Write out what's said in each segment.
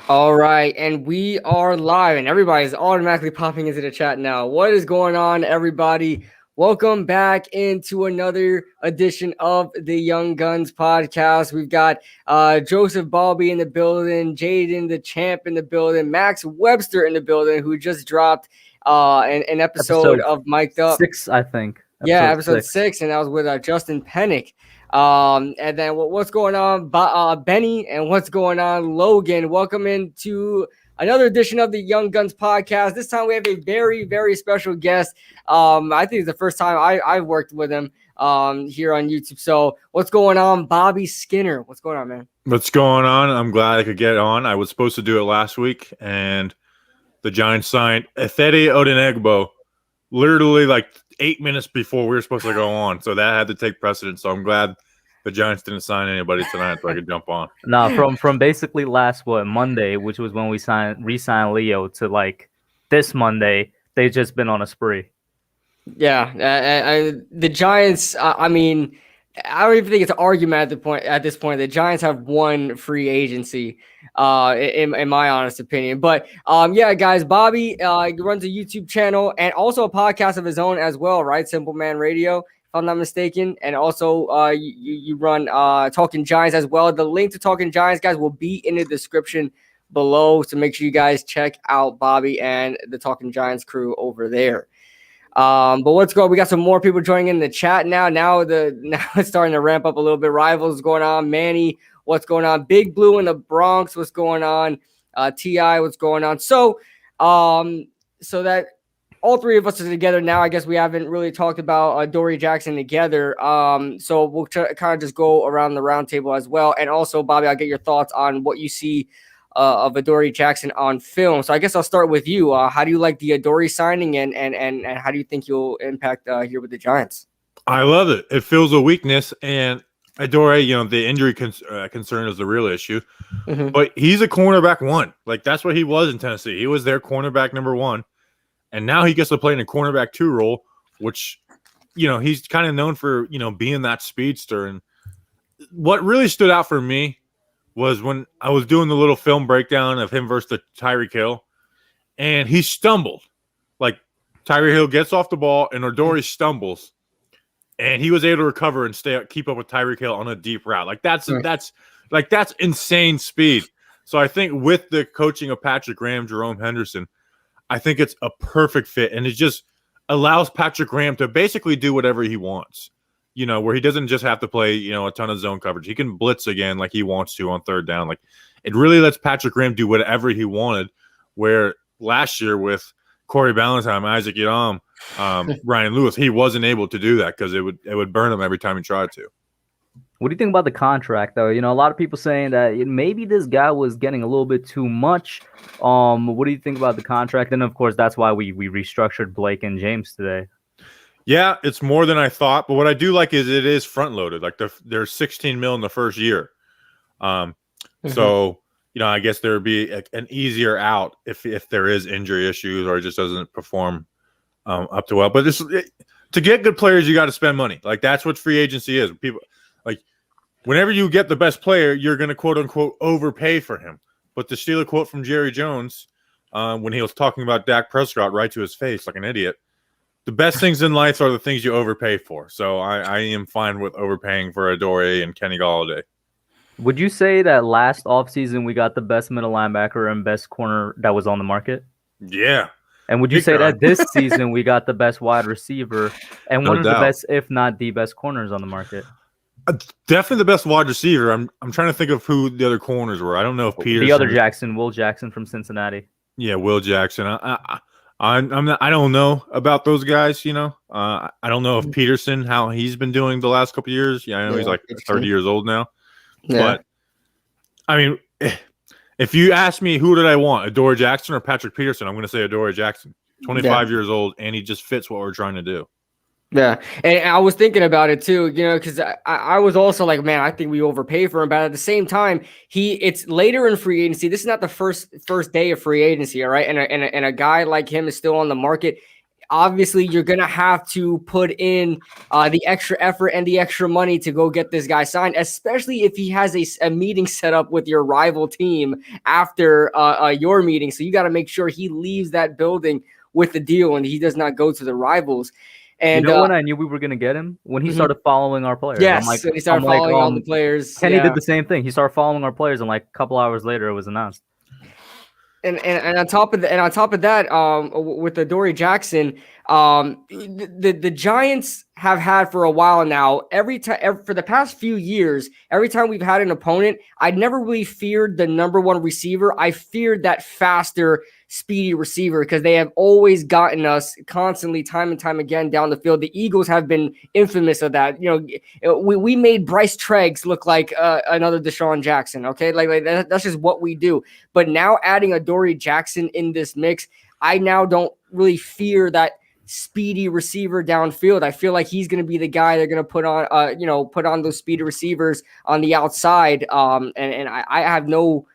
All right, and we are live, and everybody's automatically popping into the chat now. What is going on, everybody? Welcome back into another edition of the Young Guns podcast. We've got Joseph Balby in the building, Jaden the Champ in the building, Max Webster in the building, who just dropped an episode of Mic'd Up. 6, I think. Episode 6, and that was with Justin Pennick. And then what's going on, Benny, and what's going on, Logan? Welcome into another edition of the Young Guns podcast. This time we have a very, very special guest. I think it's the first time I've worked with him here on YouTube. So what's going on, Bobby Skinner? What's going on, man? What's going on? I'm glad I could get on. I was supposed to do it last week, and the Giants signed Efede Odenegbo literally like 8 minutes before we were supposed to go on. So that had to take precedence. So I'm glad the Giants didn't sign anybody tonight so I could jump on. No, from basically last Monday, which was when we re-signed Leo, to like this Monday, they've just been on a spree. Yeah, the Giants. I mean, I don't even think it's an argument at this point. The Giants have won free agency, in my honest opinion. But yeah, guys, Bobby runs a YouTube channel and also a podcast of his own as well, right? Simple Man Radio, if I'm not mistaken. And also you run Talking Giants as well. The link to Talking Giants, guys, will be in the description below. So make sure you guys check out Bobby and the Talking Giants crew over there. But let's go. We got some more people joining in the chat now. Now it's starting to ramp up a little bit. Rivals going on. Manny, what's going on? Big Blue in the Bronx, what's going on? Ti, what's going on? So so that all three of us are together now. I guess we haven't really talked about Adoree Jackson together. So we'll kind of just go around the round table as well. And also, Bobby, I'll get your thoughts on what you see of Adoree Jackson on film. So I guess I'll start with you. How do you like the Adoree signing, and how do you think you'll impact here with the Giants? I love it. It fills a weakness, and Adoree, the injury concern is the real issue. Mm-hmm. But he's a cornerback one. Like, that's what he was in Tennessee. He was their cornerback number one, and now he gets to play in a cornerback two role, which, he's kind of known for, being that speedster. And what really stood out for me was when I was doing the little film breakdown of him versus the Tyreek Hill, and he stumbled. Like, Tyreek Hill gets off the ball, and Adoree stumbles, and he was able to recover and keep up with Tyreek Hill on a deep route. Like, that's insane speed. So I think with the coaching of Patrick Graham, Jerome Henderson, I think it's a perfect fit, and it just allows Patrick Graham to basically do whatever he wants. Where he doesn't just have to play, a ton of zone coverage. He can blitz again like he wants to on third down. Like, it really lets Patrick Graham do whatever he wanted, where last year with Corey Ballantyne, Isaac Yiadom, Ryan Lewis, he wasn't able to do that because it would burn him every time he tried to. What do you think about the contract, though? A lot of people saying that maybe this guy was getting a little bit too much. What do you think about the contract? And, of course, that's why we restructured Blake and James today. Yeah, it's more than I thought, but what I do like is it is front loaded. Like, there's $16 million in the first year. So, I guess there would be an easier out if there is injury issues or it just doesn't perform up to well. But to get good players, you got to spend money. Like, that's what free agency is. People, like, whenever you get the best player, you're going to quote unquote overpay for him. But to steal a quote from Jerry Jones when he was talking about Dak Prescott right to his face like an idiot, the best things in life are the things you overpay for. So I am fine with overpaying for Adoree and Kenny Golladay. Would you say that last offseason we got the best middle linebacker and best corner that was on the market? Yeah. And would you say that this season we got the best wide receiver and one of the best, if not the best, corners on the market? Definitely the best wide receiver. I'm trying to think of who the other corners were. I don't know if Peterson. The other Jackson, Will Jackson from Cincinnati. Yeah, Will Jackson. I don't know about those guys, I don't know if Peterson, how he's been doing the last couple of years. Yeah, I know he's like 30 years old now. Yeah. But, I mean, if you ask me who did I want, Adoree Jackson or Patrick Peterson, I'm going to say Adoree Jackson. 25 years old, and he just fits what we're trying to do. Yeah, and I was thinking about it too, because I was also like, man, I think we overpay for him. But at the same time, it's later in free agency. This is not the first day of free agency, all right? And a guy like him is still on the market. obviously you're going to have to put in the extra effort and the extra money to go get this guy signed, especially if he has a meeting set up with your rival team after your meeting. So you got to make sure he leaves that building with the deal and he does not go to the rivals. And when I knew we were gonna get him? When he started following our players. Yes, when he started following all the players. Kenny did the same thing. He started following our players, and like a couple hours later, it was announced. And on top of that, with Adoree Jackson, the Giants have had for a while now. For the past few years, every time we've had an opponent, I never really feared the number one receiver. I feared that faster, speedy receiver because they have always gotten us constantly, time and time again, down the field. The Eagles have been infamous of that. We made Bryce Treggs look like another Deshaun Jackson. Okay, like that's just what we do. But now adding Adoree Jackson in this mix, I now don't really fear that speedy receiver downfield. I feel like he's going to be the guy they're going to put on those speedy receivers on the outside. And I have no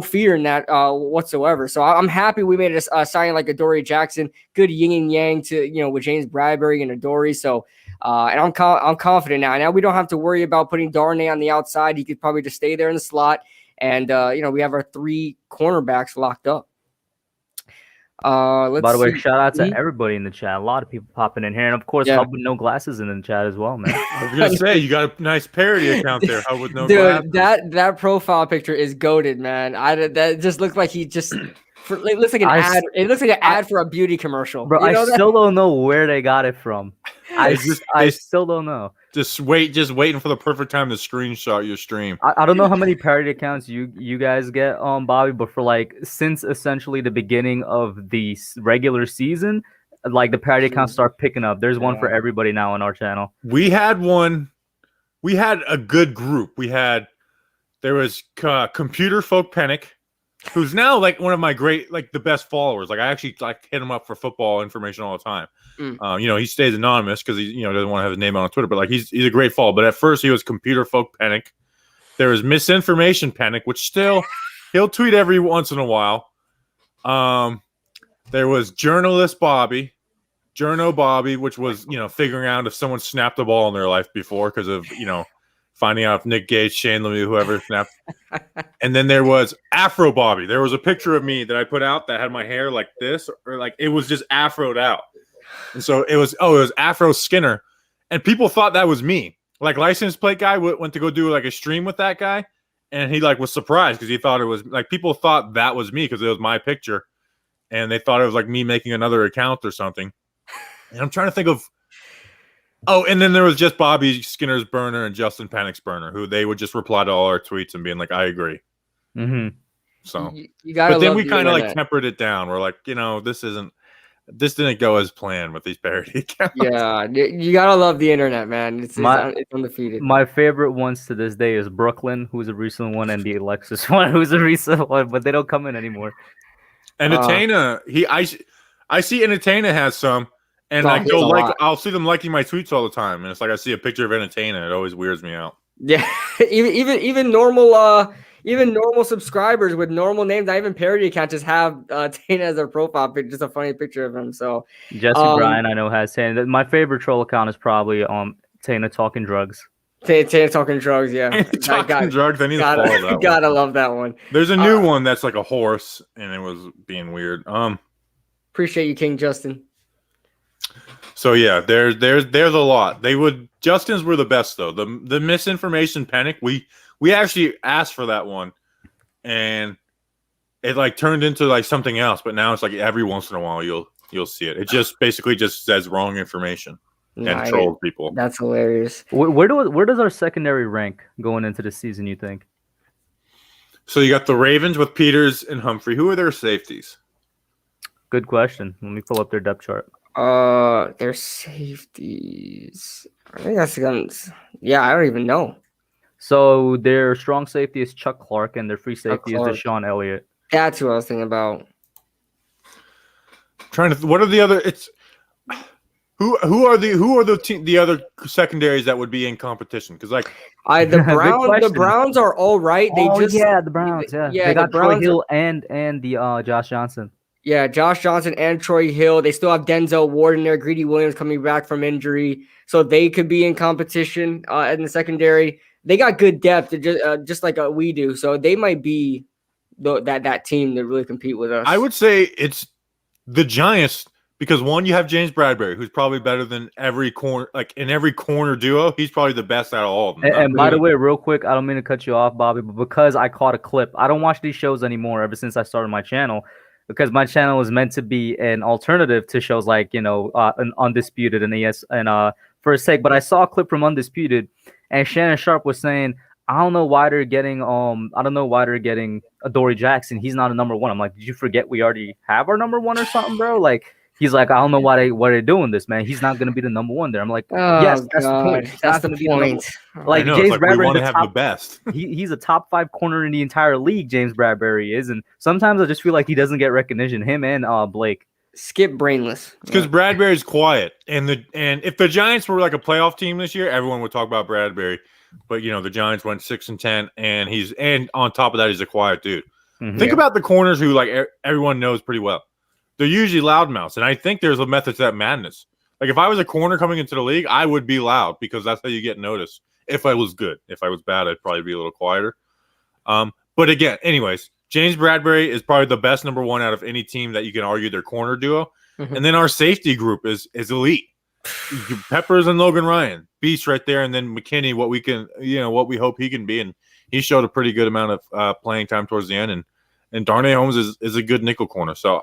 fear in that whatsoever. So I'm happy we made a signing like Adoree Jackson. Good yin and yang to with James Bradbury and Adoree. So and I'm confident now. Now we don't have to worry about putting Darnay on the outside. He could probably just stay there in the slot. And we have our 3 cornerbacks locked up. By the way, shout out to everybody in the chat. A lot of people popping in here, and of course, Hub with no glasses in the chat as well, man. I was gonna say you got a nice parody account there, Hub with no glasses. Dude, that profile picture is goated, man. That just looks like he just. It looks like an ad. It looks like an ad for a beauty commercial. Bro, I still don't know where they got it from. I still don't know. Just waiting for the perfect time to screenshot your stream. I don't know how many parody accounts you guys get on Bobby, but for since essentially the beginning of the regular season, the parody accounts start picking up. There's one for everybody now on our channel. We had one. We had a good group. There was Computer Folk Panic, who's now one of my great, the best followers. I actually hit him up for football information all the time. He stays anonymous because he doesn't want to have his name on Twitter, but he's a great follow. But at first he was Computer Folk Panic. There was Misinformation Panic, which still he'll tweet every once in a while. There was Journalist Bobby, Journo Bobby, which was figuring out if someone snapped the ball in their life before because of finding out if Nick Gage, Shane Lemieux, whoever snapped. And then there was Afro Bobby. There was a picture of me that I put out that had my hair like this, or it was just afroed out. And so it was Afro Skinner. And people thought that was me. License plate guy went to go do a stream with that guy. And he was surprised because he thought it was people thought that was me because it was my picture. And they thought it was me making another account or something. And I'm trying to think of. Oh, and then there was just Bobby Skinner's burner and Justin Panic's burner, who they would just reply to all our tweets and being I agree. Mm-hmm. So, you gotta but then we kind of tempered it down. We're this didn't go as planned with these parody accounts. Yeah, you gotta love the internet, man. It's undefeated. My favorite ones to this day is Brooklyn, who's a recent one, and the Alexis one, who's a recent one, but they don't come in anymore. And Atena, I see Atena has some. And I'll see them liking my tweets all the time, and it's I see a picture of Entertainer. It always weirds me out. Yeah, even normal subscribers with normal names, not even parody accounts, just have Tana as their profile picture, just a funny picture of him. So Jesse Bryan, I know, has Tana. My favorite troll account is probably Tana talking drugs. Tana talking drugs, yeah. Talking drugs. I need to follow that one. Gotta love that one. There's a new one that's a horse, and it was being weird. Appreciate you, King Justin. So yeah, there's a lot. Justin's were the best though. The Misinformation Panic, we actually asked for that one, and it turned into something else. But now it's every once in a while you'll see it. It just basically just says wrong information and trolls people. That's hilarious. Where does our secondary rank going into the season, you think? So you got the Ravens with Peters and Humphrey. Who are their safeties? Good question. Let me pull up their depth chart. Their safeties. I think that's guns. Yeah, I don't even know. So their strong safety is Chuck Clark, and their free safety is Deshaun Elliott. That's who I was thinking about. What are the other? Who are the other secondaries that would be in competition? Because the Browns are all right. The Browns. Yeah, they got Troy Hill and the Josh Johnson. Yeah, Josh Johnson and Troy Hill. They still have Denzel Ward in there. Greedy Williams coming back from injury, so they could be in competition in the secondary. They got good depth, just like we do. So they might be that team that really compete with us. I would say it's the Giants because one, you have James Bradbury, who's probably better than every corner, like in every corner duo. He's probably the best out of all of them. And by the way, real quick, I don't mean to cut you off, Bobby, but because I caught a clip, I don't watch these shows anymore ever since I started my channel. Because my channel is meant to be an alternative to shows like, an Undisputed and First Take. But I saw a clip from Undisputed, and Shannon Sharp was saying, I don't know why they're getting Adoree Jackson. He's not a number one. I'm like, did you forget we already have our number one or something, bro? Like, he's like, I don't know why they're doing this, man. He's not gonna be the number one there. I'm like, yes, that's the point. That's the point. Like James Bradbury, we want to have the best. He's a top 5 corner in the entire league. James Bradbury is, and sometimes I just feel like he doesn't get recognition. Him and Blake. Skip Brainless. Because Bradbury's quiet, and if the Giants were like a playoff team this year, everyone would talk about Bradbury. But the Giants went 6-10, and on top of that, he's a quiet dude. Mm-hmm. Think about the corners who like everyone knows pretty well. They're usually loudmouths, and I think there's a method to that madness. Like if I was a corner coming into the league, I would be loud because that's how you get noticed. If I was good, if I was bad, I'd probably be a little quieter. But again, anyways, James Bradbury is probably the best number one out of any team that you can argue their corner duo, and then our safety group is elite. Peppers and Logan Ryan, beast right there, and then McKinney, what we hope he can be, and he showed a pretty good amount of playing time towards the end, and Darnay Holmes is a good nickel corner. So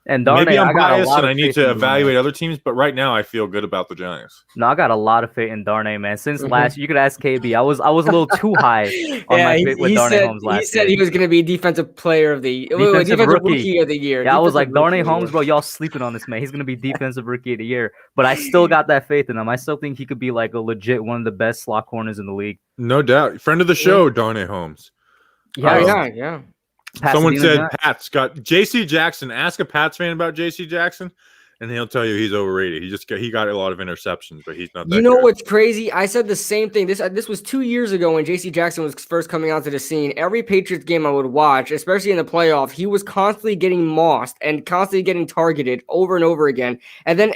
and Darnay, maybe I'm biased and I need to evaluate other teams, but right now I feel good about the Giants. No, I got a lot of faith in Darnay, man. Since last year, you could ask KB. I was a little too high on my faith with Darnay Holmes last year. He said he was going to be defensive player of the defensive rookie of the year. Yeah, I was like, Darnay Holmes, bro, y'all sleeping on this man. He's going to be defensive rookie of the year. But I still got that faith in him. I still think he could be like a legit one of the best slot corners in the league. No doubt. Friend of the show, Darnay Holmes. Yeah. Someone said Pat's got JC Jackson. Ask a Pats fan about JC Jackson, and he'll tell you he's overrated. He got a lot of interceptions, but he's not that good. What's crazy? I said the same thing. This was 2 years ago when JC Jackson was first coming onto the scene. Every Patriots game I would watch, especially in the playoff, he was constantly getting mossed and constantly getting targeted over and over again. And then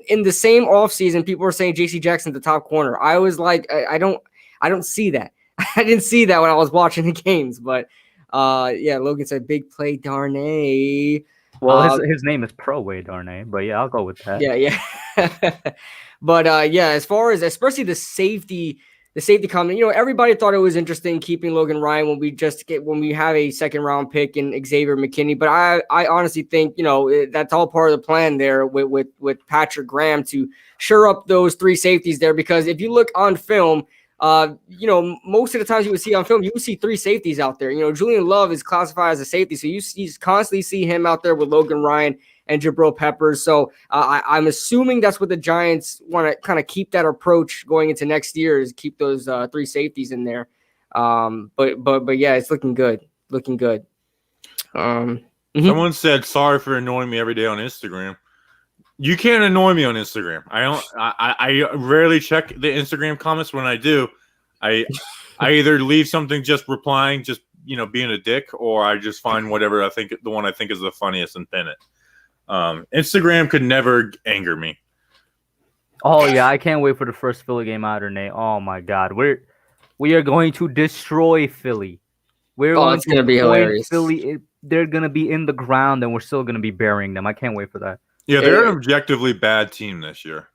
in the same offseason, people were saying JC Jackson's the top corner. I was like, I don't see that. I didn't see that when I was watching the games, but Logan said big play Darnay. Well, his name is Pro Way Darnay, but yeah, I'll go with that. Yeah. But as far as especially the safety comment, everybody thought it was interesting keeping Logan Ryan when we have a second round pick in Xavier McKinney. But I honestly think that's all part of the plan there with Patrick Graham to shore up those 3 safeties there, because if you look on film. Most of the times you would see on film, you would see 3 safeties out there. Julian Love is classified as a safety, so you constantly see him out there with Logan Ryan and Jabril Peppers. So I'm assuming that's what the Giants want to kind of keep that approach going into next year, is keep those 3 safeties in there. But yeah, it's looking good. Someone said, sorry for annoying me every day on Instagram. You can't annoy me on Instagram. I rarely check the Instagram comments. When I do, I either leave something just replying, just being a dick, or I just find whatever the one I think is the funniest and pin it. Instagram could never anger me. Oh yeah, I can't wait for the first Philly game out, Nate. Oh my God, we are going to destroy Philly. It's gonna be hilarious. Philly, they're gonna be in the ground, and we're still gonna be burying them. I can't wait for that. Yeah, they're an objectively bad team this year.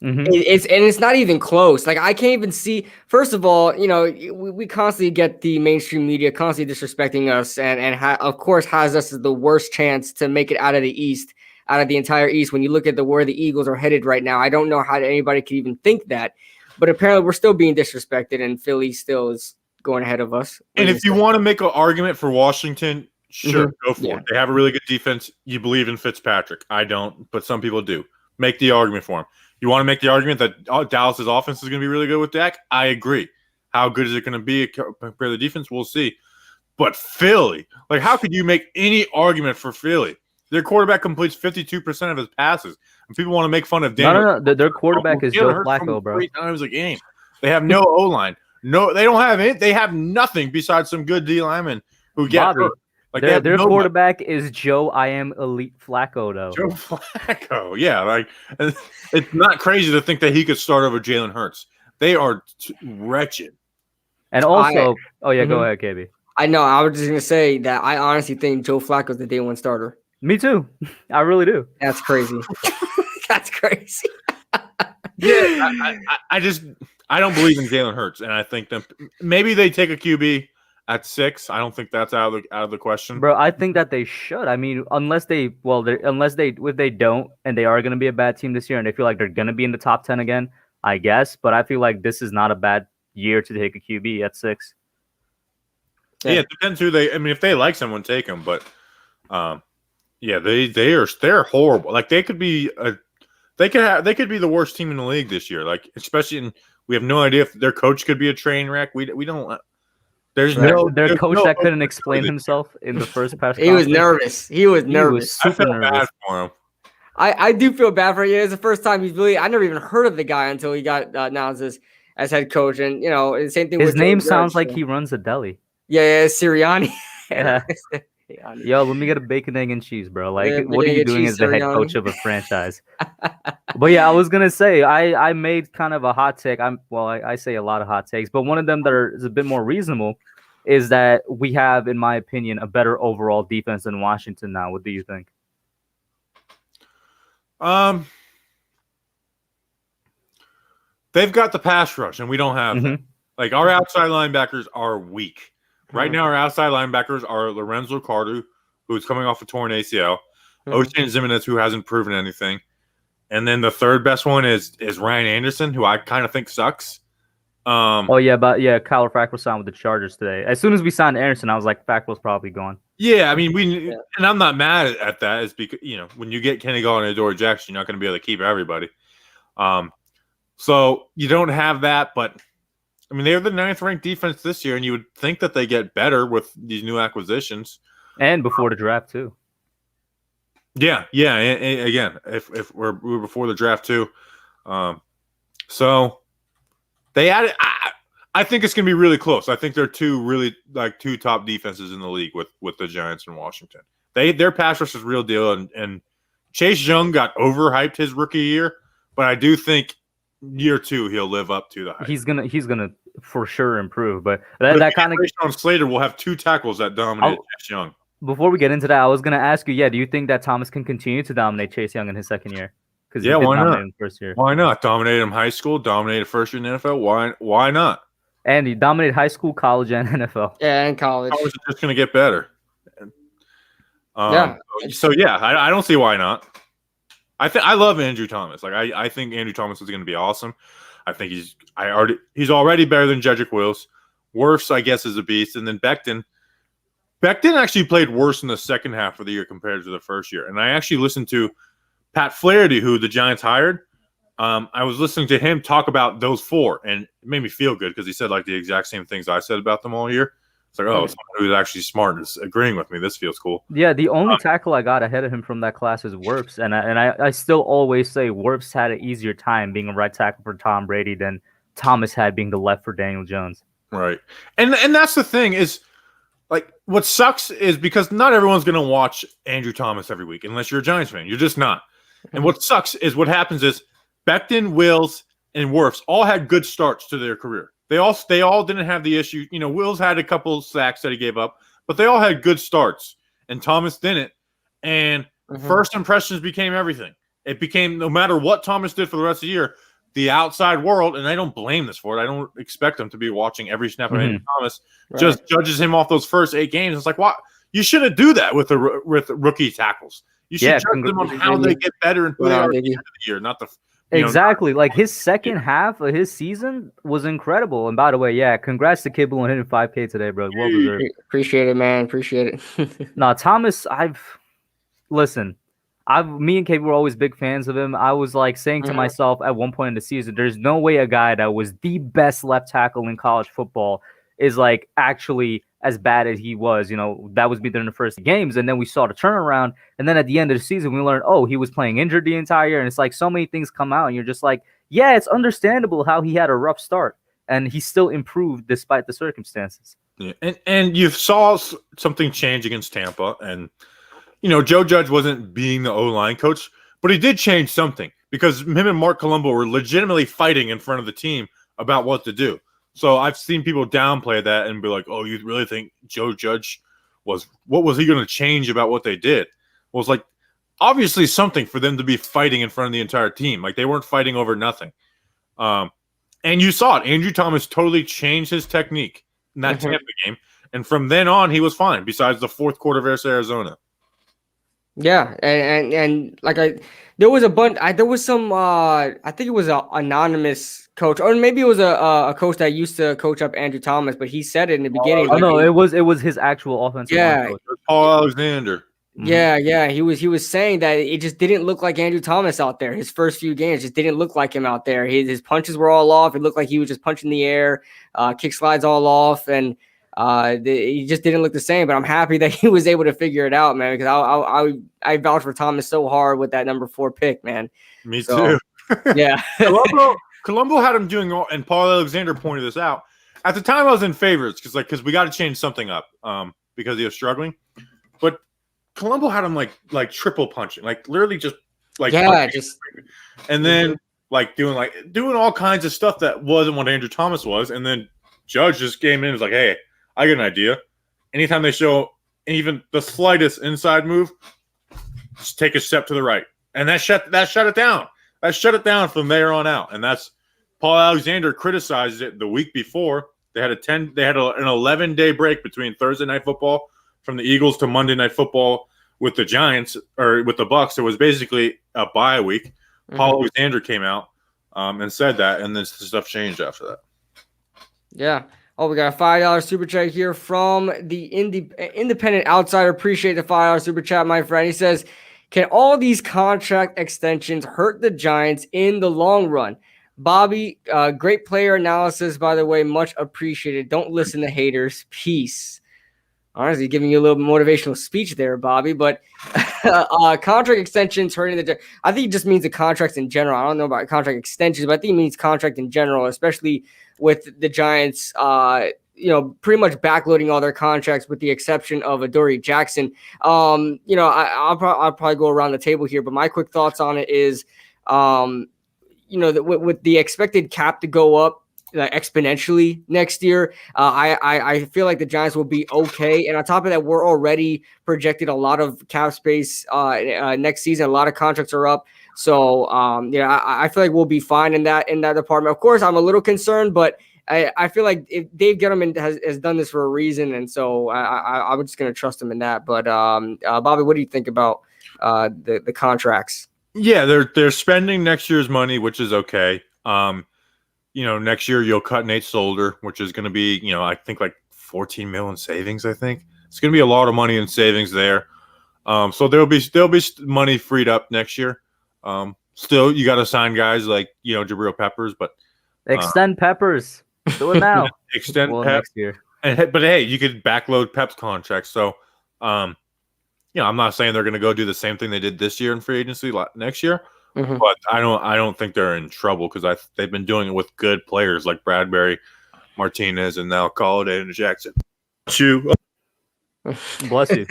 Mm-hmm. It's not even close. Like I can't even see. First of all, we constantly get the mainstream media constantly disrespecting us, and of course has us as the worst chance to make it out of the East, out of the entire East. When you look at where the Eagles are headed right now, I don't know how anybody could even think that. But apparently, we're still being disrespected, and Philly still is going ahead of us. And if you want to make an argument for Washington. Sure, go for it. They have a really good defense. You believe in Fitzpatrick. I don't, but some people do. Make the argument for him. You want to make the argument that Dallas's offense is going to be really good with Dak? I agree. How good is it going to be compared to the defense? We'll see. But Philly, like, how could you make any argument for Philly? Their quarterback completes 52% of his passes. And people want to make fun of Daniel. No. Their quarterback is Joe Flacco, bro. 3 times a game. They have no O-line. No, they don't have it. They have nothing besides some good D linemen who get hurt. Like their quarterback is Joe I am elite Flacco though. Joe Flacco, yeah, like it's not crazy to think that he could start over Jalen Hurts. They are wretched. And also, go ahead, KB. I know. I was just gonna say that I honestly think Joe Flacco's the day one starter. Me too. I really do. That's crazy. That's crazy. Yeah, I don't believe in Jalen Hurts, and I think that maybe they take a QB at 6. I don't think that's out of the question, bro. I think that they should. I mean, if they don't, and they are going to be a bad team this year, and they feel like they're going to be in the top 10 again, I guess. But I feel like this is not a bad year to take a QB at 6. Yeah, it depends who they. I mean, if they like someone, take them. But, yeah, they're horrible. Like they could be they could be the worst team in the league this year. Like especially we have no idea if their coach could be a train wreck. We don't. Their coach that couldn't explain himself in the first press conference. He was nervous. He was nervous. I felt bad for him. I do feel bad for him. It's the first time he's really. I never even heard of the guy until he got announced as head coach, and the same thing. His name sounds like he runs a deli. Yeah, Sirianni. Yeah. Yo, let me get a bacon, egg, and cheese, bro. Like, what are you doing as the head coach of a franchise? But yeah, I was gonna say I made kind of a hot take. I say a lot of hot takes, but one of them that is a bit more reasonable is that we have, in my opinion, a better overall defense than Washington now. What do you think? They've got the pass rush, and we don't have them. Like our outside linebackers are weak. Right now, our outside linebackers are Lorenzo Carter, who's coming off a torn ACL, Ocean Zimenez, who hasn't proven anything, and then the third best one is Ryan Anderson, who I kind of think sucks. Kyler Fackrell signed with the Chargers today. As soon as we signed Anderson, I was like, Fackrell's probably gone. Yeah, I mean, and I'm not mad at that. It's because when you get Kenny Galladay and Adoree Jackson, you're not going to be able to keep everybody. So you don't have that, but. I mean, they're the 9th ranked defense this year, and you would think that they get better with these new acquisitions. And before the draft, too. Yeah. And again, if we're before the draft, too. So they added – I think it's going to be really close. I think they're two top defenses in the league with the Giants and Washington. Their pass rush is real deal, and Chase Young got overhyped his rookie year, but I do think – year 2 he'll live up to the hype. He's gonna for sure improve, but that kind of on Slater will have 2 tackles that dominate Chase Young. Before we get into that, I was gonna ask you, do you think that Thomas can continue to dominate Chase Young in his second year? Because why not? In first year. Why not? Dominated him high school, dominated first year in the NFL. Why not? And he dominated high school, college, and NFL. Yeah, and college. College is just gonna get better. So I don't see why not. I love Andrew Thomas. Like I think Andrew Thomas is going to be awesome. I think he's already better than Jedrick Wills. Wirfs, I guess, is a beast, and then Becton. Becton actually played worse in the second half of the year compared to the first year. And I actually listened to Pat Flaherty, who the Giants hired. I was listening to him talk about those 4, and it made me feel good because he said like the exact same things I said about them all year. It's like, someone who's actually smart is agreeing with me. This feels cool. Yeah, the only tackle I got ahead of him from that class is Wirfs, and I still always say Wirfs had an easier time being a right tackle for Tom Brady than Thomas had being the left for Daniel Jones. Right, and that's the thing is, like, what sucks is because not everyone's going to watch Andrew Thomas every week unless you're a Giants fan. You're just not. And what sucks is what happens is Becton, Wills, and Wirfs all had good starts to their career. They all didn't have the issue. Wills had a couple sacks that he gave up, but they all had good starts, and Thomas didn't. And first impressions became everything. It became, no matter what Thomas did for the rest of the year, the outside world, and I don't blame this for it. I don't expect them to be watching every snap of Andrew Thomas. Right. Just judges him off those first 8 games. It's like, what? You shouldn't do that with rookie tackles. You should judge them on how they get better and who they are at the end of the year, not the. Exactly. Like his second half of his season was incredible. And by the way, congrats to Kibble on hitting 5K today, bro. Well deserved. Appreciate it, man. Appreciate it. No, Thomas, me and Kibble were always big fans of him. I was like saying to myself at one point in the season, there's no way a guy that was the best left tackle in college football is like actually as bad as he was. That was during the first games, and then we saw the turnaround, and then at the end of the season we learned, he was playing injured the entire year, and it's like so many things come out and you're just like, it's understandable how he had a rough start and he still improved despite the circumstances. Yeah. And you saw something change against Tampa, and Joe Judge wasn't being the O-line coach, but he did change something because him and Mark Colombo were legitimately fighting in front of the team about what to do. So I've seen people downplay that and be like, "Oh, you really think Joe Judge what was he going to change about what they did?" Well, it's like obviously something for them to be fighting in front of the entire team. Like they weren't fighting over nothing. And you saw it. Andrew Thomas totally changed his technique in that Tampa game, and from then on, he was fine. Besides the fourth quarter versus Arizona. Yeah, and like there was a bunch. There was some. I think it was an anonymous coach, or maybe it was a coach that used to coach up Andrew Thomas, but he said it in the beginning. Oh no, it was his actual offensive line coach. Paul Alexander. Yeah. He was saying that it just didn't look like Andrew Thomas out there. His first few games just didn't look like him out there. His punches were all off. It looked like he was just punching the air, kick slides all off, and he just didn't look the same. But I'm happy that he was able to figure it out, man. Because I vouch for Thomas so hard with that number 4 pick, man. Me too. Yeah. Colombo had him doing all, and Paul Alexander pointed this out. At the time, I was in favorites because we got to change something up because he was struggling. But Colombo had him like triple punching, like literally just and then doing all kinds of stuff that wasn't what Andrew Thomas was, and then Judge just came in and was like, "Hey, I got an idea. Anytime they show even the slightest inside move, just take a step to the right," and that shut it down. That shut it down from there on out, and that's Paul Alexander criticized it the week before. They had an 11-day break between Thursday Night Football from the Eagles to Monday Night Football with the Giants or with the Bucs. It was basically a bye week. Paul Alexander came out and said that, and then stuff changed after that. Yeah. Oh, we got a $5 super chat here from the Independent Outsider. Appreciate the $5 super chat, my friend. He says, "Can all these contract extensions hurt the Giants in the long run?" Bobby, great player analysis, by the way. Much appreciated. Don't listen to haters. Peace. Honestly, giving you a little motivational speech there, Bobby. But contract extensions hurting the Giants. I think it just means the contracts in general. I don't know about contract extensions, but I think it means contract in general, especially with the Giants, pretty much backloading all their contracts with the exception of Adoree Jackson. I'll probably go around the table here, but my quick thoughts on it is, with the expected cap to go up exponentially next year, I feel like the Giants will be okay. And on top of that, we're already projected a lot of cap space next season. A lot of contracts are up. So, I feel like we'll be fine in that department. Of course, I'm a little concerned, but I feel like if Dave Gettleman has done this for a reason, and so I'm just going to trust him in that. But Bobby, what do you think about the contracts? Yeah, they're spending next year's money, which is okay. Next year you'll cut Nate Solder, which is going to be, I think like $14 million savings. I think it's going to be a lot of money in savings there. So there'll be money freed up next year. Still, you got to sign guys like Jabril Peppers, but extend Peppers. Do it now. Extend Pep next year. But hey, you could backload Pep's contract. So, I'm not saying they're going to go do the same thing they did this year in free agency next year. But I don't think they're in trouble because they've been doing it with good players like Bradbury, Martinez, and now Golladay and Jackson. Bless you.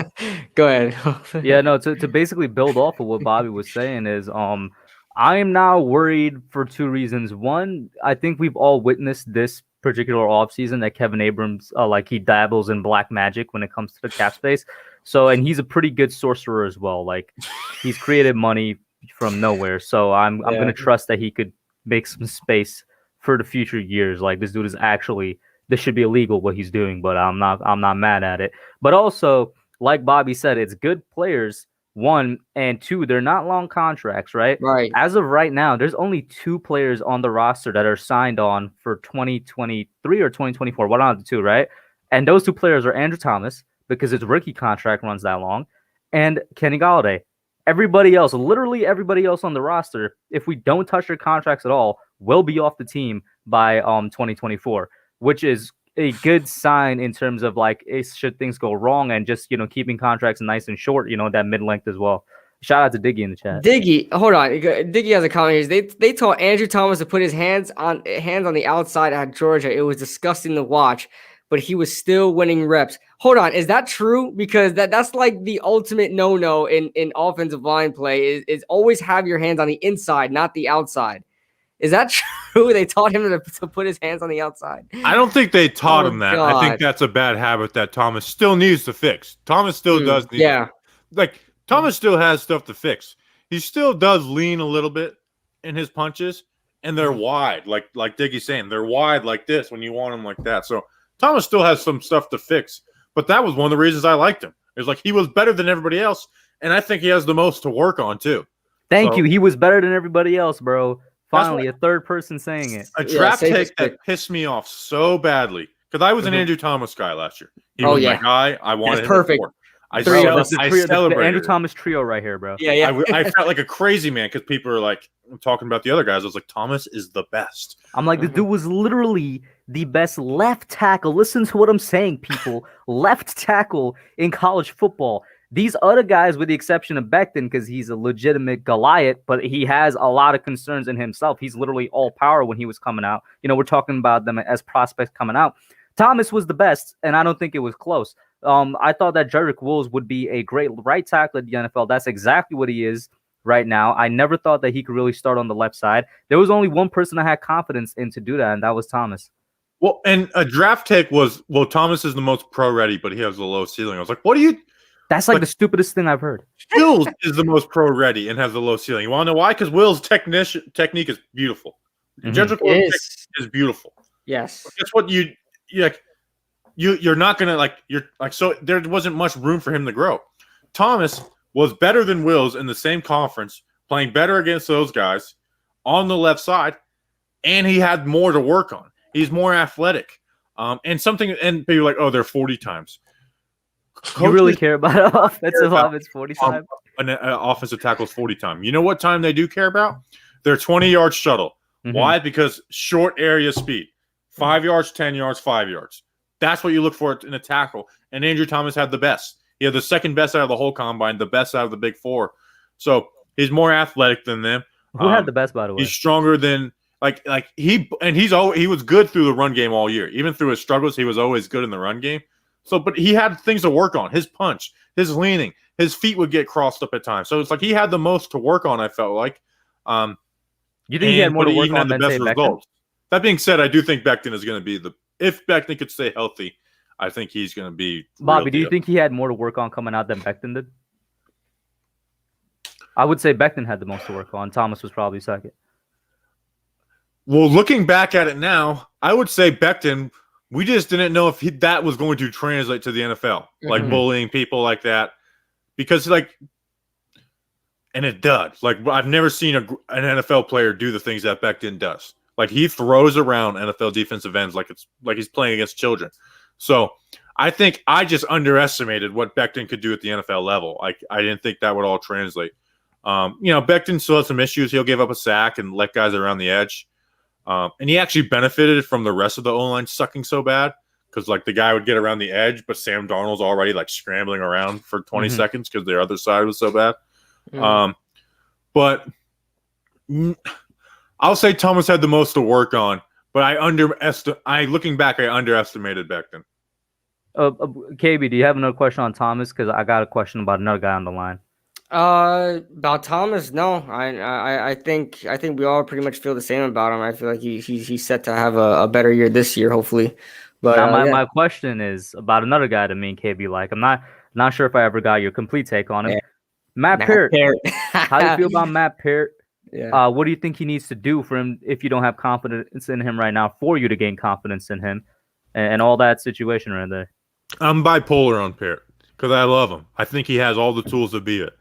Go ahead. Yeah, no. To basically build off of what Bobby was saying is, I am now worried for two reasons. One, I think we've all witnessed this particular offseason that Kevin Abrams, he dabbles in black magic when it comes to the cap space. So, and he's a pretty good sorcerer as well. Like, he's created money from nowhere. So I'm going to trust that he could make some space for the future years. Like, this dude is actually, this should be illegal what he's doing, but I'm not mad at it. But also, like Bobby said, it's good players. One, and two, they're not long contracts, right? Right. As of right now, there's only 2 players on the roster that are signed on for 2023 or 2024. One out of the 2, right? And those 2 players are Andrew Thomas, because his rookie contract runs that long, and Kenny Golladay. Everybody else, literally everybody else on the roster, if we don't touch their contracts at all, will be off the team by 2024, which is a good sign in terms of should things go wrong, and just keeping contracts nice and short, that mid-length as well. Shout out to Diggy in the chat. Diggy, hold on. Diggy has a comment here. They told Andrew Thomas to put his hands on the outside at Georgia. It was disgusting to watch. but he was still winning reps. Hold on, is that true? Because that's like the ultimate no-no in offensive line play is always have your hands on the inside, not the outside. Is that true? They taught him to put his hands on the outside. I don't think they taught him that. God. I think that's a bad habit that Thomas still needs to fix. Thomas still does need to fix. Like, Thomas still has stuff to fix. He still does lean a little bit in his punches, and they're wide. Like Dickie's saying, they're wide like this when you want them like that. So Thomas still has some stuff to fix. But that was one of the reasons I liked him. It was like he was better than everybody else, and I think he has the most to work on too. Thank you. He was better than everybody else, bro. Finally, a third person saying it. A draft take that pissed me off so badly because I was an Andrew Thomas guy last year. He was my guy. I wanted him perfect. Before. I celebrated the Andrew Thomas trio right here, bro. Yeah. I felt like a crazy man because people are like talking about the other guys. I was like, Thomas is the best. I'm like, the dude was literally the best left tackle. Listen to what I'm saying, people. Left tackle in college football. These other guys, with the exception of Becton, because he's a legitimate Goliath, but he has a lot of concerns in himself. He's literally all power when he was coming out. You know, we're talking about them as prospects coming out. Thomas was the best, and I don't think it was close. I thought that Jedrick Wills would be a great right tackle at the NFL. That's exactly what he is right now. I never thought that he could really start on the left side. There was only one person I had confidence in to do that, and that was Thomas. Well, and a draft take was, well, Thomas is the most pro-ready, but he has a low ceiling. I was like, what do you... That's like the stupidest thing I've heard. Wills is the most pro-ready and has the low ceiling. You want to know why? Because Will's technique is beautiful. Jedrick Wills is beautiful. Yes. That's what you're not gonna so there wasn't much room for him to grow. Thomas was better than Wills in the same conference, playing better against those guys on the left side, and he had more to work on. He's more athletic. And people are like, oh, they're 40 times. You really care about offensive 40 times? An offensive tackle's 40 times. You know what time they do care about? Their 20-yard shuttle. Why? Because short area speed. 5 yards, 10 yards, 5 yards. That's what you look for in a tackle. And Andrew Thomas had the best. He had the second best out of the whole combine, the best out of the big four. So he's more athletic than them. Who had the best, by the way? He's stronger than he was good through the run game all year. Even through his struggles, he was always good in the run game. So, but he had things to work on. His punch, his leaning, his feet would get crossed up at times. So it's like he had the most to work on, I felt like. You think he had more to work on than say Becton? That being said, I do think Becton is going to be if Becton could stay healthy, I think he's going to be. Bobby, do you think he had more to work on coming out than Becton did? I would say Becton had the most to work on. Thomas was probably second. Well, looking back at it now, I would say Becton. We just didn't know if that was going to translate to the NFL, like bullying people like that, because and it does. Like I've never seen an NFL player do the things that Becton does. Like he throws around NFL defensive ends like he's playing against children. So I think I just underestimated what Becton could do at the NFL level. I didn't think that would all translate. Becton still has some issues. He'll give up a sack and let guys around the edge. And he actually benefited from the rest of the O-line sucking so bad because the guy would get around the edge, but Sam Darnold's already scrambling around for 20 seconds because their other side was so bad. But I'll say Thomas had the most to work on, but looking back, I underestimated Becton. KB, do you have another question on Thomas? Because I got a question about another guy on the line. About Thomas, no. I think we all pretty much feel the same about him. I feel like he's set to have a better year this year, hopefully. But now my question is about another guy that me and KB like. I'm not sure if I ever got your complete take on him. Yeah. Matt Peart. How do you feel about Matt Peart? Yeah. What do you think he needs to do for him if you don't have confidence in him right now for you to gain confidence in him and all that situation right there? I'm bipolar on Peart because I love him. I think he has all the tools to be it.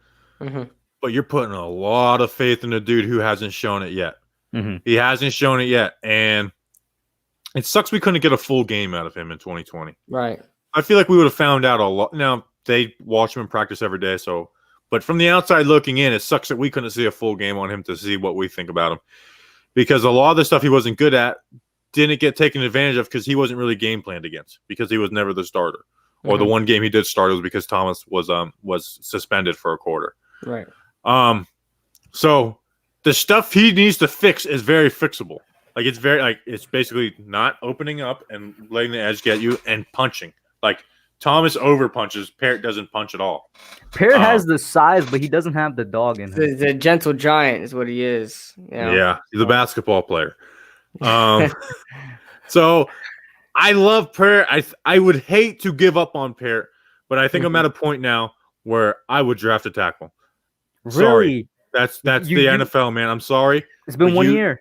But you're putting a lot of faith in a dude who hasn't shown it yet. He hasn't shown it yet. And it sucks we couldn't get a full game out of him in 2020. Right. I feel like we would have found out a lot. Now, they watch him in practice every day. But from the outside looking in, it sucks that we couldn't see a full game on him to see what we think about him. Because a lot of the stuff he wasn't good at didn't get taken advantage of because he wasn't really game planned against because he was never the starter. Or the one game he did start was because Thomas was suspended for a quarter. Right. So the stuff he needs to fix is very fixable. Like it's very like it's basically not opening up and letting the edge get you and punching. Like Thomas over punches, Peart doesn't punch at all. Peart has the size, but he doesn't have the dog in him. The gentle giant is what he is. You know? Yeah, he's a basketball player. So I love Peart. I would hate to give up on Peart, but I think I'm at a point now where I would draft a tackle. Really? Sorry. That's the NFL, man. I'm sorry. It's been 1 year.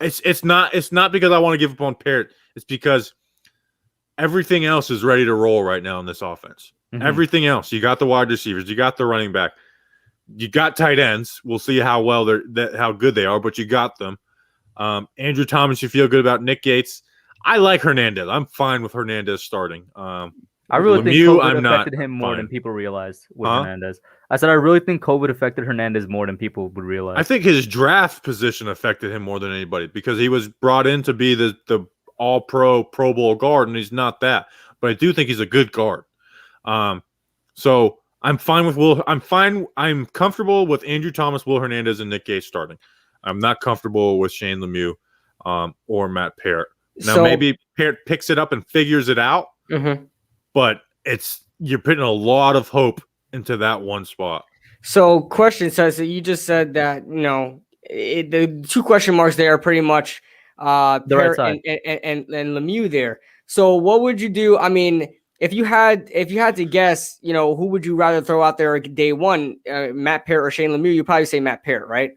It's not because I want to give up on Peart. It's because everything else is ready to roll right now in this offense. Mm-hmm. Everything else. You got the wide receivers, you got the running back, you got tight ends. We'll see how how good they are, but you got them. Andrew Thomas, you feel good about. Nick Gates. I like Hernandez. I'm fine with Hernandez starting. I really think COVID affected him more than people realized with Hernandez. I said I really think COVID affected Hernandez more than people would realize. I think his draft position affected him more than anybody because he was brought in to be the all-pro Pro Bowl guard, and he's not that. But I do think he's a good guard. So I'm fine with Will. I'm comfortable with Andrew Thomas, Will Hernandez, and Nick Gates starting. I'm not comfortable with Shane Lemieux or Matt Peart. Now maybe Peart picks it up and figures it out, but you're putting a lot of hope into that one spot. So, question says that you just said that the two question marks there are pretty much the right side and Lemieux there. So, what would you do? I mean, if you had to guess, who would you rather throw out there day one, Matt Peart or Shane Lemieux? You probably say Matt Peart, right?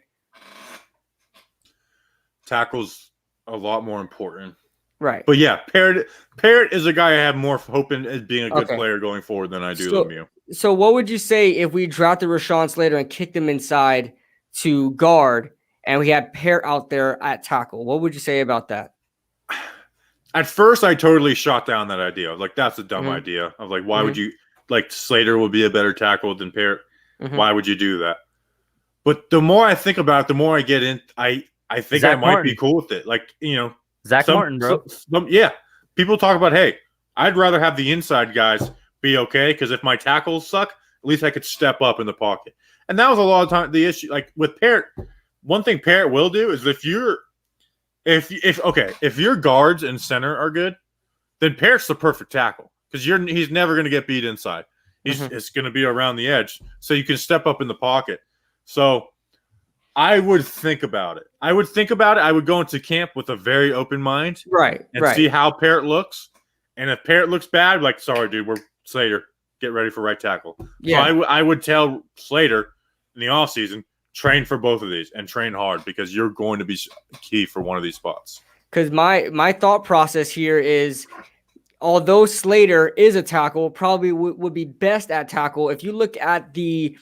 Tackle's a lot more important. Right. But yeah, Peart is a guy I have more hope in as being a good player going forward than I do Lemieux. So what would you say if we drafted Rashawn Slater and kicked him inside to guard and we had Peart out there at tackle? What would you say about that? At first, I totally shot down that idea. Like, that's a dumb idea. Of like, why would you Slater would be a better tackle than Peart? Why would you do that? But the more I think about it, the more I get in, I think Zach I might Martin. Be cool with it. Like, Zach Martin, bro. People talk about, hey, I'd rather have the inside guys be okay because if my tackles suck, at least I could step up in the pocket. And that was a lot of time the issue. Like with Peart, one thing Peart will do is if your guards and center are good, then Peart's the perfect tackle because he's never going to get beat inside. It's going to be around the edge, so you can step up in the pocket. So I would think about it. I would go into camp with a very open mind. Right. And see how Peart looks. And if Peart looks bad, like, sorry, dude, we're Slater. Get ready for right tackle. Yeah. So I would tell Slater in the offseason, train for both of these and train hard because you're going to be key for one of these spots. Because my thought process here is, although Slater is a tackle, probably would be best at tackle. If you look at the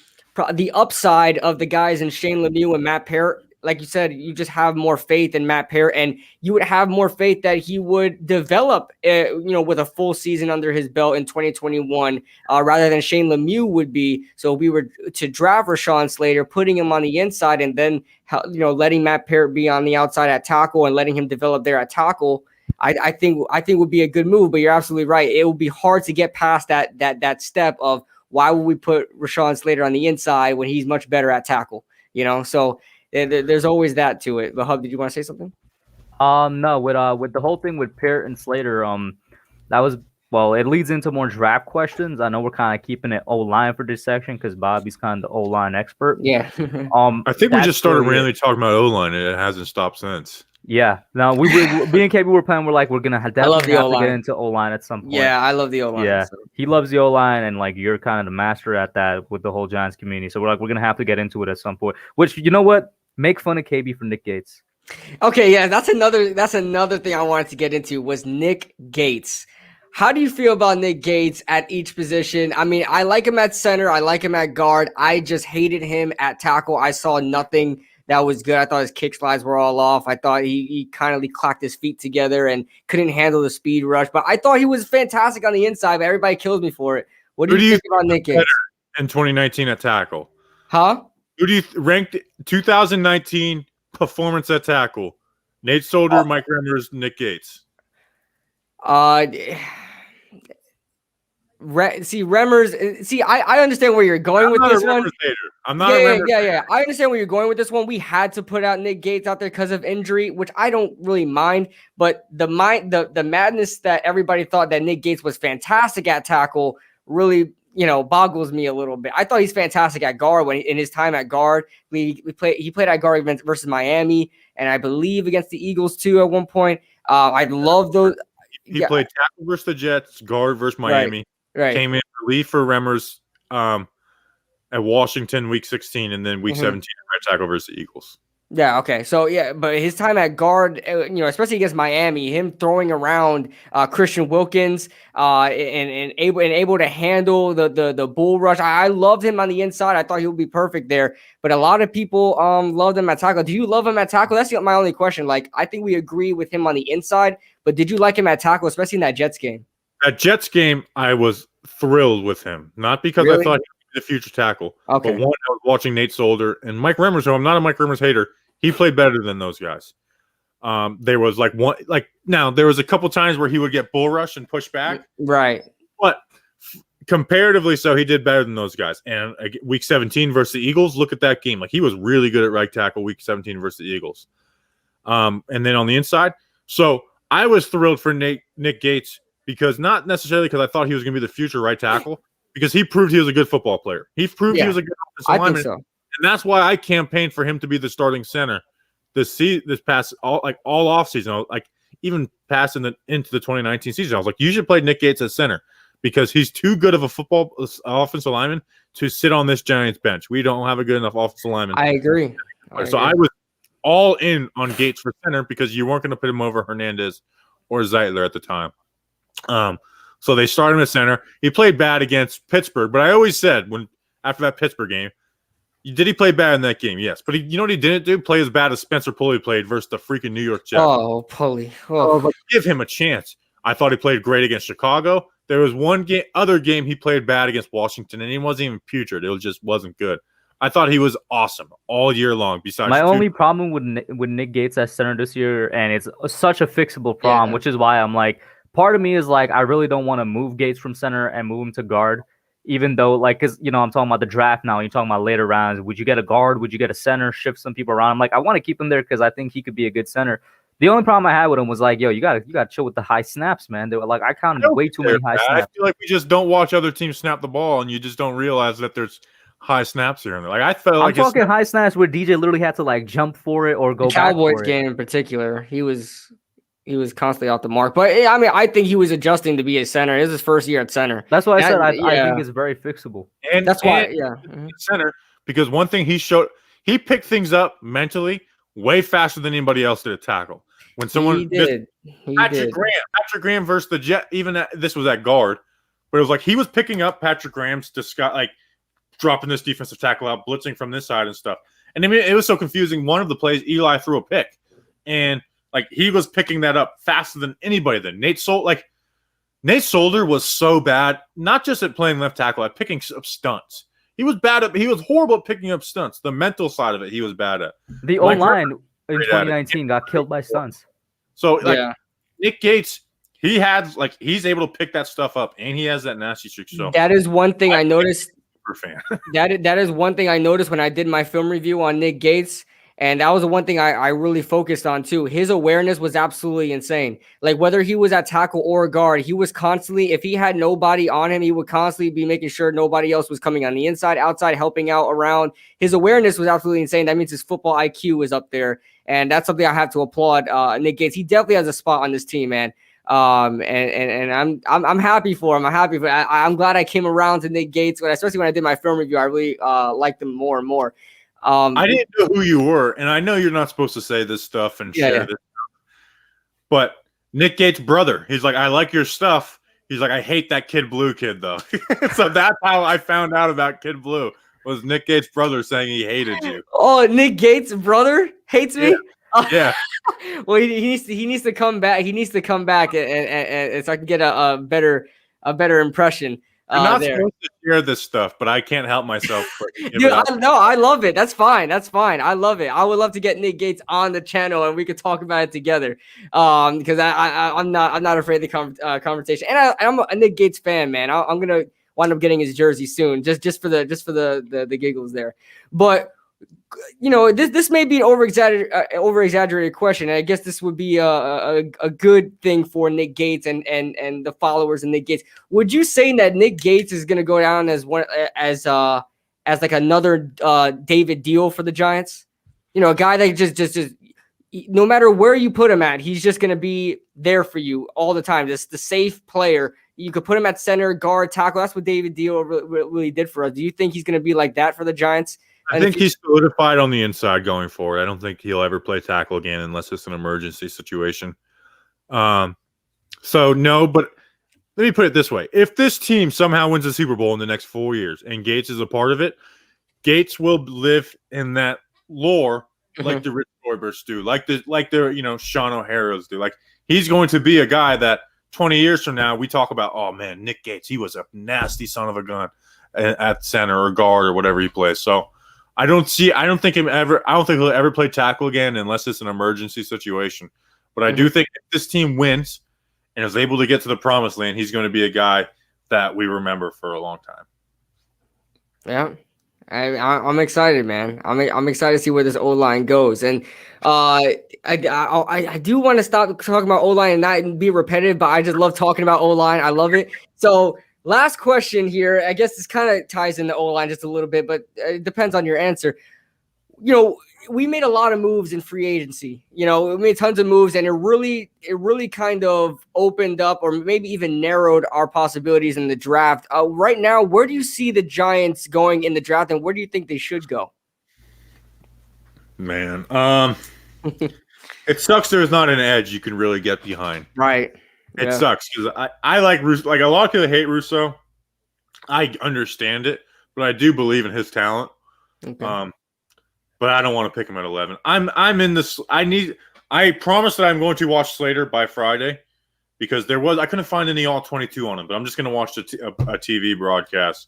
upside of the guys in Shane Lemieux and Matt Peart, like you said, you just have more faith in Matt Peart, and you would have more faith that he would develop, with a full season under his belt in 2021, rather than Shane Lemieux would be. So if we were to draft Rashawn Slater, putting him on the inside, and then letting Matt Peart be on the outside at tackle and letting him develop there at tackle, I think would be a good move. But you're absolutely right; it would be hard to get past that step of why would we put Rashawn Slater on the inside when he's much better at tackle? So there's always that to it. But Hub, did you want to say something? No. With the whole thing with Peart and Slater, it leads into more draft questions. I know we're kind of keeping it O-line for this section because Bobby's kind of the O-line expert. Yeah. I think we just started randomly talking about O-line, and it hasn't stopped since. Yeah. No, me and KB were planning. We're gonna definitely have to get into O-line at some point. Yeah, I love the O-line. Yeah, so. He loves the O-line, and you're kind of the master at that with the whole Giants community. So we're gonna have to get into it at some point. Which, you know what? Make fun of KB for Nick Gates. Okay, yeah, that's another thing I wanted to get into was Nick Gates. How do you feel about Nick Gates at each position? I mean, I like him at center. I like him at guard. I just hated him at tackle. I saw nothing that was good. I thought his kick slides were all off. I thought he kind of clacked his feet together and couldn't handle the speed rush. But I thought he was fantastic on the inside, but everybody kills me for it. What do you think about Nick Gates? In 2019 at tackle? Huh? Who do you rank 2019 performance at tackle? Nate Solder, Mike Remmers, Nick Gates. Remmers. See, I understand where you're going with this one. I'm not a Remmers hater. Yeah. I understand where you're going with this one. We had to put out Nick Gates out there because of injury, which I don't really mind. But the madness that everybody thought that Nick Gates was fantastic at tackle really, boggles me a little bit. I thought he's fantastic at guard in his time at guard. He played at guard versus Miami, and I believe against the Eagles too at one point. I love those. He played tackle versus the Jets, guard versus Miami. Right. Came in relief for Remmers at Washington week 16, and then week 17 right tackle versus the Eagles. Yeah, okay. So, but his time at guard, especially against Miami, him throwing around Christian Wilkins and able to handle the bull rush. I loved him on the inside. I thought he would be perfect there. But a lot of people loved him at tackle. Do you love him at tackle? That's my only question. Like, I think we agree with him on the inside, but did you like him at tackle, especially in that Jets game? That Jets game, I was thrilled with him. Not because I thought he would be the future tackle. Okay. But one, I was watching Nate Solder and Mike Remmers, who I'm not a Mike Remmers hater. He played better than those guys. There was there was a couple times where he would get bull rush and push back. Right. But comparatively so, he did better than those guys. And week 17 versus the Eagles, look at that game. Like, he was really good at right tackle week 17 versus the Eagles. And then on the inside, so I was thrilled for Nick Gates, because not necessarily because I thought he was going to be the future right tackle, because he proved he was a good football player. He proved he was a good offensive lineman. I think so. And that's why I campaigned for him to be the starting center this past all offseason. Like, even passing into the 2019 season, I was like, you should play Nick Gates at center, because he's too good of a football offensive lineman to sit on this Giants bench. We don't have a good enough offensive lineman. I agree. I was all in on Gates for center, because you weren't going to put him over Hernandez or Zeitler at the time. So they started him at center. He played bad against Pittsburgh, but I always said after that Pittsburgh game, did he play bad in that game? Yes. But you know what he didn't do? Play as bad as Spencer Pulley played versus the freaking New York Jets. Oh, Pulley. Oh. But give him a chance. I thought he played great against Chicago. There was one other game he played bad against Washington, and he wasn't even putrid. It just wasn't good. I thought he was awesome all year long. Besides, my only problem with Nick Gates as center this year, and it's such a fixable problem, which is why I'm like, part of me is like, I really don't want to move Gates from center and move him to guard. Even though, because, I'm talking about the draft now. You're talking about later rounds. Would you get a guard? Would you get a center? Shift some people around. I'm like, I want to keep him there because I think he could be a good center. The only problem I had with him was like, yo, you gotta chill with the high snaps, man. They were like, I counted way too many high snaps. I feel like we just don't watch other teams snap the ball, and you just don't realize that there's high snaps here and there. Like, I felt like I'm talking high snaps where DJ literally had to like jump for it or go back. Cowboys game in particular, he was constantly off the mark. But I mean, I think he was adjusting to be a center. It was his first year at center. That's why I said I think it's very fixable. And that's why, center, because one thing he picked things up mentally way faster than anybody else did at tackle. When someone Patrick Graham versus the Jet, this was at guard, but it was like he was picking up Patrick Graham's dropping this defensive tackle out, blitzing from this side and stuff. And I mean, it was so confusing. One of the plays, Eli threw a pick, and he was picking that up faster than anybody. Then Nate Solder was so bad, not just at playing left tackle, at picking up stunts. He was horrible at picking up stunts. The mental side of it, he was bad at. The O-line in 2019 got killed by stunts. So Nick Gates, he's able to pick that stuff up, and he has that nasty streak. So that is one thing I noticed. Fan. that is one thing I noticed when I did my film review on Nick Gates. And that was the one thing I really focused on too. His awareness was absolutely insane. Like, whether he was at tackle or guard, he was constantly, if he had nobody on him, he would constantly be making sure nobody else was coming on the inside, outside, helping out around. His awareness was absolutely insane. That means his football IQ is up there. And that's something I have to applaud Nick Gates. He definitely has a spot on this team, man. And I'm happy for him. I'm glad I came around to Nick Gates, especially when I did my film review. I really liked him more and more. I didn't know who you were, and I know you're not supposed to say this stuff and share this stuff, but Nick Gates' brother, he's like, I like your stuff. He's like, I hate that Kid Blue kid, though. So that's how I found out about Kid Blue, was Nick Gates' brother saying he hated you. Oh, Nick Gates' brother hates me? Yeah. Well, he needs to come back. He needs to come back and so I can get a better impression. I'm not there. supposed to share this stuff, but I can't help myself. Dude, I love it. That's fine. I love it. I would love to get Nick Gates on the channel and we could talk about it together. Because I'm not afraid of the conversation. And I'm a Nick Gates fan, man. I'm gonna wind up getting his jersey soon, just for the giggles there. But this may be an over-exaggerated question. And I guess this would be a good thing for Nick Gates and the followers of Nick Gates. Would you say that Nick Gates is going to go down as like another David Diehl for the Giants? A guy that just no matter where you put him at, he's just going to be there for you all the time. Just the safe player. You could put him at center, guard, tackle. That's what David Diehl really did for us. Do you think he's going to be like that for the Giants? I think he's solidified on the inside going forward. I don't think he'll ever play tackle again unless it's an emergency situation. So no, but let me put it this way. If this team somehow wins the Super Bowl in the next 4 years and Gates is a part of it, Gates will live in that lore like the Rich Roybers do, like the Sean O'Hara's do. Like he's going to be a guy that 20 years from now we talk about, oh man, Nick Gates, he was a nasty son of a gun at center or guard or whatever he plays. So I don't think he'll ever play tackle again unless it's an emergency situation. But I do think if this team wins and is able to get to the promised land, he's going to be a guy that we remember for a long time. Yeah, I'm excited, man. I'm excited to see where this O-line goes. And I do want to stop talking about O-line and not be repetitive, but I just love talking about O-line. I love it. So last question here. I guess this kind of ties into O-line just a little bit, but it depends on your answer. We made a lot of moves in free agency. We made tons of moves, and it really kind of opened up or maybe even narrowed our possibilities in the draft. Right now, where do you see the Giants going in the draft, and where do you think they should go? Man, it sucks there's not an edge you can really get behind. Right. It sucks because I like Russo. Like a lot of people hate Russo. I understand it, but I do believe in his talent. Okay. But I don't want to pick him at 11. I'm in this. I promise that I'm going to watch Slater by Friday because I couldn't find any all 22 on him, but I'm just going to watch a TV broadcast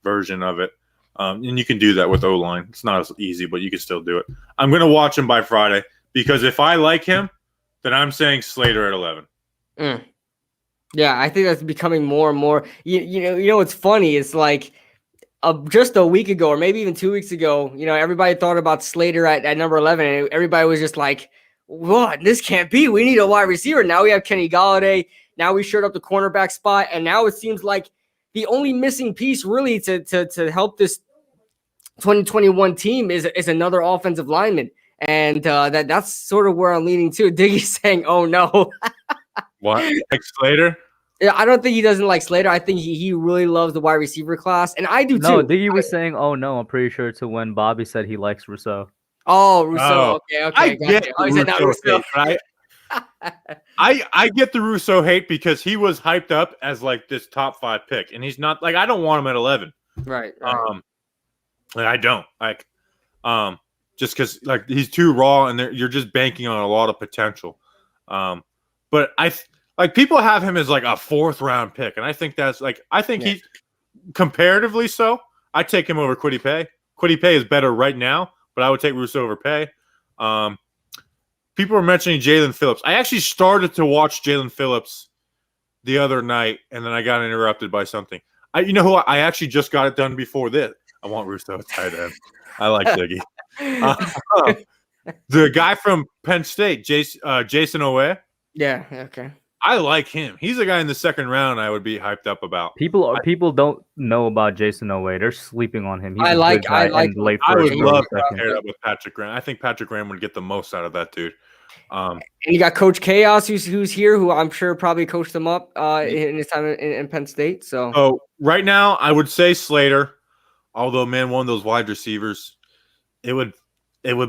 version of it. And you can do that with O-line. It's not as easy, but you can still do it. I'm going to watch him by Friday because if I like him, then I'm saying Slater at 11. Yeah, I think that's becoming more and more. What's funny? It's like just a week ago, or maybe even 2 weeks ago, everybody thought about Slater at number 11, and everybody was just like, "What? This can't be. We need a wide receiver." Now we have Kenny Golladay. Now we shored up the cornerback spot, and now it seems like the only missing piece really to help this 2021 team is another offensive lineman, and that's sort of where I'm leaning to. Diggy's saying, "Oh no." What? Like Slater? Yeah, I don't think he doesn't like Slater. I think he really loves the wide receiver class, and I do too. No, Diggy was saying, "Oh no," I'm pretty sure to when Bobby said he likes Rousseau. Oh, Rousseau. Okay. I get the Rousseau hate, I get the Rousseau hate because he was hyped up as like this top 5 pick, and he's not. Like I don't want him at 11. Right. And I don't just because like he's too raw, and you're just banking on a lot of potential. But like people have him as like a 4th round pick, and I think that's like he's comparatively so. I take him over Kwity Paye. Kwity Paye is better right now, but I would take Rousseau over Paye. People were mentioning Jalen Phillips. I actually started to watch Jalen Phillips the other night, and then I got interrupted by something. Who I actually just got it done before this. I want Rousseau at tight end. I like Diggy. The guy from Penn State, Jason Owe. Yeah. Okay. I like him. He's a guy in the 2nd round I would be hyped up about. People don't know about Jason Owe. They're sleeping on him. He's I would love to pair up with Patrick Graham. I think Patrick Graham would get the most out of that dude. And you got Coach Chaos, who's here, who I'm sure probably coached him up in his time in Penn State. So right now, I would say Slater. Although, man, one of those wide receivers, it would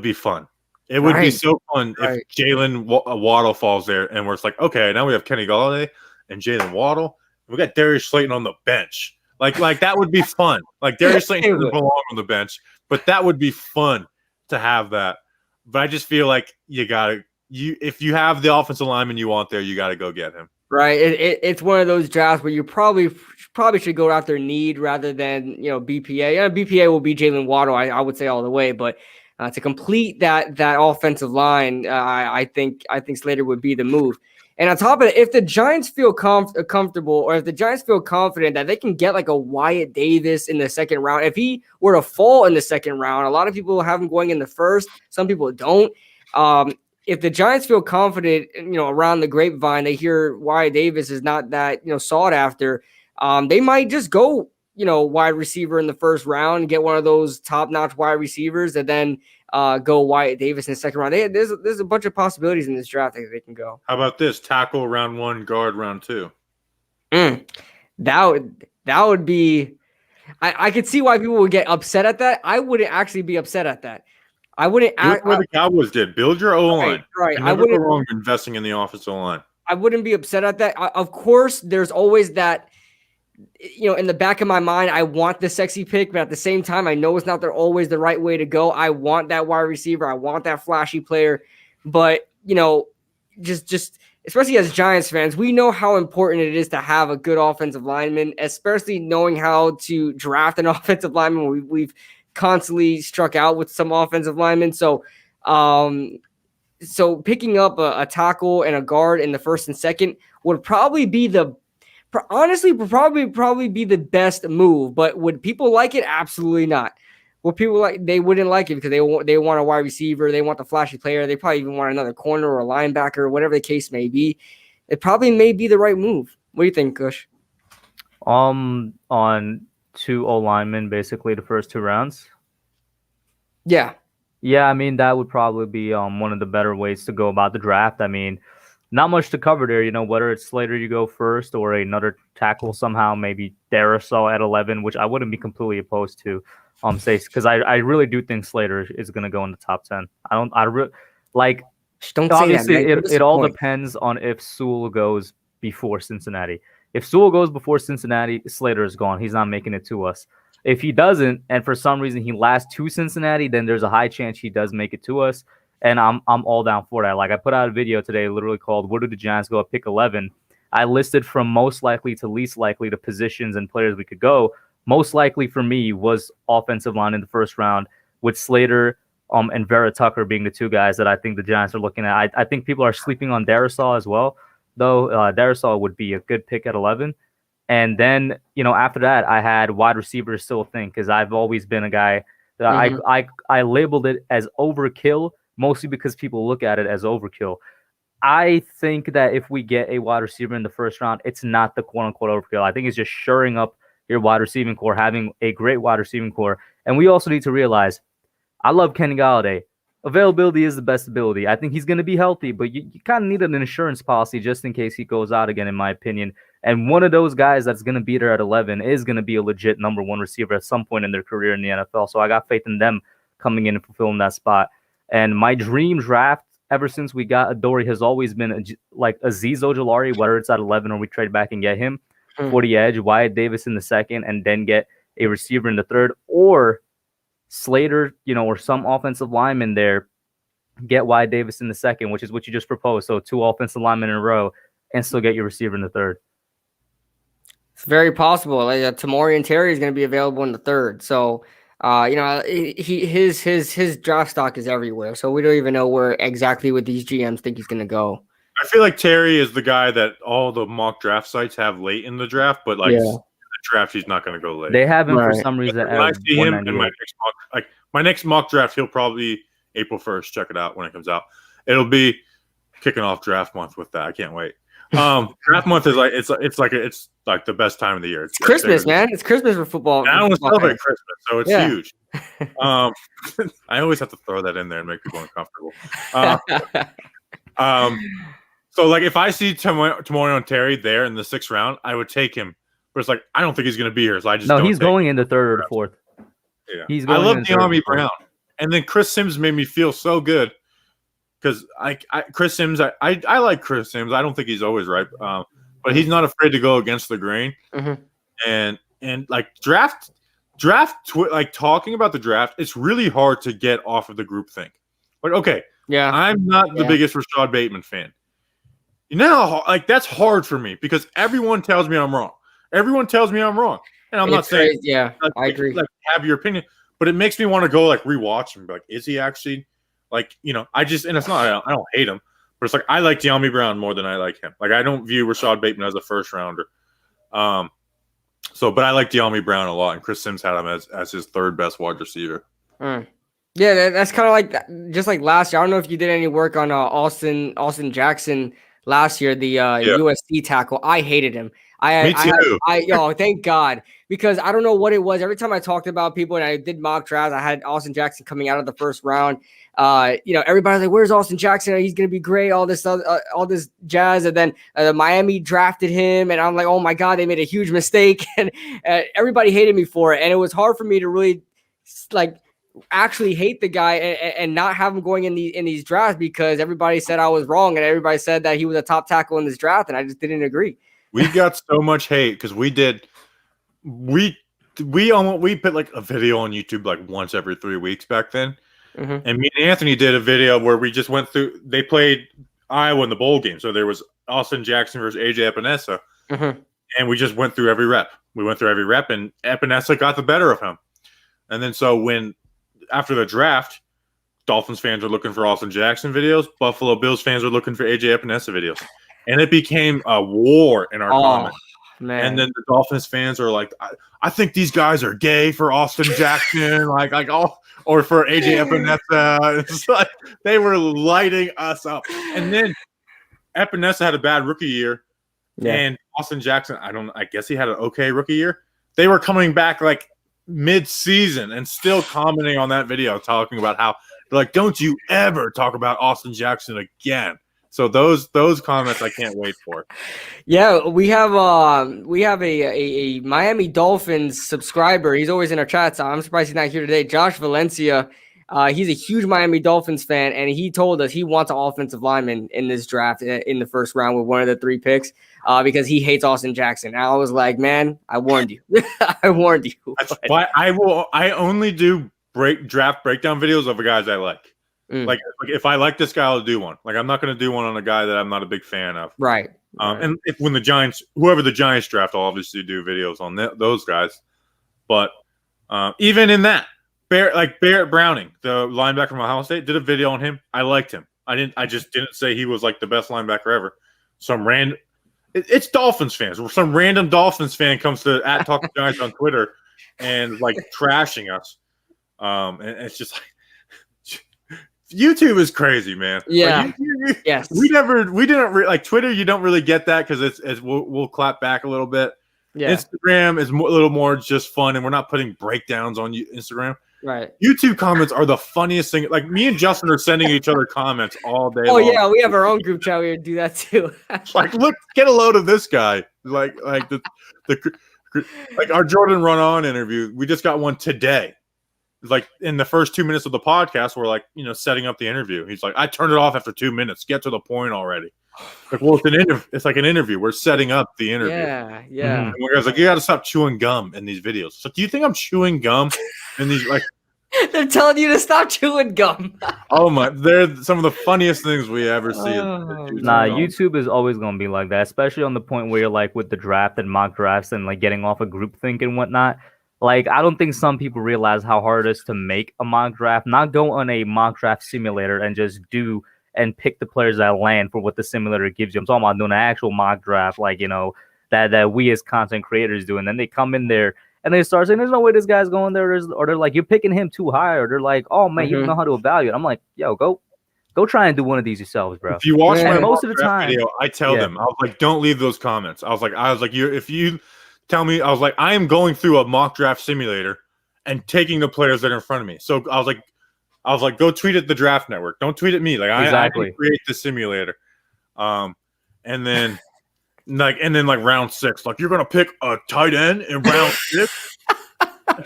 be fun. It would be so fun if Jalen Waddle falls there, and we're like, okay, now we have Kenny Golladay and Jalen Waddle. We got Darius Slayton on the bench. Like that would be fun. Like Darius Slayton doesn't belong on the bench, but that would be fun to have that. But I just feel like if you have the offensive lineman you want there, you got to go get him. right? It's one of those drafts where you probably should go after need rather than BPA. BPA will be Jalen Waddle, I would say all the way, but to complete that offensive line, I think Slater would be the move. And on top of it, if the Giants feel comfortable, or if the Giants feel confident that they can get like a Wyatt Davis in the second round, if he were to fall in the second round, a lot of people have him going in the first, some people don't. If the Giants feel confident, around the grapevine, they hear Wyatt Davis is not that, sought after, they might just go, wide receiver in the first round and get one of those top-notch wide receivers, and then go Wyatt Davis in the second round. There's a bunch of possibilities in this draft that they can go. How about this? Tackle round 1, guard round 2. That would be. I could see why people would get upset at that. I wouldn't actually be upset at that. I wouldn't. What the Cowboys did. Build your O-line. Right. I wouldn't go wrong investing in the offensive line. I wouldn't be upset at that. Of course, there's always that. In the back of my mind, I want the sexy pick, but at the same time, I know it's not always the right way to go. I want that wide receiver. I want that flashy player. But, just especially as Giants fans, we know how important it is to have a good offensive lineman, especially knowing how to draft an offensive lineman. We've constantly struck out with some offensive linemen. So picking up a tackle and a guard in the first and second would probably be probably be the best move. But would people like it? Absolutely not. Well, people they wouldn't like it because they want a wide receiver, they want the flashy player, they probably even want another corner or a linebacker, whatever the case may be. It probably may be the right move. What do you think, Kush? On 2 O linemen, basically the first 2 rounds. Yeah. I mean, that would probably be one of the better ways to go about the draft. I mean, not much to cover there, whether it's Slater you go first or another tackle somehow, maybe Darisaw at 11, which I wouldn't be completely opposed to, because I really do think Slater is going to go in the top 10. Don't say obviously that, it all depends on if Sewell goes before Cincinnati. If Sewell goes before Cincinnati, Slater is gone. He's not making it to us. If he doesn't, and for some reason he lasts to Cincinnati, then there's a high chance he does make it to us. And I'm all down for that. Like, I put out a video today literally called "Where do the Giants go at pick 11?" I listed from most likely to least likely the positions and players we could go. Most likely for me was offensive line in the first round, with Slater and Vera Tucker being the 2 guys that I think the Giants are looking at. I think people are sleeping on Darisaw as well, though. Darisaw would be a good pick at 11. And then, after that, I had wide receivers still think, because I've always been a guy that I labeled it as overkill, mostly because people look at it as overkill. I think that if we get a wide receiver in the first round, it's not the quote-unquote overkill. I think it's just shoring up your wide receiving core, having a great wide receiving core. And we also need to realize, I love Kenny Golladay. Availability is the best ability. I think he's going to be healthy, but you kind of need an insurance policy just in case he goes out again, in my opinion. And one of those guys that's going to be there at 11 is going to be a legit number 1 receiver at some point in their career in the NFL. So I got faith in them coming in and fulfilling that spot. And my dream draft ever since we got Adoree has always been like Azeez Ojulari, whether it's at 11 or we trade back and get him for the edge, Wyatt Davis in the second, and then get a receiver in the third, or Slater, or some offensive lineman there, get Wyatt Davis in the second, which is what you just proposed. So 2 offensive linemen in a row and still get your receiver in the third. It's very possible. Tamori and Terry is going to be available in the third. So, his draft stock is everywhere. So we don't even know where exactly what these GMs think he's going to go. I feel like Terry is the guy that all the mock draft sites have late in the draft, but in the draft, he's not going to go late. They have him for some reason. When I see him in my next mock draft, he'll probably be April 1st. Check it out when it comes out. It'll be kicking off draft month with that. I can't wait. Draft month is it's like the best time of the year. It's Christmas, man. It's Christmas for football. And I don't celebrate Christmas, so it's huge. I always have to throw that in there and make people uncomfortable. So if I see Tamori and Terry there in the 6th round, I would take him. But it's I don't think he's going to be here, so I just he's going in the 3rd or the 4th. Yeah, I love De'Ami Brown, and then Chris Sims made me feel so good. Because Chris Sims, I like Chris Sims. I don't think he's always right, but he's not afraid to go against the grain. And draft, talking about the draft, it's really hard to get off of the group think. I'm not the biggest Rashad Bateman fan. You know, like that's hard for me because everyone tells me I'm wrong. Everyone tells me I'm wrong, and I'm not saying yeah, I agree. Like have your opinion, but it makes me want to go like rewatch and be like, is he actually like I just and it's not I don't hate him, but it's like I like De'Ami Brown more than I like him. Like I don't view Rashad Bateman as a first rounder. But I like De'Ami Brown a lot, and Chris Sims had him as his third best wide receiver. Yeah, that's kind of like just like last year. I don't know if you did any work on Austin Jackson last year, the USC tackle. I hated him. Me too. Thank God, because I don't know what it was. Every time I talked about people and I did mock drafts, I had Austin Jackson coming out of the first round. Everybody's like, "Where's Austin Jackson? He's gonna be great." All this jazz, and then Miami drafted him, and I'm like, "Oh my God, they made a huge mistake," and everybody hated me for it, and it was hard for me to really like actually hate the guy and not have him going in these drafts because everybody said I was wrong and everybody said that he was a top tackle in this draft, and I just didn't agree. We got so much hate because we put like a video on YouTube like once every 3 weeks back then. And me and Anthony did a video where we just went through. They played Iowa in the bowl game, so there was Austin Jackson versus AJ Epinesa, and we just went through every rep. We went through every rep, and Epinesa got the better of him. And then after the draft, Dolphins fans are looking for Austin Jackson videos. Buffalo Bills fans are looking for AJ Epinesa videos. And it became a war in our comments. Man. And then the Dolphins fans are like, I think these guys are gay for Austin Jackson, or for AJ Epinesa. It's like they were lighting us up. And then Epinesa had a bad rookie year. Yeah. And Austin Jackson, I guess he had an okay rookie year. They were coming back like mid-season and still commenting on that video, talking about how they're like, don't you ever talk about Austin Jackson again. So those comments I can't wait for. Yeah, we have a Miami Dolphins subscriber. He's always in our chats. I'm surprised he's not here today. Josh Valencia. He's a huge Miami Dolphins fan, and he told us he wants an offensive lineman in this draft in the first round with one of the 3 picks because he hates Austin Jackson. And I was like, man, I warned you. I warned you. That's why I only do draft breakdown videos of the guys I like. Like if I like this guy, I'll do one. Like I'm not going to do one on a guy that I'm not a big fan of. Right. And when whoever the Giants draft, I'll obviously do videos on those guys. But even in that, Barrett Browning, the linebacker from Ohio State, did a video on him. I liked him. I just didn't say he was like the best linebacker ever. It's Dolphins fans. Some random Dolphins fan comes to @TalkGiants on Twitter and like trashing us. And it's just like YouTube is crazy, man. Yeah. Yes. We didn't like Twitter. You don't really get that because we'll clap back a little bit. Yeah. Instagram is a little more just fun, and we're not putting breakdowns on Instagram. Right. YouTube comments are the funniest thing. Like me and Justin are sending each other comments all day. Oh yeah, we have our own group chat. We do that too. Like, look, get a load of this guy. Like our Jordan Run On interview. We just got one today. Like in the first 2 minutes of the podcast, we're like, setting up the interview. He's like, I turned it off after 2 minutes. Get to the point already. Like, well, it's like an interview. We're setting up the interview. Yeah. And we're guys like, you got to stop chewing gum in these videos. So, do you think I'm chewing gum in these? Like, they're telling you to stop chewing gum. Oh my! They're some of the funniest things we ever see. YouTube is always gonna be like that, especially on the point where you're like with the draft and mock drafts and like getting off of groupthink and whatnot. Like, I don't think some people realize how hard it is to make a mock draft. Not go on a mock draft simulator and just do and pick the players that land for what the simulator gives you. I'm talking about doing an actual mock draft, like, that we as content creators do. And then they come in there and they start saying, there's no way this guy's going there. Or they're like, you're picking him too high. Or they're like, oh, man, you don't know how to evaluate. I'm like, yo, go try and do one of these yourselves, bro. If you watch my most of the time video, I tell them, I was like, don't leave those comments. I was like, if you tell me, I was like, I am going through a mock draft simulator and taking the players that are in front of me. So I was like, go tweet at the Draft Network. Don't tweet at me. Like, exactly. I create the simulator. And then round 6, like, you're gonna pick a tight end in round 6.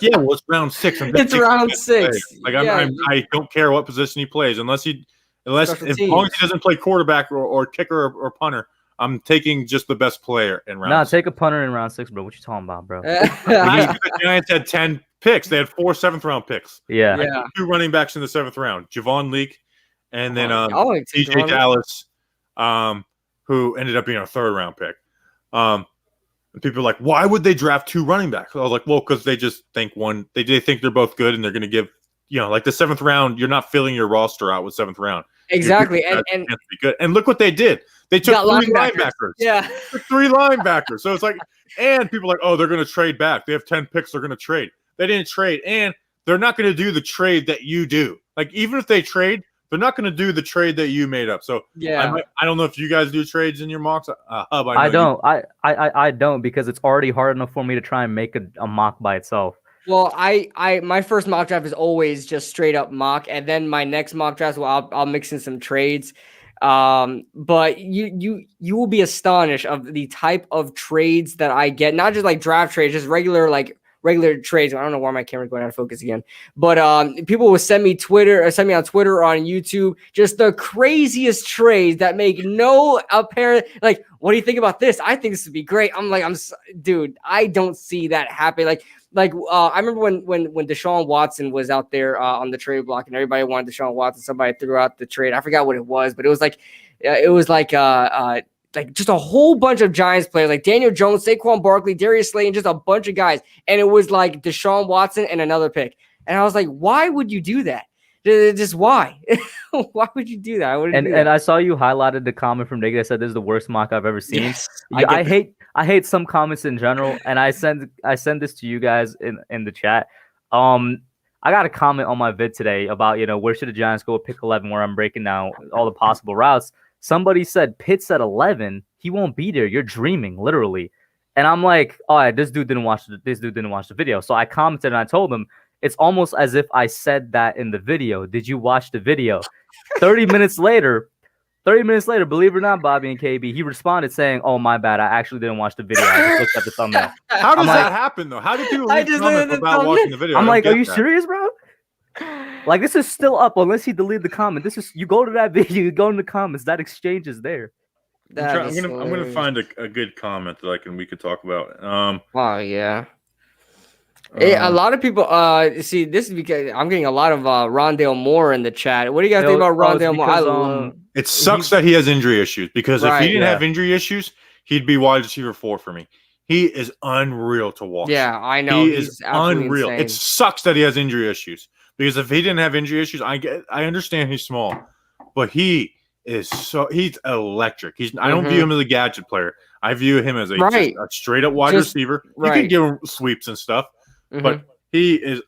Yeah, well, it's round 6. It's round 6. Like, I don't care what position he plays as long as he doesn't play quarterback or kicker or punter. I'm taking just the best player in round 6. Take a punter in round 6, bro. What you talking about, bro? The Giants had 10 picks. They had 4 7th-round picks. Yeah. 2 running backs in the 7th round. Javon Leake and then DJ Dallas. who ended up being a third-round pick. And people are like, why would they draft 2 running backs? I was like, well, because they just think they think they're both good, and they're going to give, like the 7th round, you're not filling your roster out with 7th round. Exactly. And be good. And look what they did. They took 3 linebackers. Yeah. 3 linebackers. So it's like, and people are like, oh, they're going to trade back. They have 10 picks. They're going to trade. They didn't trade. And they're not going to do the trade that you do. Like, even if they trade, they're not going to do the trade that you made up. So yeah, I don't know if you guys do trades in your mocks. Hub, I don't. I don't, because it's already hard enough for me to try and make a mock by itself. Well, my first mock draft is always just straight up mock, and then my next mock draft, well, I'll mix in some trades. But you will be astonished of the type of trades that I get, not just like draft trades, just regular trades. I don't know why my camera's going out of focus again, but people will send me on Twitter or on YouTube, just the craziest trades that make no apparent, like, what do you think about this? I think this would be great. I'm like, dude, I don't see that happen. I remember when Deshaun Watson was out there on the trade block and everybody wanted Deshaun Watson. Somebody threw out the trade. I forgot what it was, but it was like just a whole bunch of Giants players, like Daniel Jones, Saquon Barkley, Darius Slayton, just a bunch of guys. And it was like Deshaun Watson and another pick. And I was like, why would you do that? Just why? Why would you do that? And I saw you highlighted the comment from Nick that said this is the worst mock I've ever seen. Yes, I hate some comments in general, and I send this to you guys in the chat. I got a comment on my vid today about, where should the Giants go with pick 11, where I'm breaking down all the possible routes. Somebody said Pitt's at 11. He won't be there. You're dreaming, literally. And I'm like, all right, this dude didn't watch the video. So I commented and I told him, it's almost as if I said that in the video. Did you watch the video? 30 minutes later, believe it or not, Bobby and KB, he responded saying, oh, my bad. I actually didn't watch the video. I just looked at the thumbnail. How does that happen, though? How do people leave comments without watching the video? I'm like, are you serious, bro? Like, this is still up unless he deleted the comment. You go to that video, you go in the comments. That exchange is there. I'm gonna find a good comment that we could talk about. Oh yeah. A lot of people see this is because I'm getting a lot of Rondale Moore in the chat. What do you guys think about Rondale Moore? It sucks that he has injury issues, because if he didn't have injury issues, he'd be wide receiver 4 for me. He is unreal to watch. Yeah, I know. He is unreal. Insane. It sucks that he has injury issues, because if he didn't have injury issues, I understand he's small, but he's electric. I don't view him as a gadget player. I view him as a straight up wide receiver. You can give him sweeps and stuff. But he is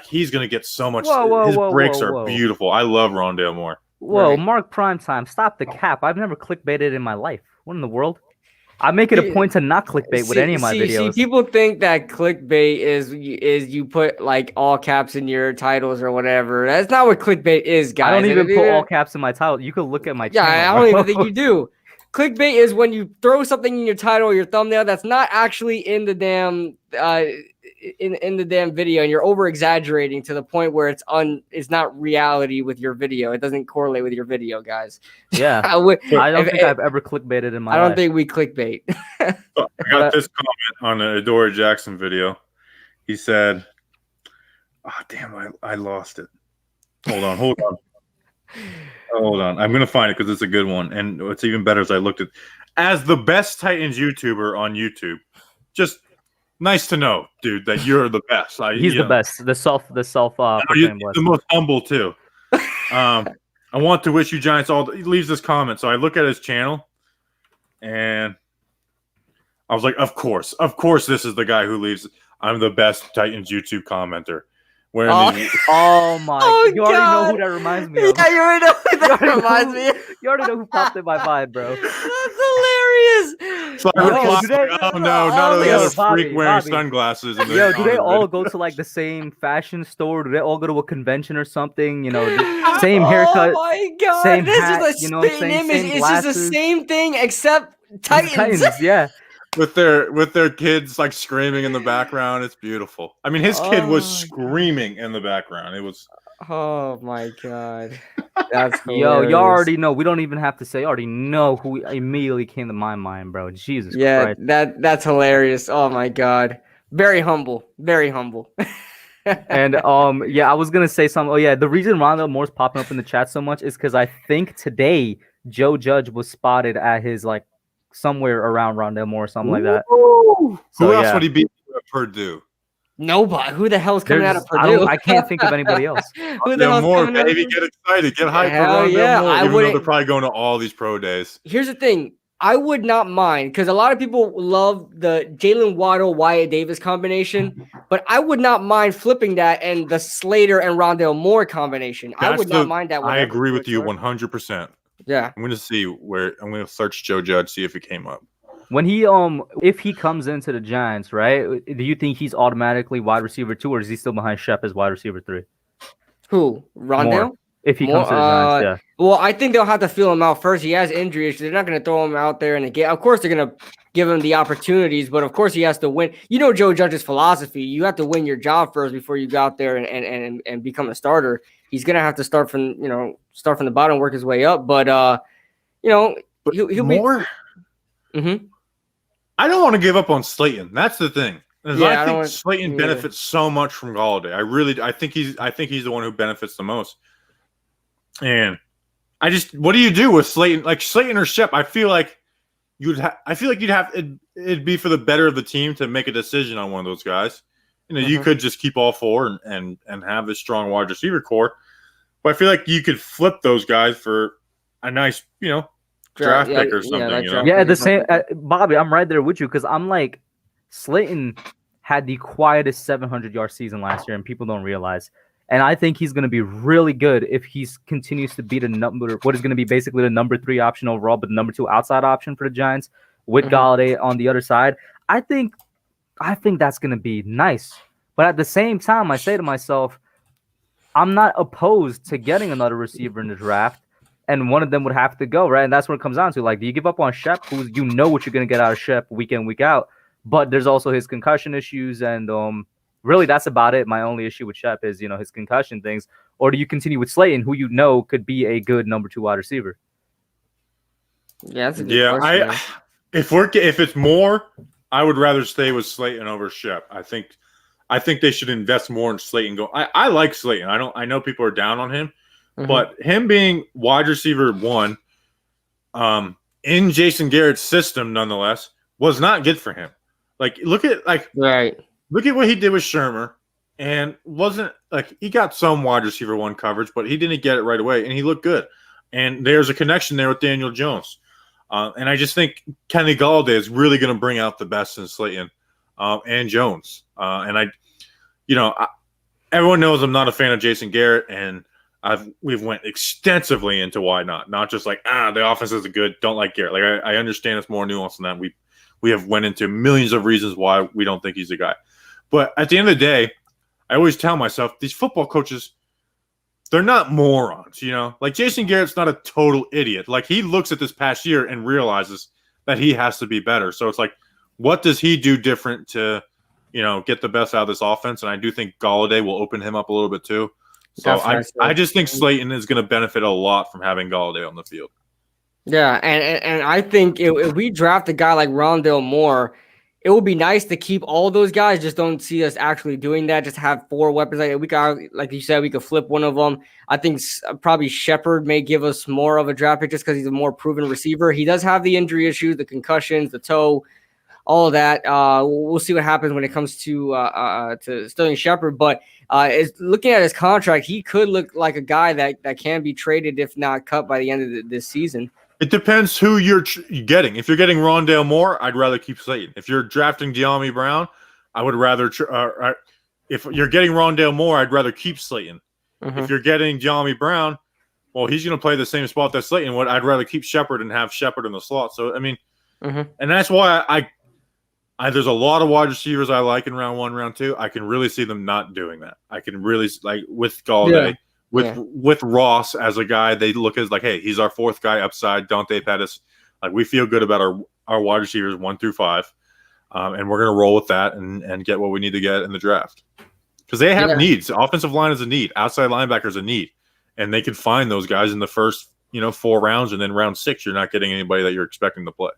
he's gonna get so much. His breaks are beautiful. I love Rondale Moore. Whoa, Mark Primetime, stop the cap! I've never clickbaited in my life. What in the world? I make it a point to not clickbait with any of my videos. See, people think that clickbait is you put like all caps in your titles or whatever. That's not what clickbait is, guys. I don't even put all caps in my title. You can look at my channel. Yeah, I don't even think you do. Clickbait is when you throw something in your title or your thumbnail that's not actually in the damn in the damn video, and you're over exaggerating to the point where it's not reality with your video. It doesn't correlate with your video, guys. Yeah, I don't think I've ever clickbaited in my life. I don't think we clickbait. I got this comment on an Adoree Jackson video. He said, "Oh damn, I lost it. Hold on. I'm gonna find it because it's a good one, and what's even better is I looked at as the best Titans YouTuber on YouTube. Just nice to know, dude, that you're the best. He's the best. The self. You're the most humble too. I want to wish you Giants all. He leaves this comment, so I look at his channel, and I was like, of course, this is the guy who leaves. I'm the best Titans YouTube commenter. Oh my! You already know who that reminds me of. Yeah, you already know who that reminds me of. You already know who popped in my mind, bro. That's hilarious. So none of the other freak wearing sunglasses. Do they all go to like the same fashion store? Do they all go to a convention or something? Same haircut. Oh my god! Same this hat, is the same image. It's just the same thing except Titans. Yeah. With their kids like screaming in the background. It's beautiful. I mean, his kid was screaming in the background. It was. Oh my god. That's y'all already know. We don't even have to say. You already know who immediately came to my mind, bro. Jesus Christ. That's hilarious. Oh my god. Very humble. Very humble. And I was gonna say something. Oh yeah, the reason Rondale Moore's popping up in the chat so much is because I think today Joe Judge was spotted at his like somewhere around Rondale Moore or something like that. Who So, else yeah. would he beat at Purdue? Nobody. Who the hell's coming out of Purdue? I can't think of anybody else. Who the hell's Moore, coming out of baby, Purdue? get excited, get hyped for Hell Rondale yeah, Moore, I even though they're wouldn't- probably going to all these pro days. Here's the thing. I would not mind because a lot of people love the Jalen Waddle Wyatt Davis combination, but I would not mind flipping that and the Slater and Rondale Moore combination. I would not mind that. I agree with you 100%. Yeah, I'm gonna see where I'm gonna search Joe Judge, see if it came up. When he if he comes into the Giants, right? Do you think he's automatically wide receiver 2, or is he still behind Shep as wide receiver 3? who Rondale? Moore. If he comes to the Giants, yeah. Well, I think they'll have to feel him out first. He has injury issues. They're not going to throw him out there in the game. Of course, they're going to give him the opportunities, but of course, he has to win. You know Joe Judge's philosophy. You have to win your job first before you go out there and become a starter. He's going to have to start from the bottom, work his way up. But he'll Moore. Mm-hmm. I don't want to give up on Slayton. That's the thing. Yeah, I think Slayton benefits so much from Galladay. I think he's the one who benefits the most. And what do you do with Slayton? Like Slayton or Shep, I feel like it'd be for the better of the team to make a decision on one of those guys. You could just keep all four and have a strong wide receiver core. But I feel like you could flip those guys for a nice, draft pick or something. The same, Bobby. I'm right there with you because I'm like, Slayton had the quietest 700-yard season last year, and people don't realize. And I think he's going to be really good if he continues to be what is going to be basically the number 3 option overall, but the number 2 outside option for the Giants with Galladay on the other side. I think that's going to be nice. But at the same time, I say to myself, I'm not opposed to getting another receiver in the draft, and one of them would have to go, right? And that's what it comes down to. Like, do you give up on Shep, who what you're going to get out of Shep week in, week out, but there's also his concussion issues, and really, that's about it. My only issue with Shep is, his concussion things. Or do you continue with Slayton, who could be a good number 2 wide receiver? Yeah, that's a good question. If it's more, I would rather stay with Slayton over Shep. I think they should invest more in Slayton. I like Slayton. I know people are down on him, but him being wide receiver 1, in Jason Garrett's system, nonetheless, was not good for him. Like, look at what he did with Shermer, and wasn't like he got some wide receiver 1 coverage, but he didn't get it right away, and he looked good. And there's a connection there with Daniel Jones. And I just think Kenny Galladay is really going to bring out the best in Slayton and Jones. Everyone knows I'm not a fan of Jason Garrett, and we've went extensively into why not just like the offense isn't good, don't like Garrett. Like I understand it's more nuanced than that. We have went into millions of reasons why we don't think he's a guy. But at the end of the day, I always tell myself these football coaches, they're not morons, Like Jason Garrett's not a total idiot. Like he looks at this past year and realizes that he has to be better. So it's like, what does he do different to, get the best out of this offense? And I do think Galladay will open him up a little bit too. So I just think Slayton is going to benefit a lot from having Galladay on the field. Yeah, and I think if we draft a guy like Rondale Moore, it would be nice to keep all those guys. Just don't see us actually doing that. Just have 4 weapons. Like you said, we could flip one of them. I think probably Shepard may give us more of a draft pick just because he's a more proven receiver. He does have the injury issues, the concussions, the toe, all of that. We'll see what happens when it comes to Sterling Shepard. But looking at his contract, he could look like a guy that can be traded if not cut by the end of this season. It depends who you're getting. If you're getting Rondale Moore, I'd rather keep Slayton. If you're drafting De'Ami Brown, I would rather if you're getting Rondale Moore, I'd rather keep Slayton. If you're getting De'Ami Brown, well, he's going to play the same spot that Slayton would. I'd rather keep Shepard and have Shepard in the slot. So, I mean, and that's why I there's a lot of wide receivers I like in round 1, round 2. I can really see them not doing that. I can really, like with Galladay. Yeah. With Ross as a guy, they look as like, hey, he's our 4th guy upside. Dante Pettis, like we feel good about our wide receivers 1 through 5, and we're gonna roll with that and get what we need to get in the draft because they have needs. Offensive line is a need. Outside linebacker is a need, and they can find those guys in the first 4 rounds, and then round 6 you're not getting anybody that you're expecting to play.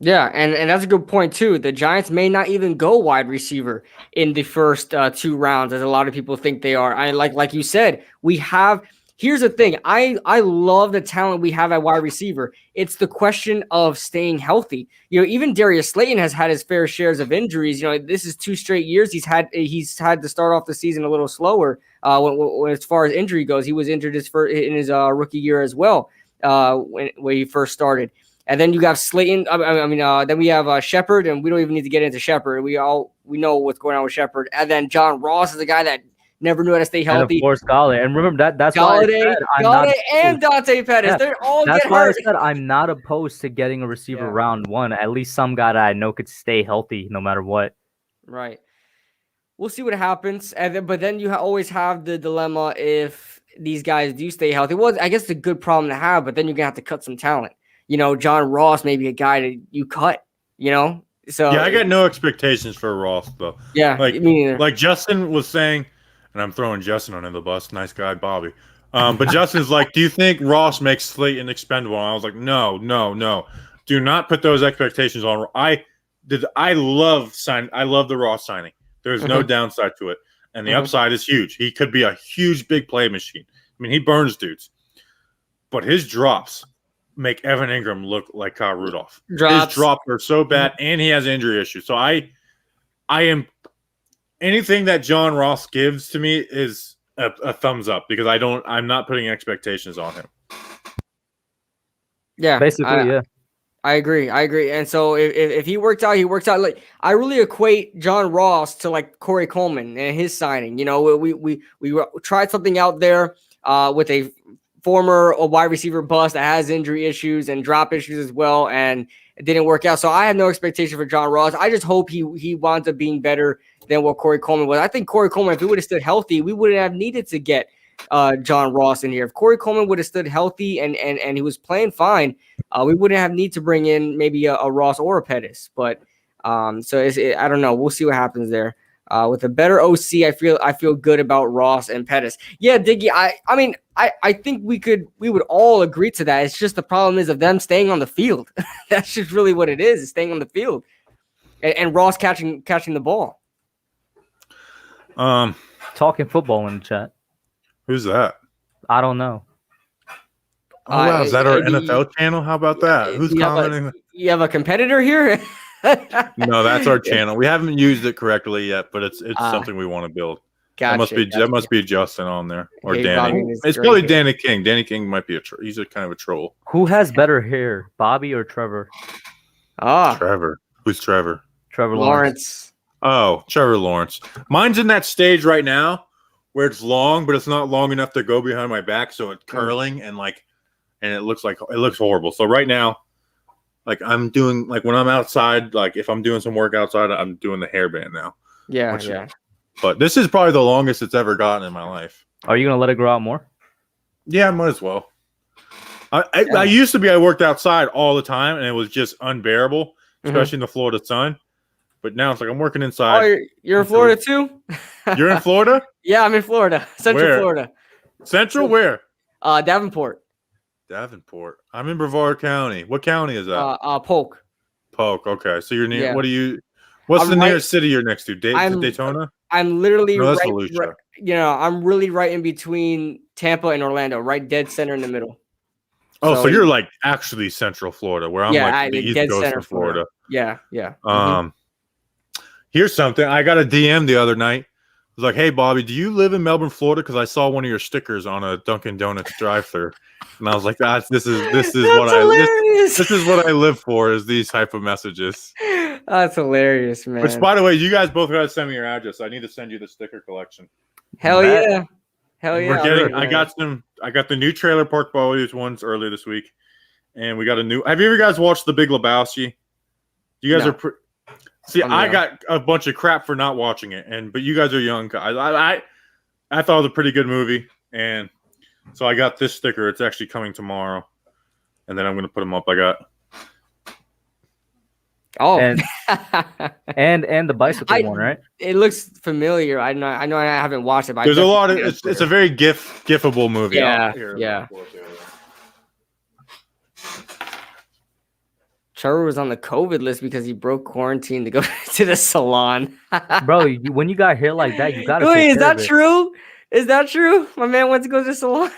Yeah, and that's a good point, too. The Giants may not even go wide receiver in the first 2 rounds, as a lot of people think they are. Like you said, we have here's the thing. I love the talent we have at wide receiver. It's the question of staying healthy. Even Darius Slayton has had his fair shares of injuries. This is 2 straight years he's had to start off the season a little slower. When as far as injury goes, he was injured in his rookie year as well. When he first started. And then you have Slayton. Then we have Shepard, and we don't even need to get into Shepard. We know what's going on with Shepard. And then John Ross is a guy that never knew how to stay healthy. And of course, Galladay. And remember that's Galladay and Dante Pettis. Yeah, They're all that's get why hurt. I said I'm not opposed to getting a receiver round 1. At least some guy that I know could stay healthy no matter what. Right. We'll see what happens. But then you always have the dilemma if these guys do stay healthy. Well, I guess it's a good problem to have, but then you're going to have to cut some talent. John Ross may be a guy that you cut, So yeah, I got no expectations for Ross, though. Yeah, like Justin was saying, and I'm throwing Justin under the bus. Nice guy, Bobby. But Justin's like, do you think Ross makes Slayton expendable? And I was like, no. Do not put those expectations on. I love the Ross signing. There's no downside to it. And the upside is huge. He could be a huge, big play machine. I mean, he burns dudes. But his drops make Evan Ingram look like Kyle Rudolph. His drops are so bad, and he has injury issues. So I am – anything that John Ross gives to me is a thumbs up because I'm not putting expectations on him. Yeah. Basically, yeah. I agree. And so if he worked out, he works out. Like, I really equate John Ross to like Corey Coleman and his signing. We tried something out there with a former wide receiver bust that has injury issues and drop issues as well, and it didn't work out. So I have no expectation for John Ross. I just hope he winds up being better than what Corey Coleman was. I think Corey Coleman, if he would have stood healthy, we wouldn't have needed to get John Ross in here. If Corey Coleman would have stood healthy and he was playing fine, we wouldn't have need to bring in maybe a Ross or a Pettis. But I don't know. We'll see what happens there. With a better OC, I feel good about Ross and Pettis. Yeah, Diggy. I think we would all agree to that. It's just the problem is of them staying on the field. That's just really what it is staying on the field, and Ross catching the ball. Talking football in the chat. Who's that? I don't know. Oh, wow. Is that our NFL channel? How about that? Who's commenting? You have a competitor here? No, that's our channel. We haven't used it correctly yet, but it's something we want to build. Gotcha, that must be Justin on there or Danny. It's probably Danny King. Danny King might be he's a kind of a troll. Who has better hair, Bobby or Trevor? Trevor. Who's Trevor? Trevor Lawrence. Oh, Trevor Lawrence. Mine's in that stage right now where it's long, but it's not long enough to go behind my back, so it's curling and it looks horrible. So right now, like I'm doing when I'm outside, like if I'm doing some work outside, I'm doing the hairband now. Yeah. But this is probably the longest it's ever gotten in my life. Are you gonna let it grow out more? Yeah, I might as well. I used to be I worked outside all the time and it was just unbearable, especially in the Florida sun. But now it's like I'm working inside. Oh, you're in Florida too? You're in Florida? Yeah, I'm in Florida. Central Florida. Central where? Davenport. Davenport. I'm in Brevard County. What county is that? Polk. Polk. Okay. So you're near. Yeah. What's the nearest city you're next to? Daytona? I'm literally no, that's Volusia. I'm really right in between Tampa and Orlando, right dead center in the middle. Oh, so you're like actually Central Florida, where I'm like the East Coast of Florida. Yeah. Here's something. I got a DM the other night. It was like, hey, Bobby, do you live in Melbourne, Florida? Because I saw one of your stickers on a Dunkin' Donuts drive-thru, and I was like, this is what I live for is these type of messages. That's hilarious, man. Which, by the way, you guys both got to send me your address. I need to send you the sticker collection. Hell yeah. I got the new Trailer Park Boys ones earlier this week, and we got a new. Have you ever guys watched The Big Lebowski? You guys are. See, I got a bunch of crap for not watching it, but you guys are young guys. I thought it was a pretty good movie, and so I got this sticker. It's actually coming tomorrow, and then I'm going to put them up. I got. Oh, and the bicycle one, right? It looks familiar. I know I haven't watched it, but there's a lot of. It's a very gifable movie. Yeah. Trevor was on the COVID list because he broke quarantine to go to the salon. Bro, when you got hair like that, you got to. Wait, is that true? Is that true? My man went to go to the salon.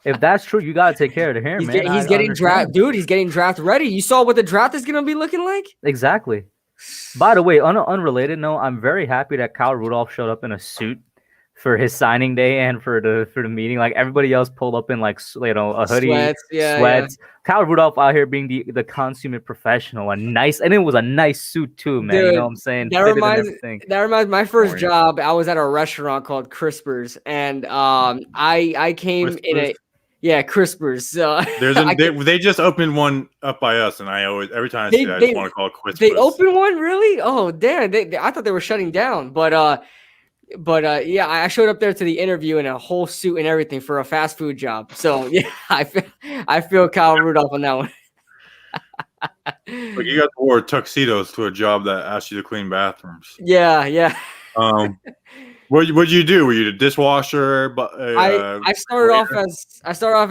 If that's true, you gotta take care of the hair, man. He's I getting draft, understand. dude. He's getting draft ready. You saw what the draft is gonna be looking like. Exactly. By the way, on an unrelated note, I'm very happy that Kyle Rudolph showed up in a suit for his signing day and for the meeting. Like everybody else pulled up in like a hoodie, sweats. Kyle Rudolph out here being the consummate professional, and it was a nice suit too, man. Dude, you know what I'm saying? That reminds my first job. I was at a restaurant called Crispers, and I came Crispers? Crispers. They just opened one up by us, and every time I see it, I just want to call it Crispers. They opened one, really? Oh damn! I thought they were shutting down, but yeah, I showed up there to the interview in a whole suit and everything for a fast food job. So yeah, I feel Kyle Rudolph on that one. Like you guys wore tuxedos to a job that asked you to clean bathrooms. Yeah. What'd you do? Were you the dishwasher? But I started off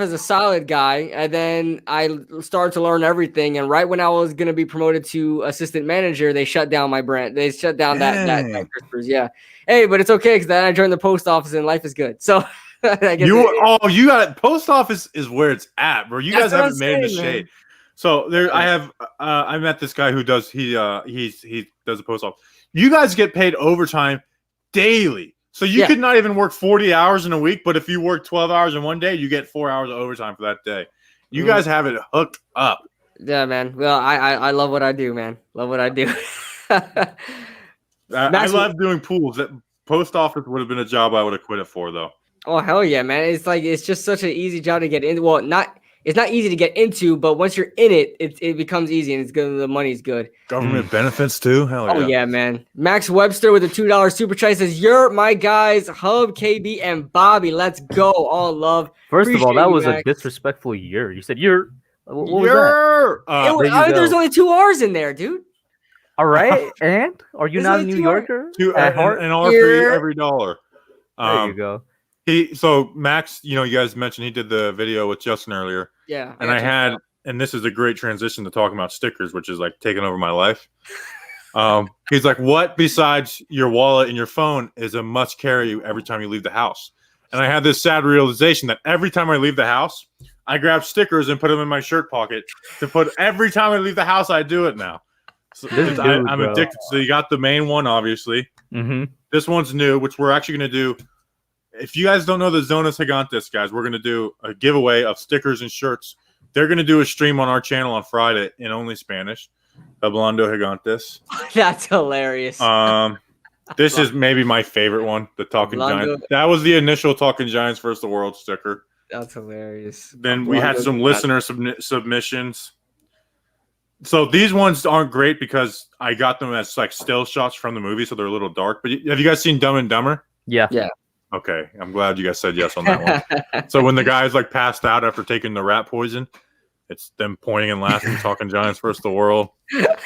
as a salad guy, and then I started to learn everything. And right when I was gonna be promoted to assistant manager, they shut down my brand. They shut down that Crispers. Yeah. Hey, but it's okay because then I joined the post office and life is good. So I guess you got post office is where it's at, bro. You guys haven't made the shade. So there, I met this guy who does he does the post office. You guys get paid overtime daily. So you could not even work 40 hours in a week, but if you work 12 hours in one day, you get 4 hours of overtime for that day. You guys have it hooked up. Yeah, man. Well, I love what I do, man. Love what I do. I love doing pools. That post office would have been a job I would have quit it for, though. Oh hell yeah, man! It's just such an easy job to get into. Well, it's not easy to get into, but once you're in it, it becomes easy and it's good. The money's good. Government benefits too. Hell yeah! Oh yeah, man. Max Webster with a $2 super chat says, "You're my guys, Hub, KB, and Bobby. Let's go, all love." First of all, that was a disrespectful year. You said you're. What was that? There's only 2 R's in there, dude. All right, and are you not a New Yorker? At heart, and R3 every dollar. There you go. So Max, you guys mentioned he did the video with Justin earlier. Yeah. And this is a great transition to talking about stickers, which is like taking over my life. He's like, what besides your wallet and your phone is a must carry every time you leave the house? And I had this sad realization that every time I leave the house, I grab stickers and put them in my shirt pocket every time I leave the house. I do it now. So I'm addicted. So you got the main one, obviously. Mm-hmm. This one's new, which we're actually going to do. If you guys don't know the Zonas Gigantes, guys, we're going to do a giveaway of stickers and shirts. They're going to do a stream on our channel on Friday in only Spanish. Hablando Gigantes. That's hilarious. This is maybe my favorite one, the Talking Giants. That was the initial Talking Giants versus the World sticker. That's hilarious. Then we had some listener submissions. So these ones aren't great because I got them as like still shots from the movie, so they're a little dark. But have you guys seen Dumb and Dumber? Yeah. Okay, I'm glad you guys said yes on that one. So when the guy's like passed out after taking the rat poison, it's them pointing and laughing, Talking Giants versus the World. With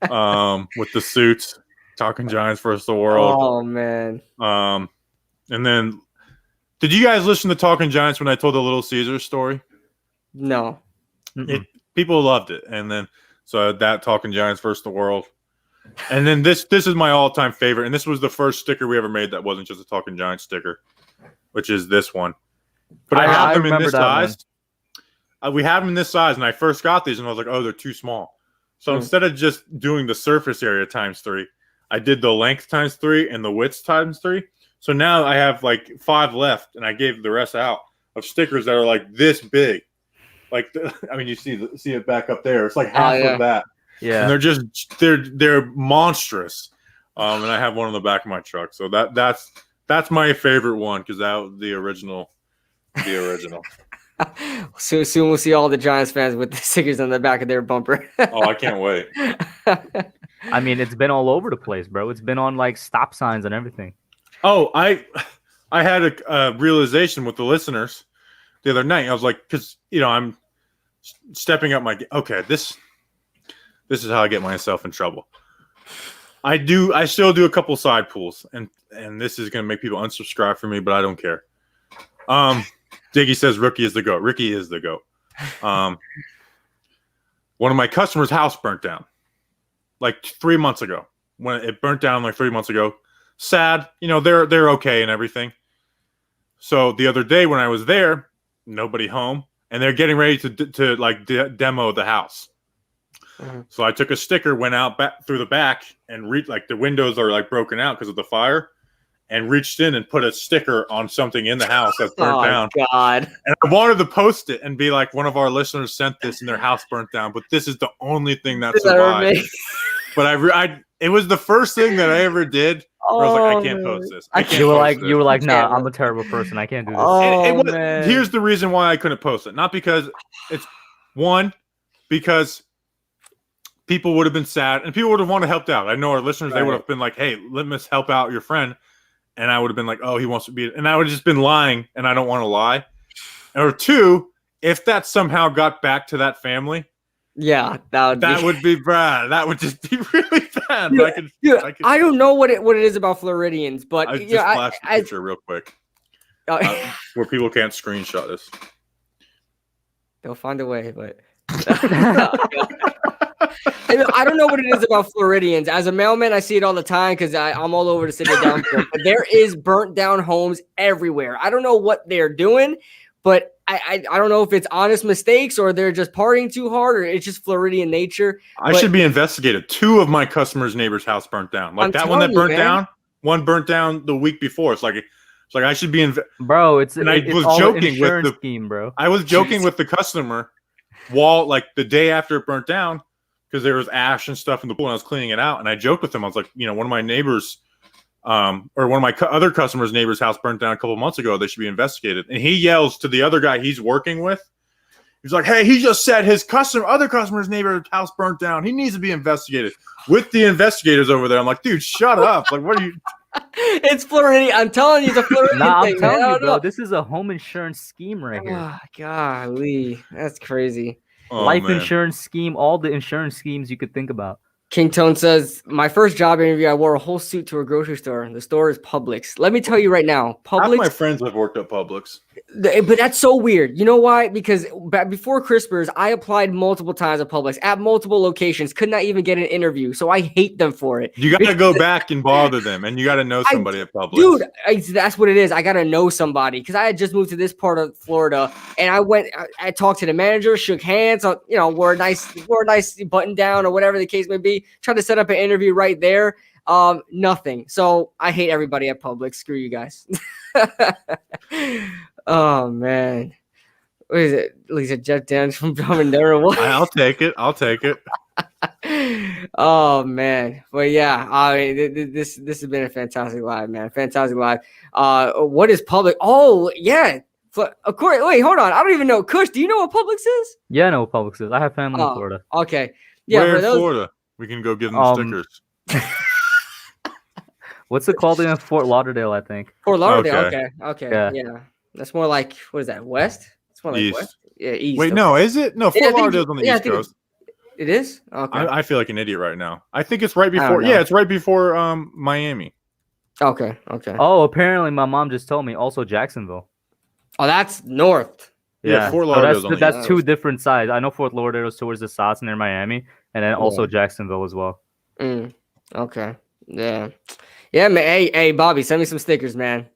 the suits, Talking Giants versus the World. Oh man. And then, did you guys listen to Talking Giants when I told the Little Caesars story? No. People loved it, and then so that Talking Giants versus the World. And then this is my all-time favorite, and this was the first sticker we ever made that wasn't just a Talking Giants sticker, which is this one. But I have them in this size. We have them in this size, and I first got these, and I was like, oh, they're too small. So instead of just doing the surface area times 3, I did the length times 3 and the width times 3. So now I have like 5 left, and I gave the rest out of stickers that are like this big. Like, you see it back up there. It's like half of that. Yeah, and they're monstrous, and I have one on the back of my truck. So that's my favorite one because that was the original. So soon we'll see all the Giants fans with the stickers on the back of their bumper. Oh, I can't wait. I mean, it's been all over the place, bro. It's been on like stop signs and everything. Oh, I had a realization with the listeners the other night. I was like, because I'm stepping up my This is how I get myself in trouble. I still do a couple side pools, and this is gonna make people unsubscribe from me, but I don't care. Diggy says Rookie is the GOAT. Ricky is the GOAT. One of my customers' house burnt down like 3 months ago. When it burnt down like 3 months ago. Sad, they're okay and everything. So the other day when I was there, nobody home, and they're getting ready to like demo the house. So I took a sticker, went out back through the back, and like the windows are like broken out because of the fire, and reached in and put a sticker on something in the house that's burnt down. God! And I wanted to post it and be like, one of our listeners sent this and their house burnt down, but this is the only thing that survived. But it was the first thing that I ever did. Where I was like, I can't post this. You were like, nah, I'm a terrible person. I can't do this. Man. Here's the reason why I couldn't post it. Not because it's because people would have been sad and people would have wanted to help out. I know our listeners, They would have been like, hey, let us help out your friend. And I would have been like, oh, he wants to be, and I would have just been lying, and I don't want to lie. Or two, if that somehow got back to that family, yeah, that would be bad. That would just be really bad. I don't know what it is about Floridians, but I just flashed a picture real quick where people can't screenshot this. They'll find a way, but I don't know what it is about Floridians. As a mailman, I see it all the time because I'm all over the city of Downport. But there is burnt down homes everywhere. I don't know what they're doing, but I don't know if it's honest mistakes or they're just partying too hard or it's just Floridian nature. I should be investigated. 2 of my customers' neighbors' house burnt down. Like that one that burnt down. One burnt down the week before. It's like I should be bro. It's I was joking with the scheme, bro. I was joking with the customer like the day after it burnt down. Because there was ash and stuff in the pool, and I was cleaning it out. And I joked with him. I was like, one of my neighbors, or one of my other customers' neighbors' house burnt down a couple of months ago. They should be investigated. And he yells to the other guy he's working with. He's like, hey, he just said his other customer's neighbor's house burnt down. He needs to be investigated. With the investigators over there, I'm like, dude, shut up. Like, what are you? It's Floridian. I'm telling you, it's a Floridian thing. I'm telling you, bro. This is a home insurance scheme right here. Oh, golly, that's crazy. Life insurance scheme, all the insurance schemes you could think about. King Tone says, my first job interview, I wore a whole suit to a grocery store. The store is Publix. Let me tell you right now, Publix. Half my friends have worked at Publix. But that's so weird. You know why? Because before Crispers, I applied multiple times at Publix at multiple locations. Could not even get an interview. So I hate them for it. You got to go back and bother them. And you got to know somebody at Publix. Dude, that's what it is. I got to know somebody. Because I had just moved to this part of Florida. And I talked to the manager, shook hands. Wore a nice button down or whatever the case may be. Tried to set up an interview right there. Nothing. So I hate everybody at Publix. Screw you guys. Oh man, what is it? Lisa Jeff Daniels from Brahmanera. I'll take it. Oh man, but yeah, I mean, this has been a fantastic live, man. Fantastic live. What is Publix? Oh yeah, of course. Wait, hold on. I don't even know. Kush, do you know what Publix is? Yeah, I know what Publix is. I have family in Florida. Okay. Yeah, where in Florida? We can go give them stickers. What's it called in Fort Lauderdale? I think. Fort Lauderdale. Okay. Yeah. That's more like, what is that? West? It's more like East. West. Yeah, East. Wait, no, is it? No, Fort Lauderdale's on the East Coast. It is? Okay. I feel like an idiot right now. I think it's right before. Yeah, it's right before Miami. Okay. Oh, apparently my mom just told me. Also Jacksonville. Oh, that's north. Yeah, Fort Lauderdale's on the that's 2 different sides. I know Fort Lauderdale's towards the south near Miami, and then also Jacksonville as well. Okay. Yeah, man. Hey, Bobby, send me some stickers, man.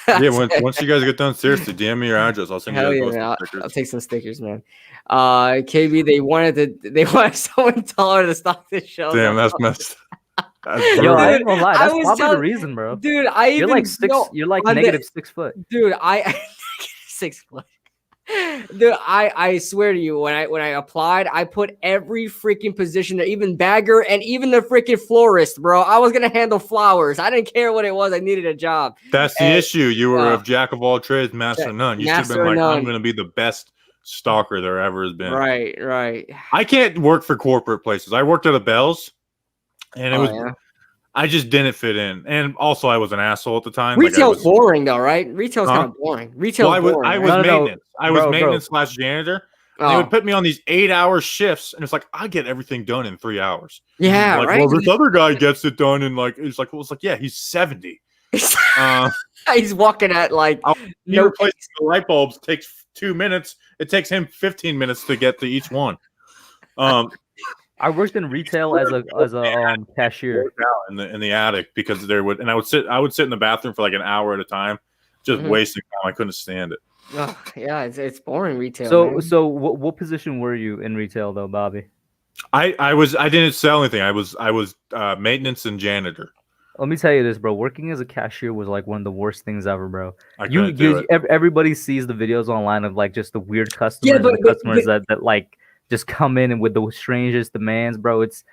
Yeah, once you guys get done, seriously, DM me your address. I'll send you some stickers. I'll take some stickers, man. KB, they wanted someone taller to stock this show. Damn, that's messed. Yo, I ain't gonna lie. That's probably the reason, bro. Dude, you're like negative 6 foot. Dude, 6 foot. Dude, I swear to you, when I applied, I put every freaking position there, even bagger and even the freaking florist, bro. I was gonna handle flowers. I didn't care what it was. I needed a job. That's the issue. You were a jack of all trades, master of none. You should have been like, I'm gonna be the best stalker there ever has been. Right. I can't work for corporate places. I worked at a Bell's, and it was. I just didn't fit in, and also I was an asshole at the time. Retail's boring, though, right? Retail's kind of boring. Retail's boring. I was maintenance. I was maintenance / janitor. They would put me on these 8-hour shifts, and it's like I get everything done in 3 hours. Yeah, like, right. Well, this other guy gets it done in yeah, he's 70. He's walking at like replacing the light bulbs takes 2 minutes. It takes him 15 minutes to get to each one. I worked in retail as a cashier in the attic because I would sit in the bathroom for like an hour at a time, just wasting time. I couldn't stand it. Yeah, it's boring retail, So man. so what position were you in retail though, Bobby? I didn't sell anything. I was maintenance and janitor. Let me tell you this, bro. Working as a cashier was like one of the worst things ever, bro. I couldn't do it. Everybody sees the videos online of like just the weird Yeah, customers and the customers that like just come in and with the strangest demands, bro. It's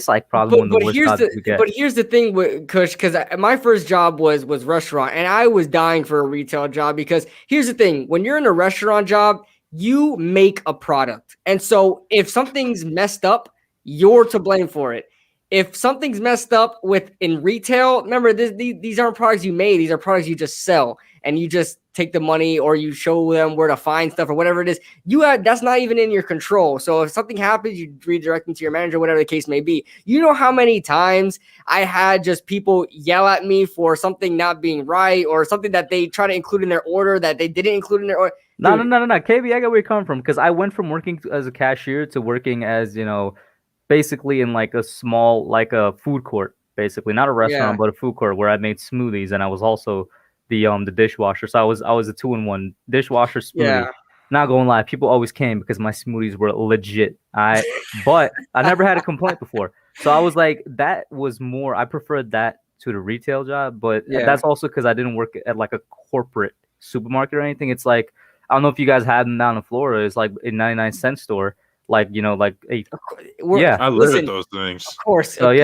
like probably one of the worst jobs you get. But here's the thing with Kush, because my first job was restaurant, and I was dying for a retail job because here's the thing: when you're in a restaurant job, you make a product, and so if something's messed up, you're to blame for it. If something's messed up in retail, remember these aren't products you made; these are products you just sell, and you just take the money or you show them where to find stuff or whatever it is. That's not even in your control. So if something happens, you redirect them to your manager, whatever the case may be. You know how many times I had just people yell at me for something not being right or something that they try to include in their order that they didn't include in their order. No. KB, I get where you're coming from because I went from working as a cashier to working as, basically in like a small, like a food court, basically not a restaurant, but a food court where I made smoothies and I was also the dishwasher. So I was a 2-in-1 dishwasher smoothie. Yeah. Not gonna lie, people always came because my smoothies were legit. But I never had a complaint before. So I was like, that was more. I preferred that to the retail job, but that's also because I didn't work at like a corporate supermarket or anything. It's like I don't know if you guys had them down in Florida. It's like a 99-cent store. Like I live at those things. Of course. So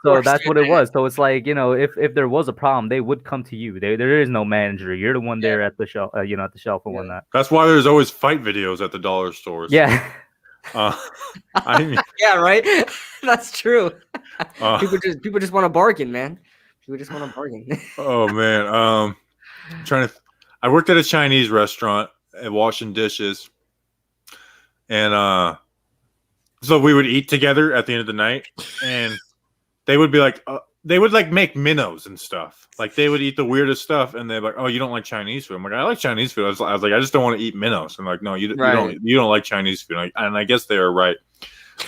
so that's what it was. So it's like, if there was a problem, they would come to you. There is no manager. You're the one there at the shelf, at the shelf and whatnot. That's why there's always fight videos at the dollar stores. Yeah. Yeah, right. That's true. People just want to bargain, man. People just want to bargain. Oh man. I worked at a Chinese restaurant and washing dishes, and so we would eat together at the end of the night, and they would be like, they would like make minnows and stuff. Like they would eat the weirdest stuff, and they're like, "Oh, you don't like Chinese food?" I'm like, "I like Chinese food." I was like, "I just don't want to eat minnows." I'm like, "No, you don't like Chinese food." And I guess they are right.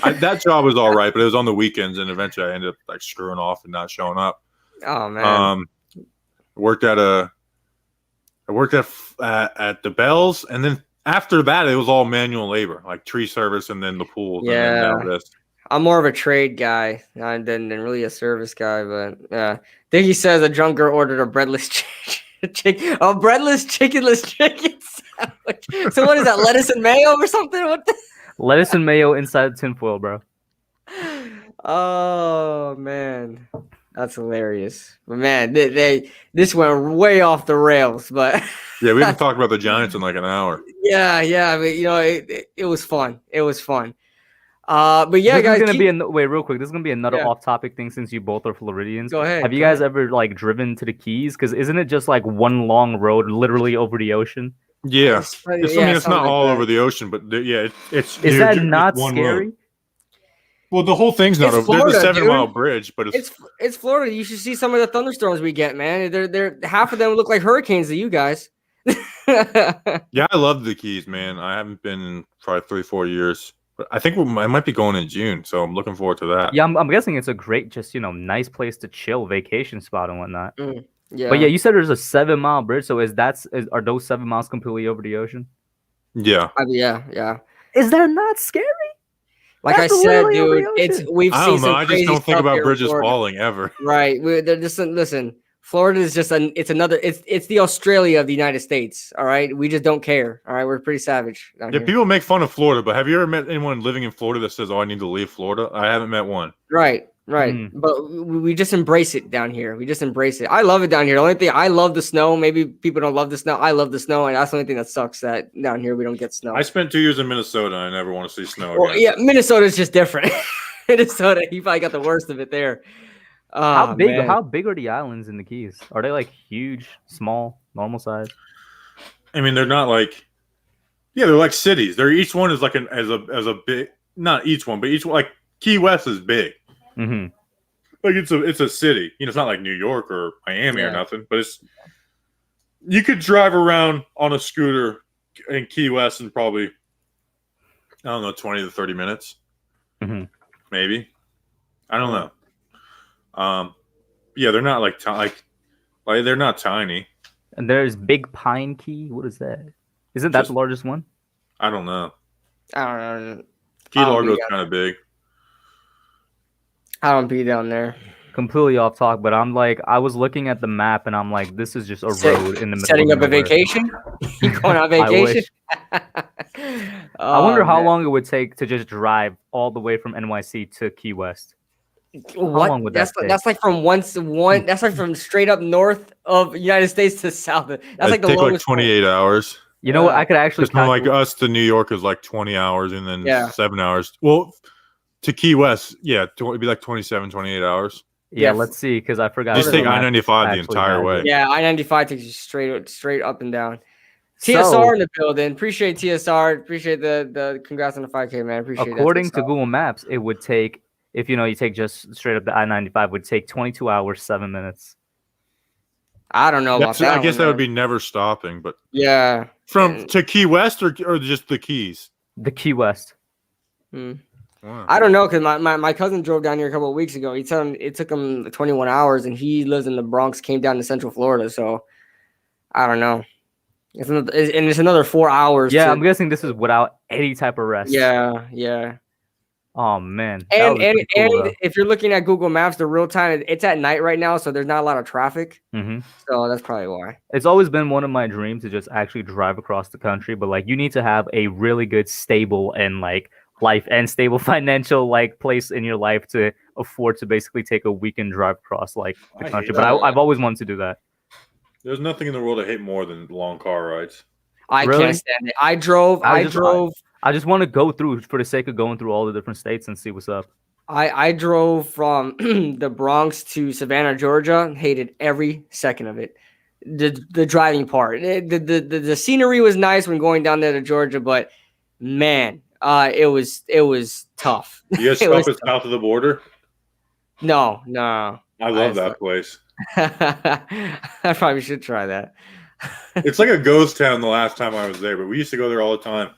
That job was all right, but it was on the weekends, and eventually I ended up like screwing off and not showing up. Oh man. I worked at the Bells, and then after that, it was all manual labor, like tree service, and then the pools. Yeah, and then this. I'm more of a trade guy than really a service guy. But yeah, Diggy says a drunk girl ordered a breadless chicken, breadless chickenless chicken sandwich. So what is that? Lettuce and mayo or something? What? Lettuce and mayo inside tinfoil, bro. Oh man, that's hilarious. But man, this went way off the rails. But yeah, we haven't talked about the Giants in like an hour. Yeah. I mean, it was fun. It was fun. But yeah, this guys. Is gonna be wait, real quick. This is gonna be another off-topic thing since you both are Floridians. Go ahead. Have you guys ever like driven to the Keys? Because isn't it just like one long road, literally over the ocean? Yeah, it's not all over the ocean, but it's. Is that not scary? Well, the whole thing's not over. There's a 7-mile bridge, but it's Florida. You should see some of the thunderstorms we get, man. They're half of them look like hurricanes to you guys. Yeah, I love the Keys, man. I haven't been in probably 3-4 years, but I think I might be going in June, so I'm looking forward to that. Yeah, I'm guessing it's a great, just nice place to chill, vacation spot and whatnot. Yeah, but yeah, you said there's a 7-mile bridge, so are those 7 miles completely over the ocean? Yeah. Yeah. Is that not scary? Like I said, dude, we've seen. I don't know. I just don't think about bridges falling ever. Right. Listen. Florida is just it's the Australia of the United States. All right. We just don't care. All right. We're pretty savage. Yeah. People make fun of Florida, but have you ever met anyone living in Florida that says, "Oh, I need to leave Florida"? I haven't met one. Right. But we just embrace it down here. We just embrace it. I love it down here. The only thing, I love the snow. Maybe people don't love the snow. I love the snow, and that's the only thing that sucks, that down here we don't get snow. I spent 2 years in Minnesota. I never want to see snow again. Yeah, Minnesota's just different. Minnesota, you probably got the worst of it there. How big are the islands in the Keys? Are they like huge, small, normal size? I mean, they're not like, they're like cities. They're each one is like as a big, not each one, but each one, like Key West is big. Mm-hmm. Like it's a city. It's not like New York or Miami or nothing, but you could drive around on a scooter in Key West in probably, I don't know, 20 to 30 minutes. Mm-hmm. Maybe. I don't know. Yeah, they're not like they're not tiny. And there's Big Pine Key. What is that? Isn't that the largest one? I don't know. I don't know. Key Largo's kind of big. I don't be down there. Completely off talk, but I'm like, I was looking at the map and I'm like, this is just a road in the middle. Setting of up a vacation? You going on vacation? I wonder how long it would take to just drive all the way from NYC to Key West. What? How long would that take? That's like from one. That's like from straight up north of United States to south. That's like the longest. Like 28 hours. You know what? I could actually. From like us to New York is like 20 hours, and then 7 hours. Well, to Key West, it'd be like 27, 28 hours. Yeah, let's see, because I forgot. Just take I-95 the entire way. Yeah, I-95 takes you straight up and down. TSR in the building. Appreciate TSR. Appreciate the congrats on the 5K, man. Appreciate it. According to Google Maps, it would take, if you take just straight up the I-95, would take 22 hours, 7 minutes. I don't know about that. I guess that would be never stopping, but yeah. To Key West or just the Keys? The Key West. Wow. I don't know, because my cousin drove down here a couple of weeks ago. He said it took him 21 hours, and he lives in the Bronx, came down to Central Florida. So I don't know. It's another 4 hours. Yeah, I'm guessing this is without any type of rest. Yeah. Oh man. And if you're looking at Google Maps, the real time, it's at night right now, so there's not a lot of traffic. So that's probably why. It's always been one of my dreams to just actually drive across the country, but like you need to have a really good, stable, and like life and stable financial like place in your life to afford to basically take a weekend drive across like the country. But I've always wanted to do that. There's nothing in the world I hate more than long car rides. I can't stand it. I drove. I just want to go through for the sake of going through all the different states and see what's up. I drove from the Bronx to Savannah, Georgia. Hated every second of it. The driving part. The scenery was nice when going down there to Georgia, but man, it was tough. You guys stop at south of the border? No. I love that place. I probably should try that. It's like a ghost town the last time I was there, but we used to go there all the time.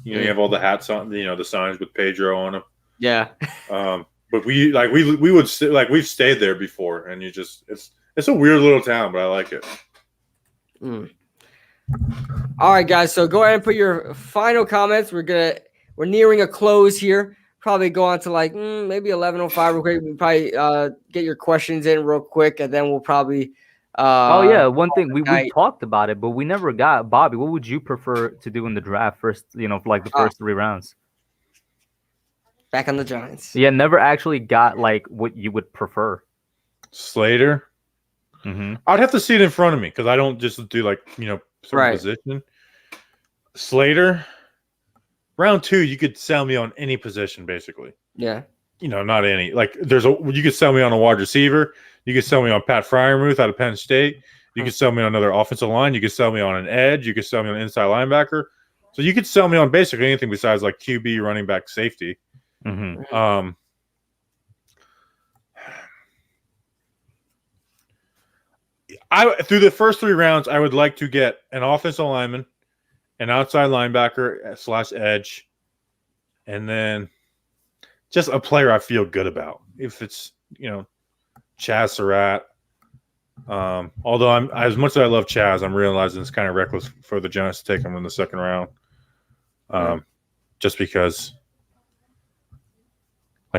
You have all the hats on, the signs with Pedro on them. Yeah. But we would we've stayed there before, and it's a weird little town, but I like it. All right, guys. So go ahead and put your final comments. We're nearing a close here. Probably go on to like maybe 11:05 real quick. We'll probably get your questions in real quick, and then we'll probably. One thing we talked about it, but we never got Bobby. What would you prefer to do in the draft first? For like the first 3 rounds. Back on the Giants. Yeah, never actually got like what you would prefer. Slater. I'd have to see it in front of me because I don't just do like certain position. Slater. Round 2, you could sell me on any position basically. Yeah. Not any. Like you could sell me on a wide receiver. You could sell me on Pat Freiermuth out of Penn State. You could sell me on another offensive line. You could sell me on an edge. You could sell me on an inside linebacker. So you could sell me on basically anything besides like QB, running back, safety. Through the first 3 rounds, I would like to get an offensive lineman, an outside linebacker / edge, and then just a player I feel good about. If it's Chaz Surratt. Although I'm as much as I love Chaz, I'm realizing it's kind of reckless for the Giants to take him in the second round. Just because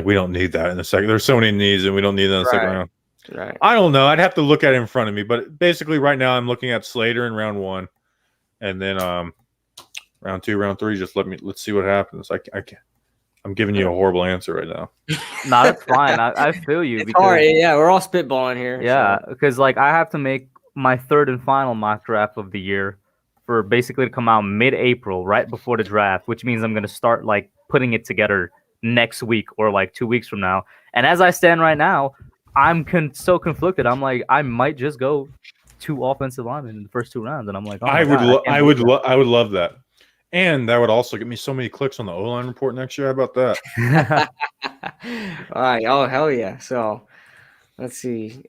we don't need that in the second. There's so many needs, and we don't need that in the second round. Right. I don't know. I'd have to look at it in front of me, but basically right now I'm looking at Slater in round 1, and then round 2, round 3. Let's see what happens. I'm giving you a horrible answer right now. No, that's fine. I feel you. It's hard. Yeah, we're all spitballing here. Yeah, because I have to make my 3rd and final mock draft of the year for basically to come out mid-April, right before the draft, which means I'm going to start putting it together next week or 2 weeks from now. And as I stand right now, I'm so conflicted. I'm I might just go 2 offensive linemen in the first 2 rounds, and I'm like, I would love that. And that would also get me so many clicks on the O-line report next year. How about that? All right. Oh, hell yeah. So let's see.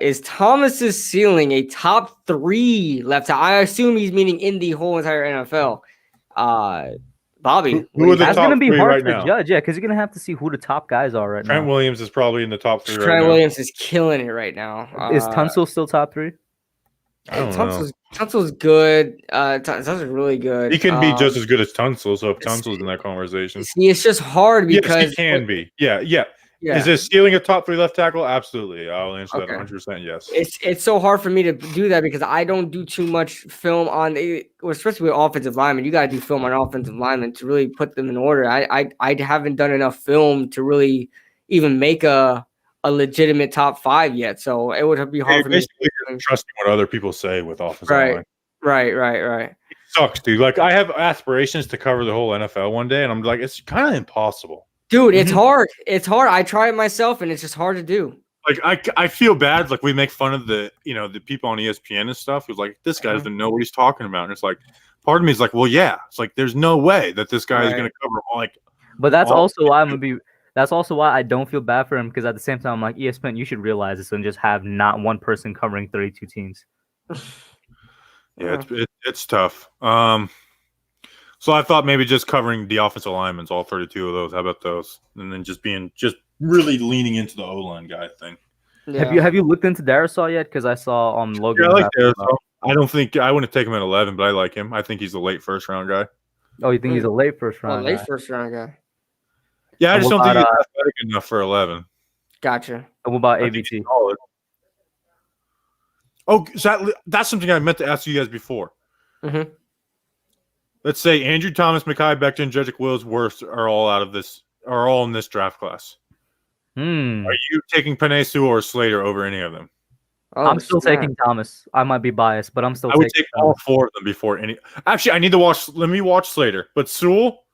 Is Thomas's ceiling a top 3 left tackle? I assume he's meaning in the whole entire NFL. Bobby. That's going to be hard to judge. Yeah, because you're going to have to see who the top guys are right now. Trent Williams is probably in the top 3 right now. Trent Williams is killing it right now. Is Tunsil still top 3? I don't know. Tunsil's good. Tunsil's really good. He can be just as good as Tunsil. So if Tunsil's in that conversation, see, it's just hard because yes, he can be. Yeah. Is his ceiling a top 3 left tackle? Absolutely. I'll answer that 100%. Yes. It's so hard for me to do that because I don't do too much film on especially with offensive linemen. You got to do film on offensive linemen to really put them in order. I haven't done enough film to really even make a legitimate top 5 yet. So it would be hard for me. Basically, trusting what other people say with offensive line. Right. It sucks, dude. Like I have aspirations to cover the whole NFL one day, and I'm like, it's kind of impossible. Dude, it's hard. It's hard. I try it myself, and it's just hard to do. Like I feel bad. Like we make fun of the people on ESPN and stuff. Who's like, this guy doesn't know what he's talking about. And it's like, part of me is like, well, yeah. It's like there's no way that this guy is going to cover like. But that's also why That's also why I don't feel bad for him, because at the same time, I'm like, ESPN, you should realize this and just have not one person covering 32 teams. Yeah, it's tough. So I thought maybe just covering the offensive linemen, all 32 of those. How about those? And then just really leaning into the O-line guy thing. Yeah. Have you looked into Darisaw yet? Because I saw on Logan. Yeah, I like Darisaw. I wouldn't take him at 11, but I like him. I think he's a late first round guy. Oh, you think he's a late first round? Late first round guy. Yeah, I just don't think he's athletic enough for 11. Gotcha. And what about ABT? Oh, so that's something I meant to ask you guys before. Mm-hmm. Let's say Andrew Thomas, Mekhi Becton, and Jedrick Wills are all in this draft class. Are you taking Penei Sewell or Slater over any of them? Oh, I'm still taking Thomas. I might be biased, but I'm still. I would take all 4 of them before any. Actually, I need to watch. Let me watch Slater, but Sewell,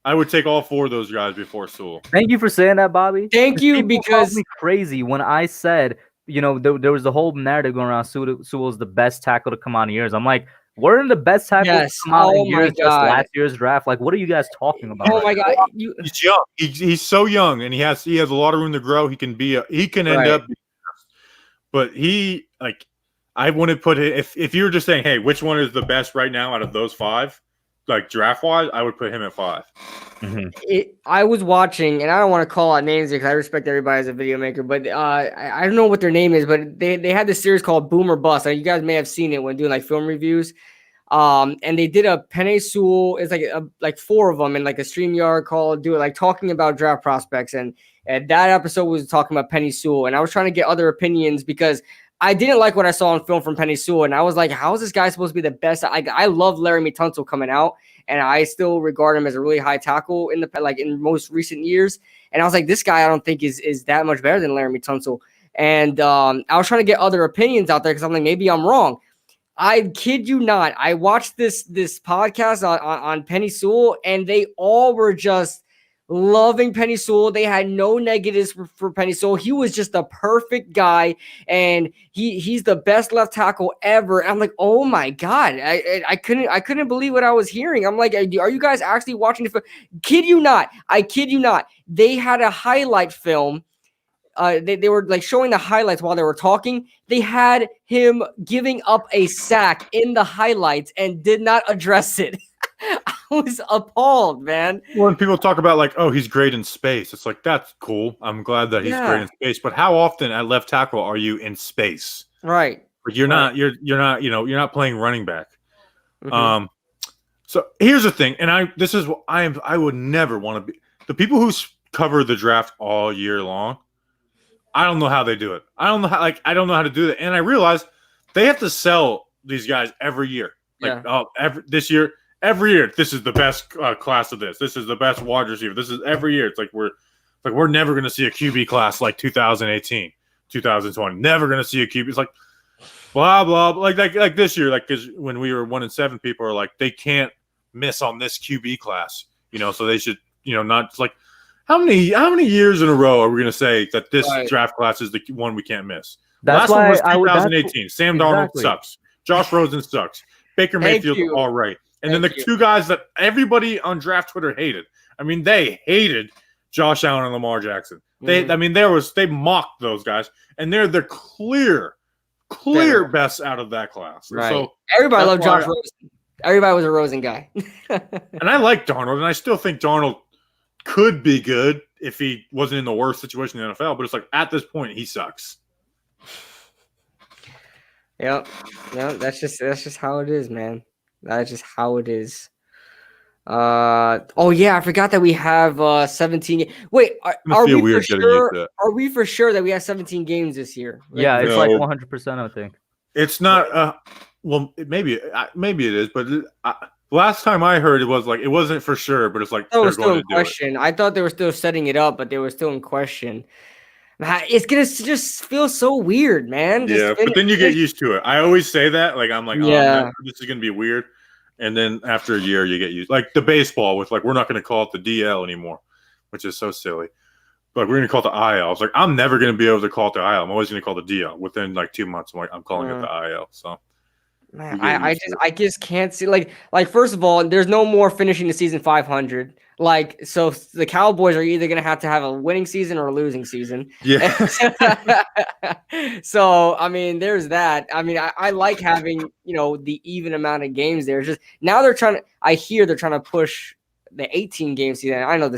I would take all 4 of those guys before Sewell. Thank you for saying that, Bobby. Thank you, because me crazy when I said, there was the whole narrative going around. Sewell's the best tackle to come out in years. I'm like, weren't the best tackles to come out in years just last year's draft? Like, what are you guys talking about? Oh my God, he's young. He's so young, and he has a lot of room to grow. He can end up. But I wouldn't put it if you were just saying, hey, which one is the best right now out of those 5, like draft wise, I would put him at 5. Mm-hmm. I was watching, and I don't want to call out names because I respect everybody as a video maker, but I don't know what their name is, but they had this series called Boom or Bust. You guys may have seen it when doing like film reviews. And they did a Penei Sewell. It's like 4 of them in like a StreamYard call, talking about draft prospects. And that episode was talking about Penei Sewell. And I was trying to get other opinions because I didn't like what I saw on film from Penei Sewell. And I was like, how is this guy supposed to be the best? I love Laramie Tunsil coming out, and I still regard him as a really high tackle in most recent years. And I was like, this guy I don't think is that much better than Laramie Tunsil. And I was trying to get other opinions out there because I'm like, maybe I'm wrong. I kid you not. I watched this podcast on Penei Sewell, and they all were just loving Penei Sewell. They had no negatives for Penei Sewell. He was just the perfect guy, and he's the best left tackle ever. And I'm like, oh my God, I couldn't believe what I was hearing. I'm like, are you guys actually watching the film? Kid you not. I kid you not. They had a highlight film. They were like showing the highlights while they were talking. They had him giving up a sack in the highlights and did not address it. I was appalled, man. When people talk about like, oh, he's great in space, it's like, that's cool. I'm glad that he's great in space. But how often at left tackle are you in space? Right. Like you're not not playing running back. Mm-hmm. So here's the thing, and I would never want to be the people who cover the draft all year long. I don't know how they do it. I don't know how to do that. And I realize they have to sell these guys every year. Every year, this is the best class of this. This is the best wide receiver. This is every year. It's like we're never going to see a QB class like 2018, 2020. Never going to see a QB. It's like blah blah. Like this year, because when we were 1-7, people are like they can't miss on this QB class. So they should not. It's like how many years in a row are we going to say that this draft class is the one we can't miss? That's last why one was 2018. Sam Darnold sucks. Josh Rosen sucks. Baker Mayfield all right. And then the 2 guys that everybody on draft Twitter hated. I mean, they hated Josh Allen and Lamar Jackson. They mocked those guys, and they're the clear best out of that class. Right. So everybody loved Josh Rosen. Everybody was a Rosen guy. And I like Darnold, and I still think Darnold could be good if he wasn't in the worst situation in the NFL. But it's like at this point, he sucks. Yep. No, that's just how it is, man. That's just how it is. Oh yeah, I forgot that we have 17. Wait, are feel we for weird getting used sure? to it. Are we for sure that we have 17 games this year? Like, Yeah, it's No. like 100%, I think. It's not. Well, maybe it is, but last time I heard it was like it wasn't for sure, but it's like it they're was still going in to do it. question. I thought they were still setting it up, but they were still in question. It's gonna just feel so weird, man. Yeah, but then you get used to it. I always say that. Like I'm like, Yeah. this is gonna be weird. And then after a year, you get used. Like the baseball with like we're not gonna call it the DL anymore, which is so silly. But we're gonna call it the IL. It's like I'm never gonna be able to call it the IL. I'm always gonna call it the DL. Within like 2 months, I'm calling it the IL. So. Man, I just can't see like first of all, there's no more finishing the season 500. Like so, the Cowboys are either gonna have to have a winning season or a losing season. Yeah. So I mean, there's that. I mean, I like having the even amount of games there. It's just now they're trying to. I hear they're trying to push the 18 game season. I know the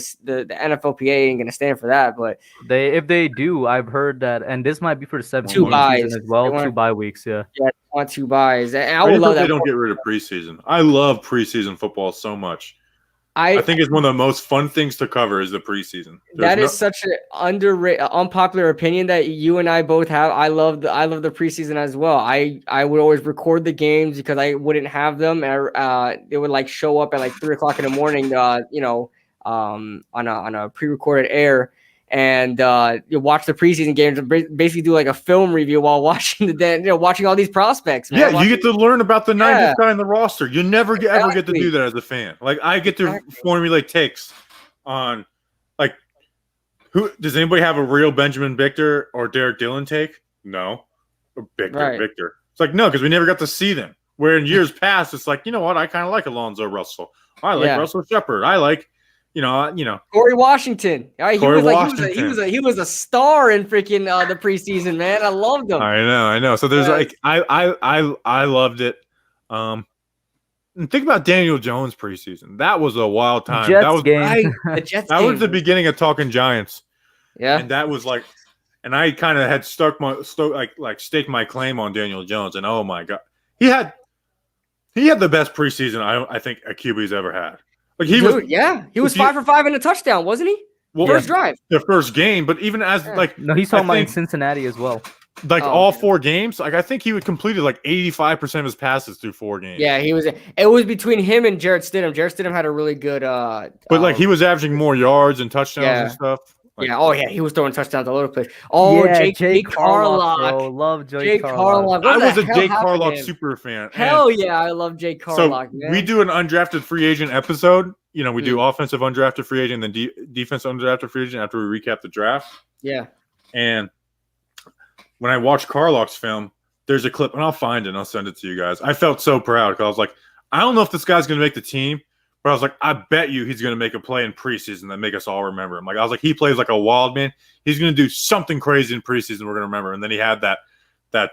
NFLPA ain't gonna stand for that, but if they do, I've heard that, and this might be for the 17 season as well. 2 bye weeks, yeah. Yeah, they want 2 buys, and I would would love that. They that. don't get rid of preseason. I love preseason football so much. I think it's one of the most fun things to cover is the preseason. That is such an underrated, unpopular opinion that you and I both have. I love the preseason as well. I would always record the games because I wouldn't have them, and they would like show up at like 3:00 in the morning. On a pre-recorded air, and you watch the preseason games and basically do like a film review while watching watching all these prospects. Man. Yeah, you get to learn about the 90th guy in the roster. You never ever get to do that as a fan. Like I get to formulate takes on, like, who does anybody have a real Benjamin Victor or Derek Dillon take? No, Victor. It's like no, because we never got to see them. Where in years past, it's like what, I kind of like Alonzo Russell. I like Russell Shepard. I like. Corey Washington. He was a star in freaking the preseason, man. I loved him. I know. So there's I loved it. And think about Daniel Jones preseason. That was a wild time. Jets that was game. The Jets that game. was the beginning of Talking Giants. Yeah, and that was like, and I kind of had staked my claim on Daniel Jones, and oh my god, he had the best preseason I think a QB's ever had. Like he was 5 for 5 in a touchdown, wasn't he? Well, first drive, the first game, but even as no, he's talking about in Cincinnati as well. Like all 4 games, like I think he would completed like 85% of his passes through 4 games. Yeah, he was. It was between him and Jarrett Stidham. Jarrett Stidham had a really good. But like he was averaging more yards and touchdowns and stuff. Like, he was throwing touchdowns all over the place. Oh, yeah, Jake Carlock. Bro. Love Jake Carlock. I was a Jake Carlock super fan. Hell yeah, I love Jake Carlock. So we do an undrafted free agent episode. We do offensive undrafted free agent, and then defensive undrafted free agent after we recap the draft. Yeah. And when I watched Carlock's film, there's a clip, and I'll find it and I'll send it to you guys. I felt so proud because I was like, I don't know if this guy's going to make the team, but I was like, I bet you he's going to make a play in preseason that make us all remember him. Like I was like, he plays like a wild man. He's going to do something crazy in preseason we're going to remember. And then he had that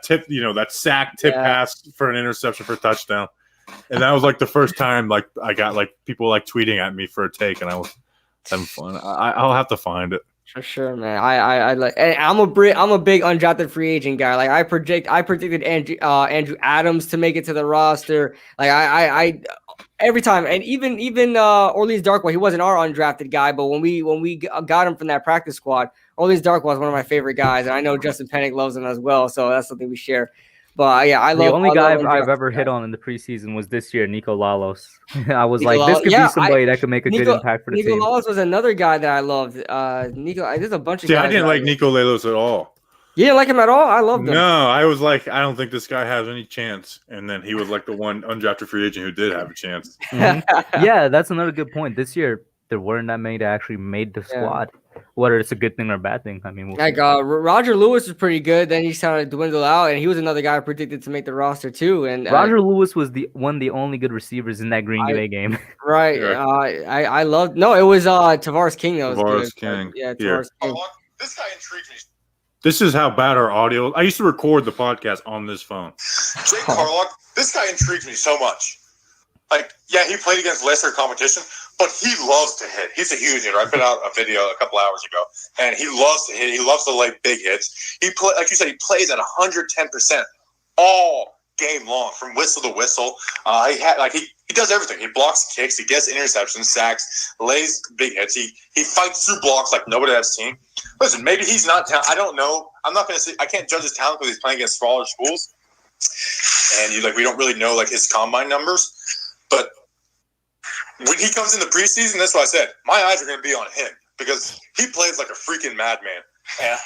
tip, that sack tip pass for an interception for a touchdown. And that was like the first time like I got like people like tweeting at me for a take, and I was having fun. I'll have to find it. For sure, man. I like. I'm a big undrafted free agent guy. Like I predicted Andrew Adams to make it to the roster. Like I every time, and even Orleans Darkwa, he wasn't our undrafted guy, but when we got him from that practice squad, Orleans Darkwa was one of my favorite guys, and I know Justin Pennick loves him as well. So that's something we share. But yeah, I love the only guy I've ever hit on in the preseason was this year, Nico Lalos. I was Nico like, this could be somebody that could make a good impact for the team. Nico Lalos was another guy that I loved. There's a bunch of guys. I didn't like Nico Lalos at all. You didn't like him at all? I loved him. No, I was like, I don't think this guy has any chance. And then he was like the one undrafted free agent who did have a chance. Mm-hmm. Yeah, that's another good point. This year, there weren't that many that actually made the squad. Whether it's a good thing or a bad thing, I mean, Roger Lewis was pretty good. Then he started to dwindle out, and he was another guy predicted to make the roster too. And Roger Lewis was the only good receivers in that Green Bay game. Right. I loved. No, it was Tavares King. That was Tavares good. King. Yeah, Tavares King. This guy intrigues me. This is how bad our audio. I used to record the podcast on this phone. Jake Carlock. This guy intrigues me so much. Like, yeah, he played against lesser competition, but he loves to hit. He's a huge hitter. I put out a video a couple hours ago, and he loves to hit. He loves to lay big hits. Like you said, he plays at 110%. all game long, from whistle to whistle. He does everything. He blocks kicks, he gets interceptions, sacks, lays big hits. He fights through blocks like nobody has seen. Listen, maybe he's not talented. I don't know. I'm not going to say I can't judge his talent because he's playing against smaller schools, and we don't really know like his combine numbers. But when he comes in the preseason, that's what I said. My eyes are going to be on him because he plays like a freaking madman, and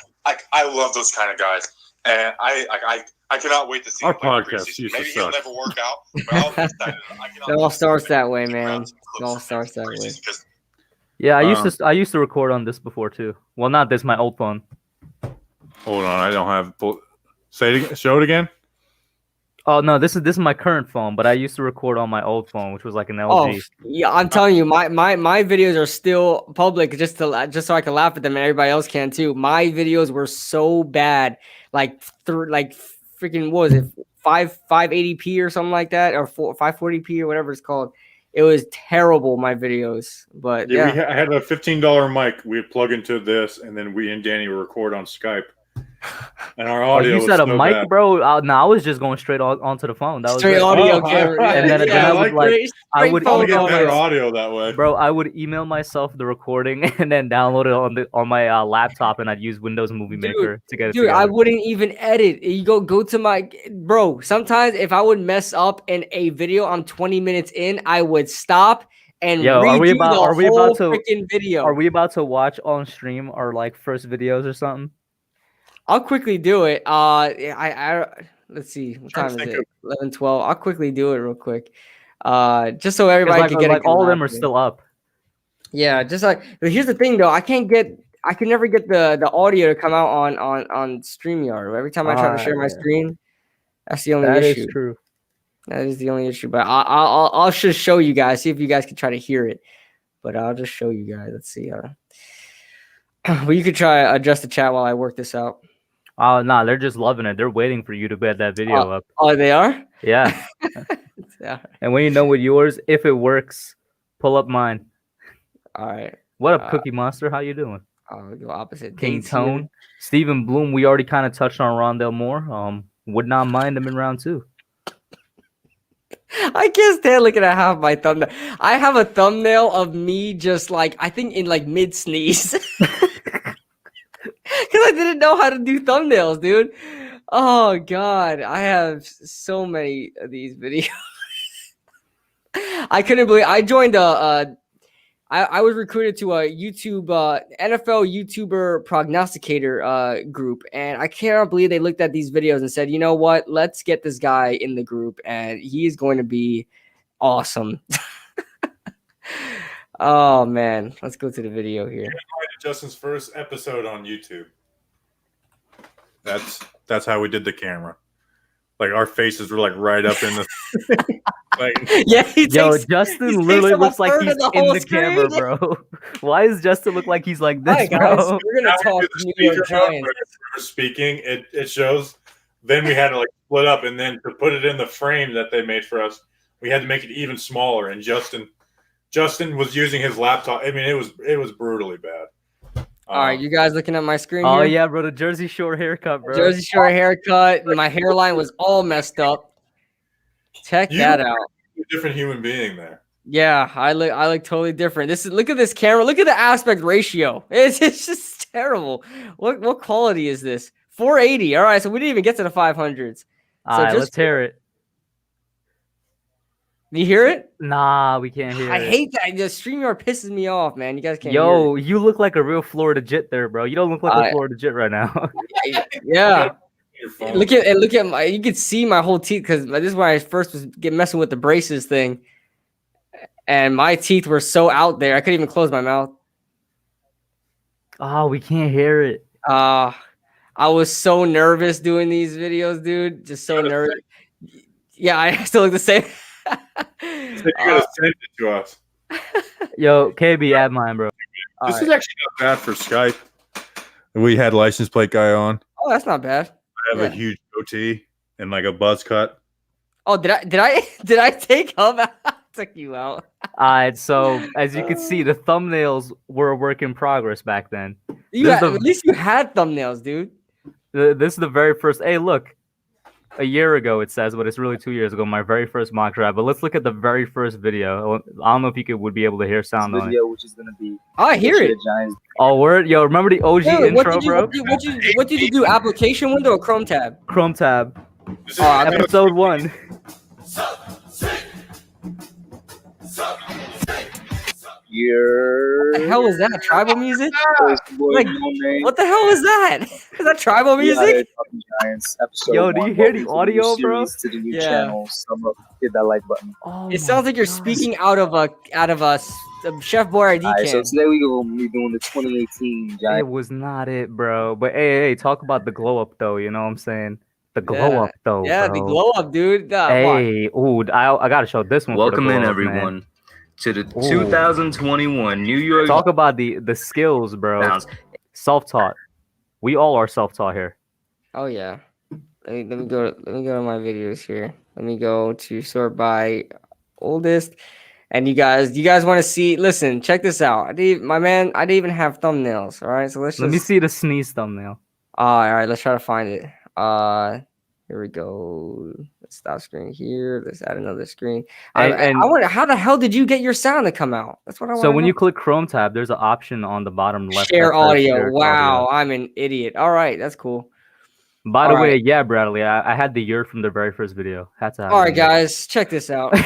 I love those kind of guys. And I cannot wait to see our him play in the podcast. preseason. Maybe he'll never work out, but I'll be excited. It all starts that way, man. It all starts that way. Yeah, I used to record on this before too. Well, not this, my old phone. Hold on, I don't have. Say it again. Show it again. Oh no, this is my current phone, but I used to record on my old phone, which was like an LG. Oh yeah, I'm telling you, my videos are still public just so I can laugh at them and everybody else can too. My videos were so bad, like freaking what was it, 580p or something like that, or 540p or whatever it's called. It was terrible, my videos. But yeah, I had a $15 mic. We'd plug into this, and then we and Danny would record on Skype. And our audio. You said a so mic, bad. bro? No, I was just going straight onto the phone. That was straight it. audio Oh, camera. yeah. And then I would I would get better audio that way, bro. I would email myself the recording and then download it on my laptop, and I'd use Windows Movie Maker to get it. Dude, I wouldn't even edit. You go to my bro. Sometimes if I would mess up in a video, I'm 20 minutes in, I would stop and redo the whole freaking video. Are we about to watch on stream our like first videos or something? I'll quickly do it. Let's see. What time is it? 11:12. I'll quickly do it real quick. Just so everybody can get like all of them are still up. Yeah, just like here's the thing though. I can never get the audio to come out on StreamYard. Every time I try to share my screen, that's the only issue. That is true. That is the only issue. But I'll just show you guys. See if you guys can try to hear it. But I'll just show you guys. Let's see. Well, you could try adjust the chat while I work this out. Oh no, they're just loving it. They're waiting for you to get that video up. Oh, they are? Yeah. Yeah. And when you know with yours, if it works, pull up mine. All right. What up, Cookie Monster? How you doing? I'll go opposite. King Tone, Stephen Bloom. We already kind of touched on Rondale Moore. Would not mind him in round 2. I can't stand looking at half my thumbnail. I have a thumbnail of me just like I think in like mid sneeze. Because I didn't know how to do thumbnails, dude. Oh, God. I have so many of these videos. I couldn't believe I joined I was recruited to a YouTube NFL YouTuber prognosticator group, and I cannot believe they looked at these videos and said, you know what, let's get this guy in the group, and he is going to be awesome. Oh man, let's go to the video here. Justin's first episode on YouTube. That's how we did the camera. Like our faces were like right up in the. Like, yeah, yo, Justin literally looks like he's in the camera, bro. Why does Justin look like he's like this, Hi, guys. bro? We're gonna talk New York Giants. We're speaking. It shows. Then we had to like split up, and then to put it in the frame that they made for us, we had to make it even smaller. And Justin was using his laptop. I mean, it was brutally bad. All right, you guys looking at my screen? Oh here? yeah, bro, the Jersey Shore haircut, bro. Jersey Shore haircut. My hairline was all messed up. Check that out. You're a different human being there. Yeah, I look totally different. Look at this camera. Look at the aspect ratio. It's just terrible. What quality is this? 480. All right, so we didn't even get to the 500s. All right, let's hear it. You hear it? Nah, we can't hear it. I hate that. The StreamYard pisses me off, man. You guys can't Yo, hear it. You look like a real Florida Jit there, bro. You don't look like a Florida Jit right now. Yeah. Look at my. You can see my whole teeth because this is when I first was messing with the braces thing, and my teeth were so out there I couldn't even close my mouth. Oh, we can't hear it. I was so nervous doing these videos, dude. Just so nervous. Yeah, I still look the same. So you gotta send it to us. Yo, KB, add mine, bro. This is actually not bad for Skype. We had license plate guy on. Oh, that's not bad. I have a huge goatee and like a buzz cut. Oh, did I take him out? Took you out. All right, so as you can see, the thumbnails were a work in progress back then. At least you had thumbnails, dude. This is the very first. Hey, look. a year ago, it says, but it's really 2 years ago. My very first mock draft. But let's look at the very first video. I don't know if you would be able to hear sound on it. Video, which is gonna be. I hear it. Giants. Oh, word, yo! Remember the OG Dude, intro, bro? What did you do? Application window or Chrome tab? Chrome tab, This is episode 1. What the hell was that? Tribal music? Like, What the hell is that? Is that tribal music? Giants, episode Yo, do you 1, hear the welcome to new audio, bro? series, to the new Yeah. channel. Hit that like button. Oh, It sounds like you're speaking out of a Chef Boyardee All right, can. so today we gonna be doing the 2018 It Giants. was not it, bro. But hey, talk about the glow up though. You know what I'm saying? The glow Yeah. up though. Yeah, bro. the glow up, dude. Watch. Hey, ooh, I gotta show this one. Welcome for the in, glow up, everyone, man. to the Ooh. 2021 New York Talk about the skills, bro. Browns. Self-taught. We all are self-taught here. Oh yeah. Let me go to my videos here. Let me go to sort by oldest. And you guys want to see? Listen, check this out. I didn't even have thumbnails. All right, so Let me see the sneeze thumbnail. All right, let's try to find it. Here we go. Let's stop screen here. Let's add another screen. I wonder how the hell did you get your sound to come out? That's what I want. So when you click Chrome tab, there's an option on the bottom left. share that says audio. share Wow, audio. I'm an idiot. All right, that's cool. By the All way, right. yeah, Bradley, I had the year from the very first video. Had to have All it right, in there. guys, check this out.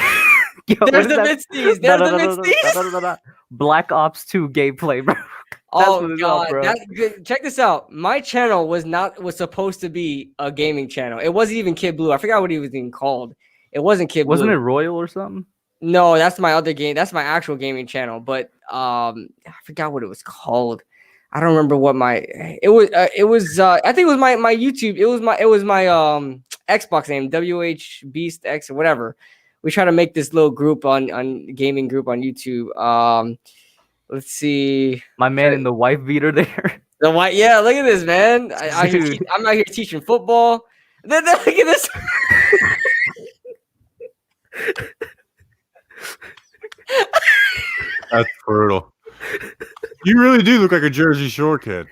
Yo, what There's is the that? mid-steez. No, There's no, the no, no, no, mid-steez. no, no, no, no. Black Ops 2 gameplay, bro. Oh what it's god, about, bro. check this out. My channel was supposed to be a gaming channel. It wasn't even Kid Blue. I forgot what he was even called. It wasn't Kid Blue. Wasn't it Royal or something? No, that's my other game. That's my actual gaming channel. But I forgot what it was called. I don't remember what it was. I think it was my YouTube. It was my Xbox name, WH Beast X or whatever. We try to make this little group on gaming group on YouTube. Let's see. My man in the wife beater there. The white, yeah. Look at this, man. Dude. I'm out here teaching football. Then look at this. That's brutal. You really do look like a Jersey Shore kid.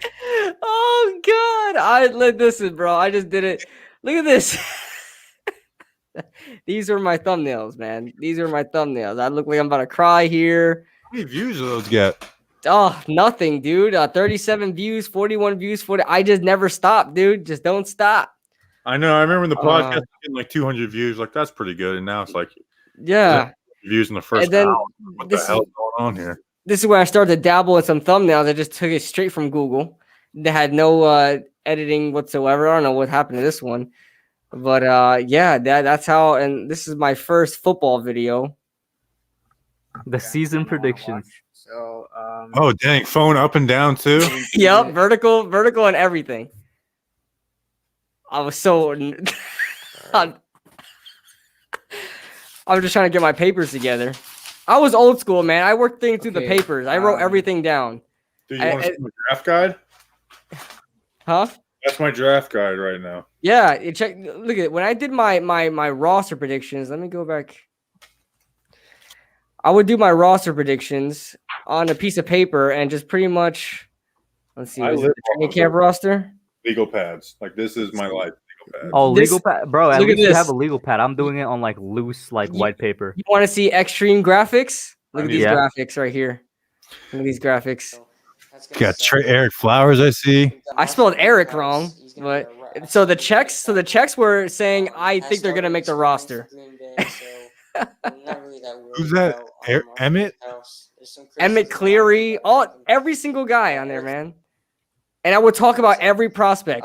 Oh god! Listen, bro. I just did it. Look at this. These are my thumbnails, man. These are my thumbnails. I look like I'm about to cry here. How many views do those get? Oh, nothing, dude. 37 views, 41 views, 40. I just never stop, dude. Just don't stop. I know. I remember when the podcast was getting like 200 views. Like, that's pretty good. And now it's like Yeah. views in the first And then hour. What the this hell is going on here? This is where I started to dabble in some thumbnails. I just took it straight from Google. They had no editing whatsoever. I don't know what happened to this one. But yeah, that's how. And this is my first football video. The season predictions. So Oh, dang. Phone up and down, too. yep, vertical and everything. I was so I'm just trying to get my papers together. I was old school, man. I worked things through the papers. I wrote everything down. Dude, you want to see my draft guide? Huh? That's my draft guide right now. Yeah, look at it. When I did my roster predictions, let me go back. I would do my roster predictions on a piece of paper and just pretty much, let's see, was it the training camp roster? Legal pads. Like, this is my life. Legal pads. Oh, legal pad, bro. At look at least you this. have a legal pad. I'm doing it on like loose, like white paper. You want to see extreme graphics? Look at these Yeah. graphics right here. Look at these graphics. Got Eric Flowers, I see. I spelled Eric wrong, but so the checks were saying I think they're gonna make the roster. Who's that? Emmett? Emmett Cleary, every single guy on there, man. And I would talk about every prospect.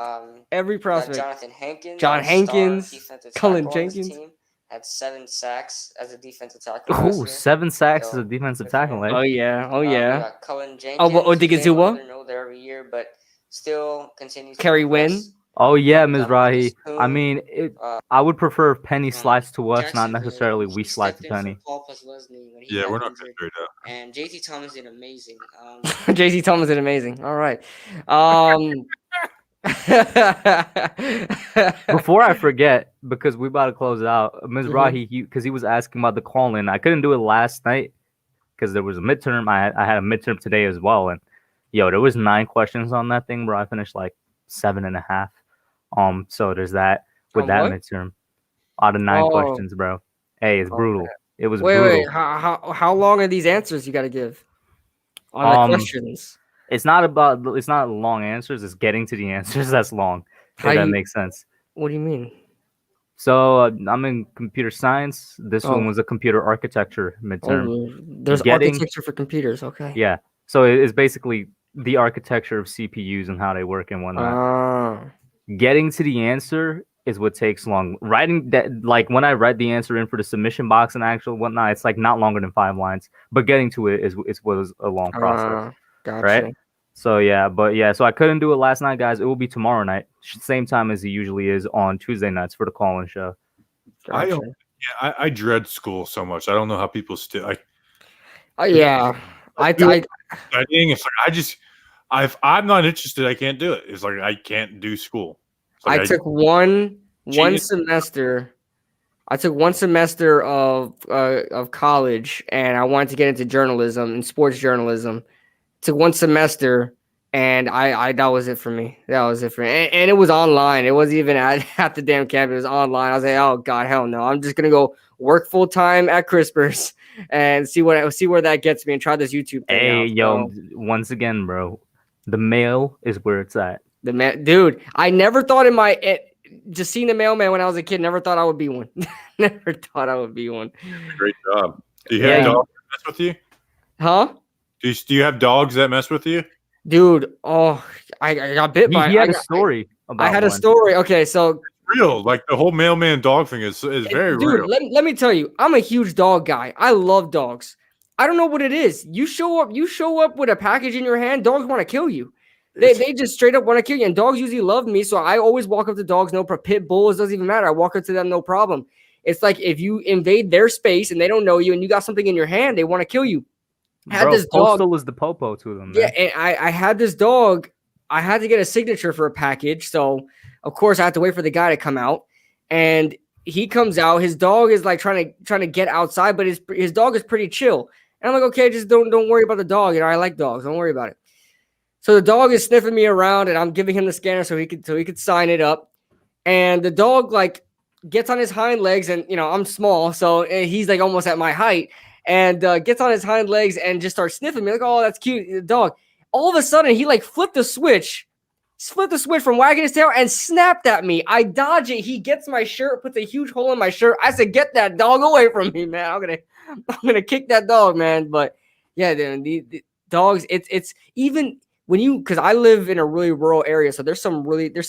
Every prospect. Jonathan Hankins. John Hankins, defensive Cullen tackle on this Jenkins. team, had 7 sacks as a defensive tackle. Oh, last year. 7 sacks So, as a defensive good for tackle, him. eh? Oh yeah, oh We yeah. got Cullen Jenkins. Oh, what, Odigizua? They know there every year, but still continues. Kerry to Wynn? impress. Oh yeah, Got Mizrahi. Marcus I Coon, mean, uh, I would prefer if Penny slides to us, Jackson not Gray, necessarily we he slide to stepped in for Penny. Paul Posluszny when he Yeah, got we're not injured. good right now. And JT Thomas did amazing. JC Thomas did amazing. All right. Before I forget, because we about to close out, Mizrahi, because he was asking about the call-in. I couldn't do it last night because there was a midterm. I had a midterm today as well, and yo, there was 9 questions on that thing, bro. I finished like 7.5. So there's that. with On that what? midterm. Out of 9 Oh, questions, bro. Hey, it's okay. brutal. It was Wait. brutal. How long are these answers you got to give on the Um, questions? it's not long answers. It's getting to the answers that's long. How If do that you? makes sense. What do you mean? So I'm in computer science. This one Oh, was a computer architecture midterm. there's Getting architecture for computers. Okay. Yeah. So it's basically the architecture of CPUs and how they work and whatnot. Getting to the answer is what takes long. Writing that, like when I write the answer in for the submission box and actual whatnot, it's like not longer than 5 lines. But getting to it is was a long process, Gotcha. right? So so I couldn't do it last night, guys. It will be tomorrow night, same time as it usually is on Tuesday nights for the call-in show. Gotcha. I dread school so much. I don't know how people still like. Yeah. Studying. It's like I'm not interested. I can't do it. It's like I can't do school. Like I took one semester. I took one semester of college, and I wanted to get into journalism and sports journalism. Took one semester, and I that was it for me. That was it for me. And it was online. It wasn't even at the damn campus. It was online. I was like, oh god, hell no! I'm just gonna go work full time at Crispers and see where that gets me and try this YouTube thing Hey, out. yo, once again, bro, the mail is where it's at. The man, dude, I never thought just seeing the mailman when I was a kid, never thought I would be one. Never thought I would be one. Great job. Do you have dogs that mess with you? Huh? Do you have dogs that mess with you? Dude, oh, I got bit by. He had a story about I had one. a story. Okay, so Real, like the whole mailman dog thing is very real. Let me tell you, I'm a huge dog guy. I love dogs. I don't know what it is. You show up with a package in your hand, dogs want to kill you. They just straight up want to kill you. And dogs usually love me, so I always walk up to dogs. No, pit bulls doesn't even matter. I walk up to them, no problem. It's like if you invade their space and they don't know you, and you got something in your hand, they want to kill you. This Postal was the popo to them. Man. Yeah, and I had this dog. I had to get a signature for a package, so of course I had to wait for the guy to come out. And he comes out. His dog is like trying to get outside, but his dog is pretty chill. And I'm like, okay, just don't worry about the dog. You know, I like dogs. Don't worry about it. So the dog is sniffing me around, and I'm giving him the scanner so he could sign it up. And the dog like gets on his hind legs, and I'm small, so he's like almost at my height, and gets on his hind legs and just starts sniffing me like, oh, that's cute, the dog. All of a sudden, he like flipped the switch from wagging his tail and snapped at me. I dodge it. He gets my shirt, puts a huge hole in my shirt. I said, "Get that dog away from me, man! I'm gonna kick that dog, man." But yeah, the dogs. It's even when because I live in a really rural area, so there's some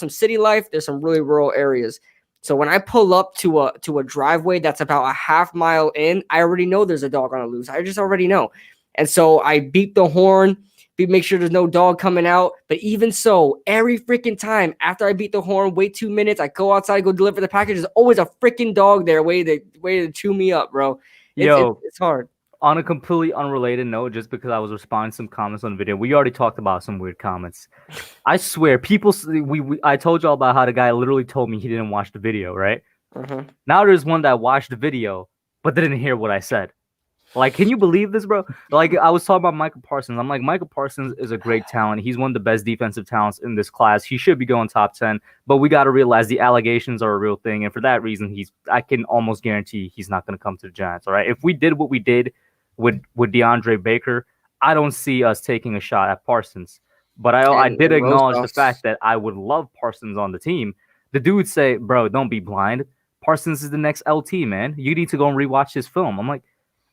city life. There's some really rural areas. So when I pull up to a driveway that's about a half mile in, I already know there's a dog on a loose. I just already know, and so I beep the horn. Make sure there's no dog coming out. But even so, every freaking time after I beat the horn, wait 2 minutes, I go outside, go deliver the package. There's always a freaking dog there waiting to chew me up, bro. It's hard. On a completely unrelated note, just because I was responding to some comments on the video, we already talked about some weird comments. I swear, I told y'all about how the guy literally told me he didn't watch the video, right? Now there's one that watched the video, but didn't hear what I said. Like, can you believe this, bro? Like, I was talking about Michael Parsons. I'm like, Michael Parsons is a great talent. He's one of the best defensive talents in this class. He should be going top 10, but we got to realize the allegations are a real thing. And for that reason, I can almost guarantee he's not going to come to the Giants. All right. If we did what we did with DeAndre Baker, I don't see us taking a shot at Parsons. But I did acknowledge the fact that I would love Parsons on the team. The dude say, bro, don't be blind. Parsons is the next LT, man. You need to go and rewatch his film. I'm like,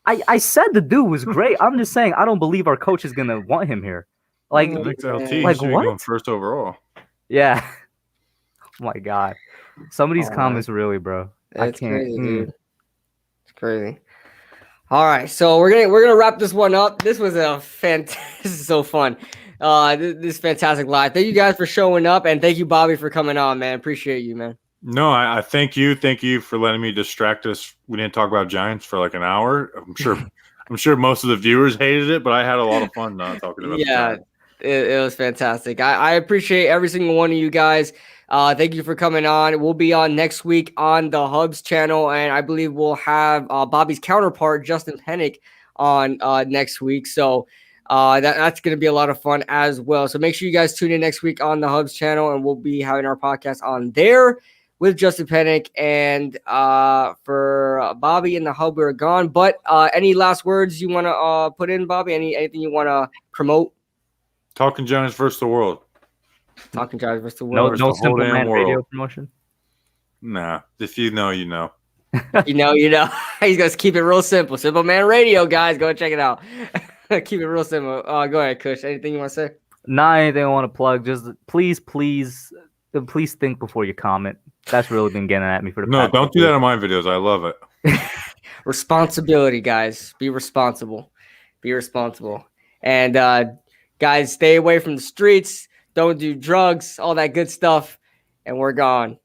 I said the dude was great. I'm just saying I don't believe our coach is gonna want him here. Like going first overall. Yeah. Oh my god. Some of these comments really, bro. It's crazy, dude. It's crazy. All right, so we're gonna wrap this one up. This was this is so fun. This fantastic live. Thank you guys for showing up, and thank you, Bobby, for coming on, man. Appreciate you, man. No, I thank you. Thank you for letting me distract us. We didn't talk about Giants for like an hour. I'm sure most of the viewers hated it, but I had a lot of fun talking about. Yeah, it was fantastic. I appreciate every single one of you guys. Thank you for coming on. We'll be on next week on the Hubs channel, and I believe we'll have Bobby's counterpart, Justin Pennick, on next week. So that's going to be a lot of fun as well. So make sure you guys tune in next week on the Hubs channel, and we'll be having our podcast on there. with Justin Pennick and for Bobby and the Hub, we're gone. But any last words you want to put in, Bobby? Anything you want to promote? Talking Giants versus the world. Talking Giants versus the No, world. no the whole simple damn man radio world. promotion. Nah, if you know, you know. You know. He's going to keep it real simple. Simple Man Radio, guys. Go check it out. Keep it real simple. Go ahead, Kush. Anything you want to say? Not anything I want to plug. Just please think before you comment. That's really been getting at me for the No, past don't couple do that weeks. on my videos. I love it. Responsibility, guys. Be responsible. Be responsible. And guys, stay away from the streets. Don't do drugs, all that good stuff. And we're gone.